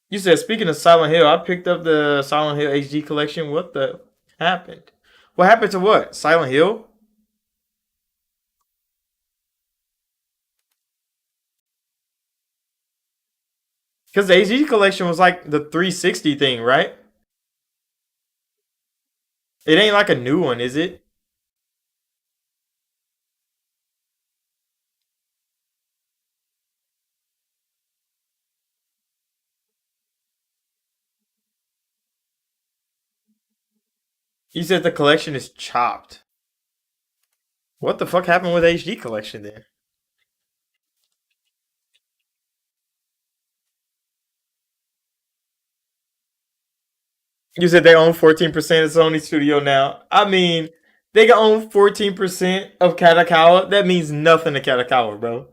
You said speaking of Silent Hill, I picked up the Silent Hill HD collection. What the happened? What happened to what? Silent Hill? Because the HD collection was like the 360 thing, right? It ain't like a new one, is it? You said the collection is chopped. What the fuck happened with HD collection then? You said they own 14% of Sony Studio now. I mean, they can own 14% of Katakawa. That means nothing to Katakawa, bro.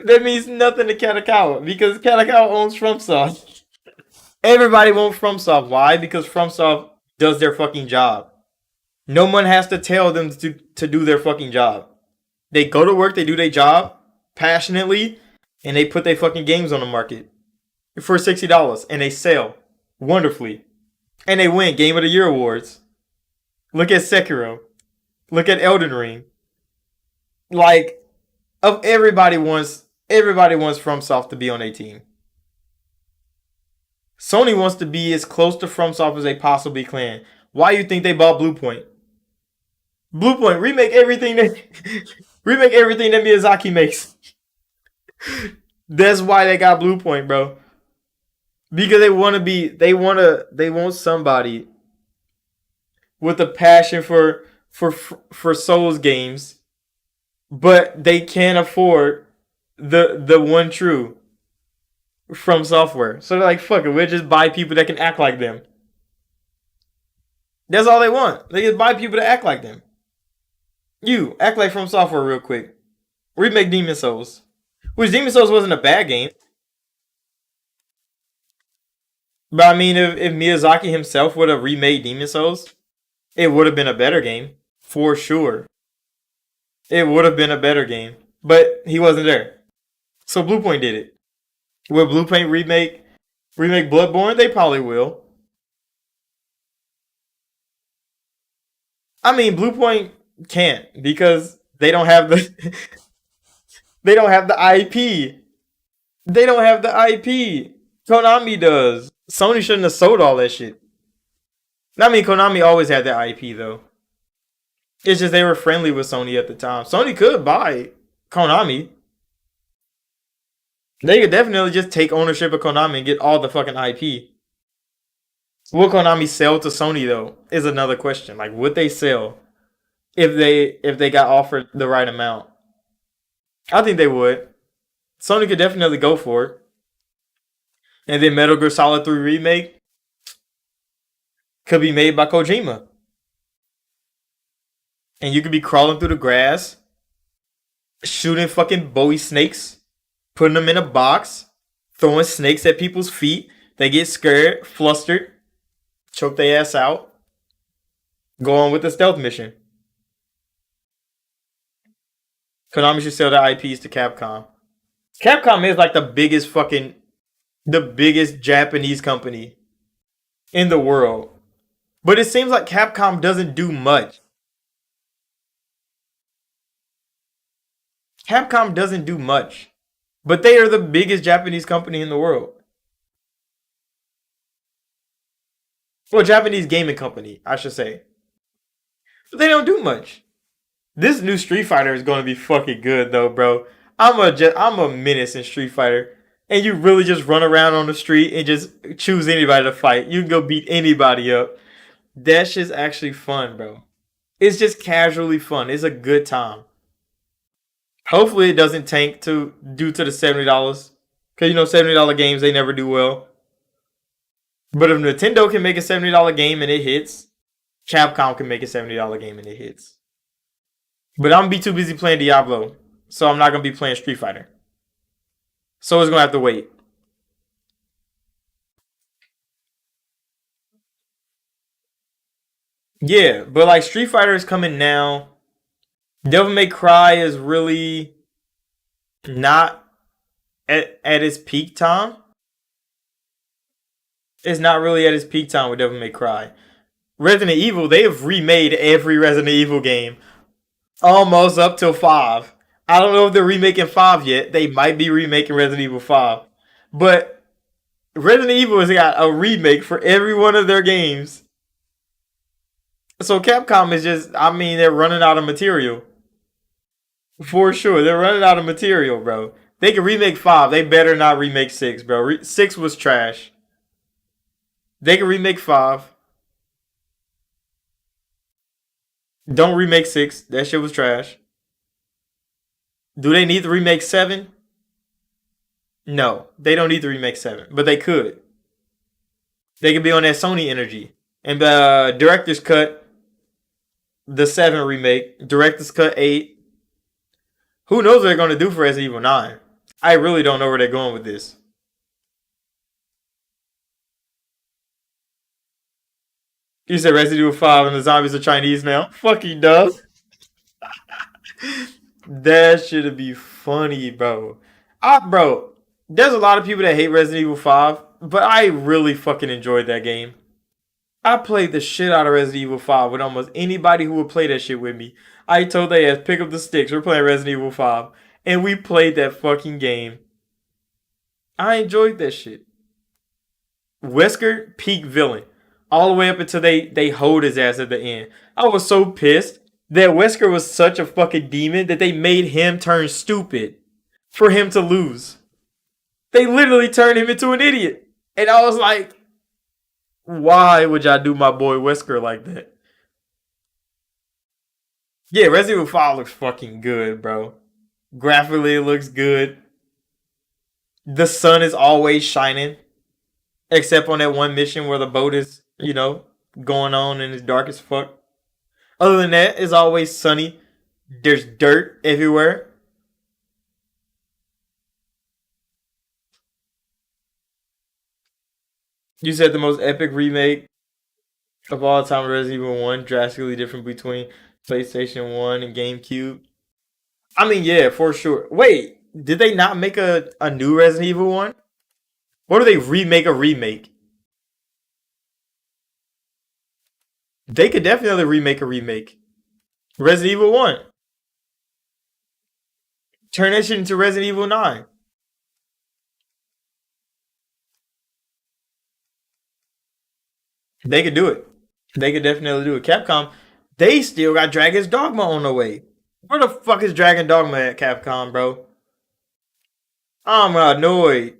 That means nothing to Katakawa because Katakawa owns FromSoft. Everybody wants FromSoft. Why? Because FromSoft does their fucking job. No one has to tell them to do their fucking job. They go to work, they do their job passionately, and they put their fucking games on the market for $60 and they sell wonderfully. And they win Game of the Year awards. Look at Sekiro. Look at Elden Ring. Like, of everybody wants FromSoft to be on a team. Sony wants to be as close to FromSoft as they possibly can. Why do you think they bought Bluepoint? Bluepoint remake everything that remake everything that Miyazaki makes. That's why they got Bluepoint, bro. Because they want somebody with a passion for Souls games, but they can't afford the one true From Software. So they're like, fuck it, we'll just buy people that can act like them. That's all they want. They just buy people to act like them. You act like From Software real quick. Remake Demon Souls, which Demon Souls wasn't a bad game, but I mean, if Miyazaki himself would have remade Demon Souls, it would have been a better game for sure. It would have been a better game, but he wasn't there. So Bluepoint did it. Will Bluepoint remake Bloodborne? They probably will. I mean, Bluepoint can't because they don't have the they don't have the IP. They don't have the IP. Konami does. Sony shouldn't have sold all that shit. I mean, Konami always had the IP though. It's just they were friendly with Sony at the time. Sony could buy Konami. They could definitely just take ownership of Konami and get all the fucking IP. Will Konami sell to Sony though? Is another question. Like, would they sell if they got offered the right amount? I think they would. Sony could definitely go for it. And then Metal Gear Solid 3 remake could be made by Kojima. And you could be crawling through the grass, shooting fucking Bowie snakes, putting them in a box, throwing snakes at people's feet. They get scared, flustered, choke their ass out, go on with the stealth mission. Konami should sell their IPs to Capcom. Capcom is like the biggest Japanese company in the world. But it seems like Capcom doesn't do much. Capcom doesn't do much. But they are the biggest Japanese company in the world. Well, Japanese gaming company, I should say. But they don't do much. This new Street Fighter is going to be fucking good though, bro. I'm a menace in Street Fighter. And you really just run around on the street and just choose anybody to fight. You can go beat anybody up. That shit's actually fun, bro. It's just casually fun. It's a good time. Hopefully it doesn't tank to due to the $70. Cause you know $70 games they never do well. But if Nintendo can make a $70 game and it hits, Capcom can make a $70 game and it hits. But I'm gonna be too busy playing Diablo, so I'm not gonna be playing Street Fighter. So it's gonna have to wait. Yeah, but like Street Fighter is coming now. Devil May Cry is really not at its peak time. It's not really at its peak time with Devil May Cry. Resident Evil, they have remade every Resident Evil game almost up till 5. I don't know if they're remaking 5 yet. They might be remaking Resident Evil 5. But Resident Evil has got a remake for every one of their games. So Capcom is just, I mean, they're running out of material. For sure. They're running out of material, bro. They can remake 5. They better not remake 6, bro. 6 was trash. They can remake 5. Don't remake 6. That shit was trash. Do they need to remake 7? No, they don't need to remake 7, but they could. They could be on that Sony energy. And the director's cut, the 7 remake, director's cut 8. Who knows what they're going to do for Resident Evil 9? I really don't know where they're going with this. You said Resident Evil 5 and the zombies are Chinese now? Fucking does. That should be funny, bro. Bro, there's a lot of people that hate Resident Evil 5, but I really fucking enjoyed that game. I played the shit out of Resident Evil 5 with almost anybody who would play that shit with me. I told they ass, pick up the sticks, we're playing Resident Evil 5. And we played that fucking game. I enjoyed that shit. Wesker, peak villain. All the way up until they hold his ass at the end. I was so pissed that Wesker was such a fucking demon that they made him turn stupid for him to lose. They literally turned him into an idiot. And I was like, why would y'all do my boy Wesker like that? Yeah, Resident Evil 5 looks fucking good, bro. Graphically, it looks good. The sun is always shining. Except on that one mission where the boat is, going on and it's dark as fuck. Other than that, it's always sunny. There's dirt everywhere. You said the most epic remake of all time, Resident Evil 1, drastically different between PlayStation 1 and GameCube. I mean, yeah, for sure. Wait, did they not make a new Resident Evil 1? Or do they remake a remake? They could definitely remake a remake. Resident Evil 1. Turn that shit into Resident Evil 9. They could do it. They could definitely do it. Capcom, they still got Dragon's Dogma on the way. Where the fuck is Dragon Dogma at, Capcom, bro? I'm annoyed.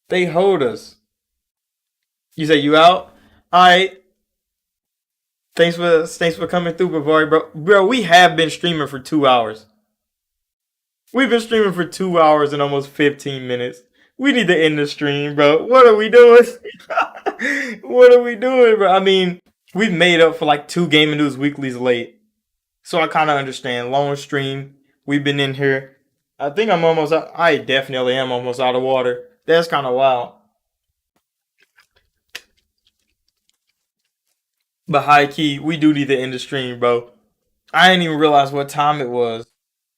They hold us. You say you out? Alright. Thanks for coming through, Bavari, bro. Bro, we have been streaming for 2 hours. We've been streaming for 2 hours and almost 15 minutes. We need to end the stream, bro. What are we doing? What are we doing, bro? I mean, we've made up for like 2 Gaming News Weeklies late. So I kind of understand. Long stream. We've been in here. I think I'm almost out. I definitely am almost out of water. That's kind of wild. But high key, we do need to end the stream, bro. I didn't even realize what time it was.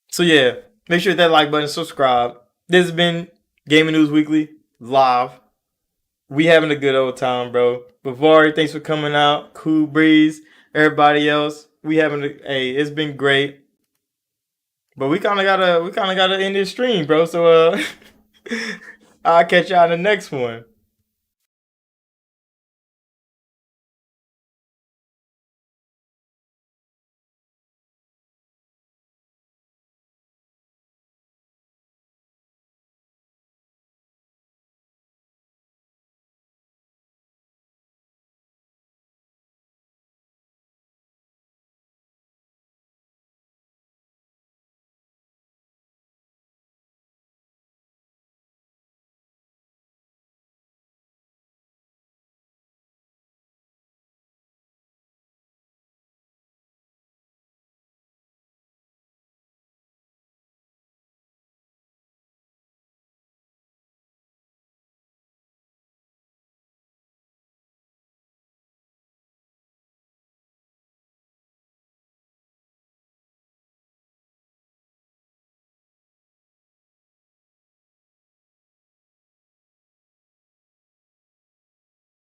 So yeah, make sure that like button, subscribe. This has been Gaming News Weekly live. We having a good old time, bro. Bavari, thanks for coming out. Cool Breeze, everybody else. We having hey, it's been great. But we kind of gotta end this stream, bro. So I'll catch y'all in the next one.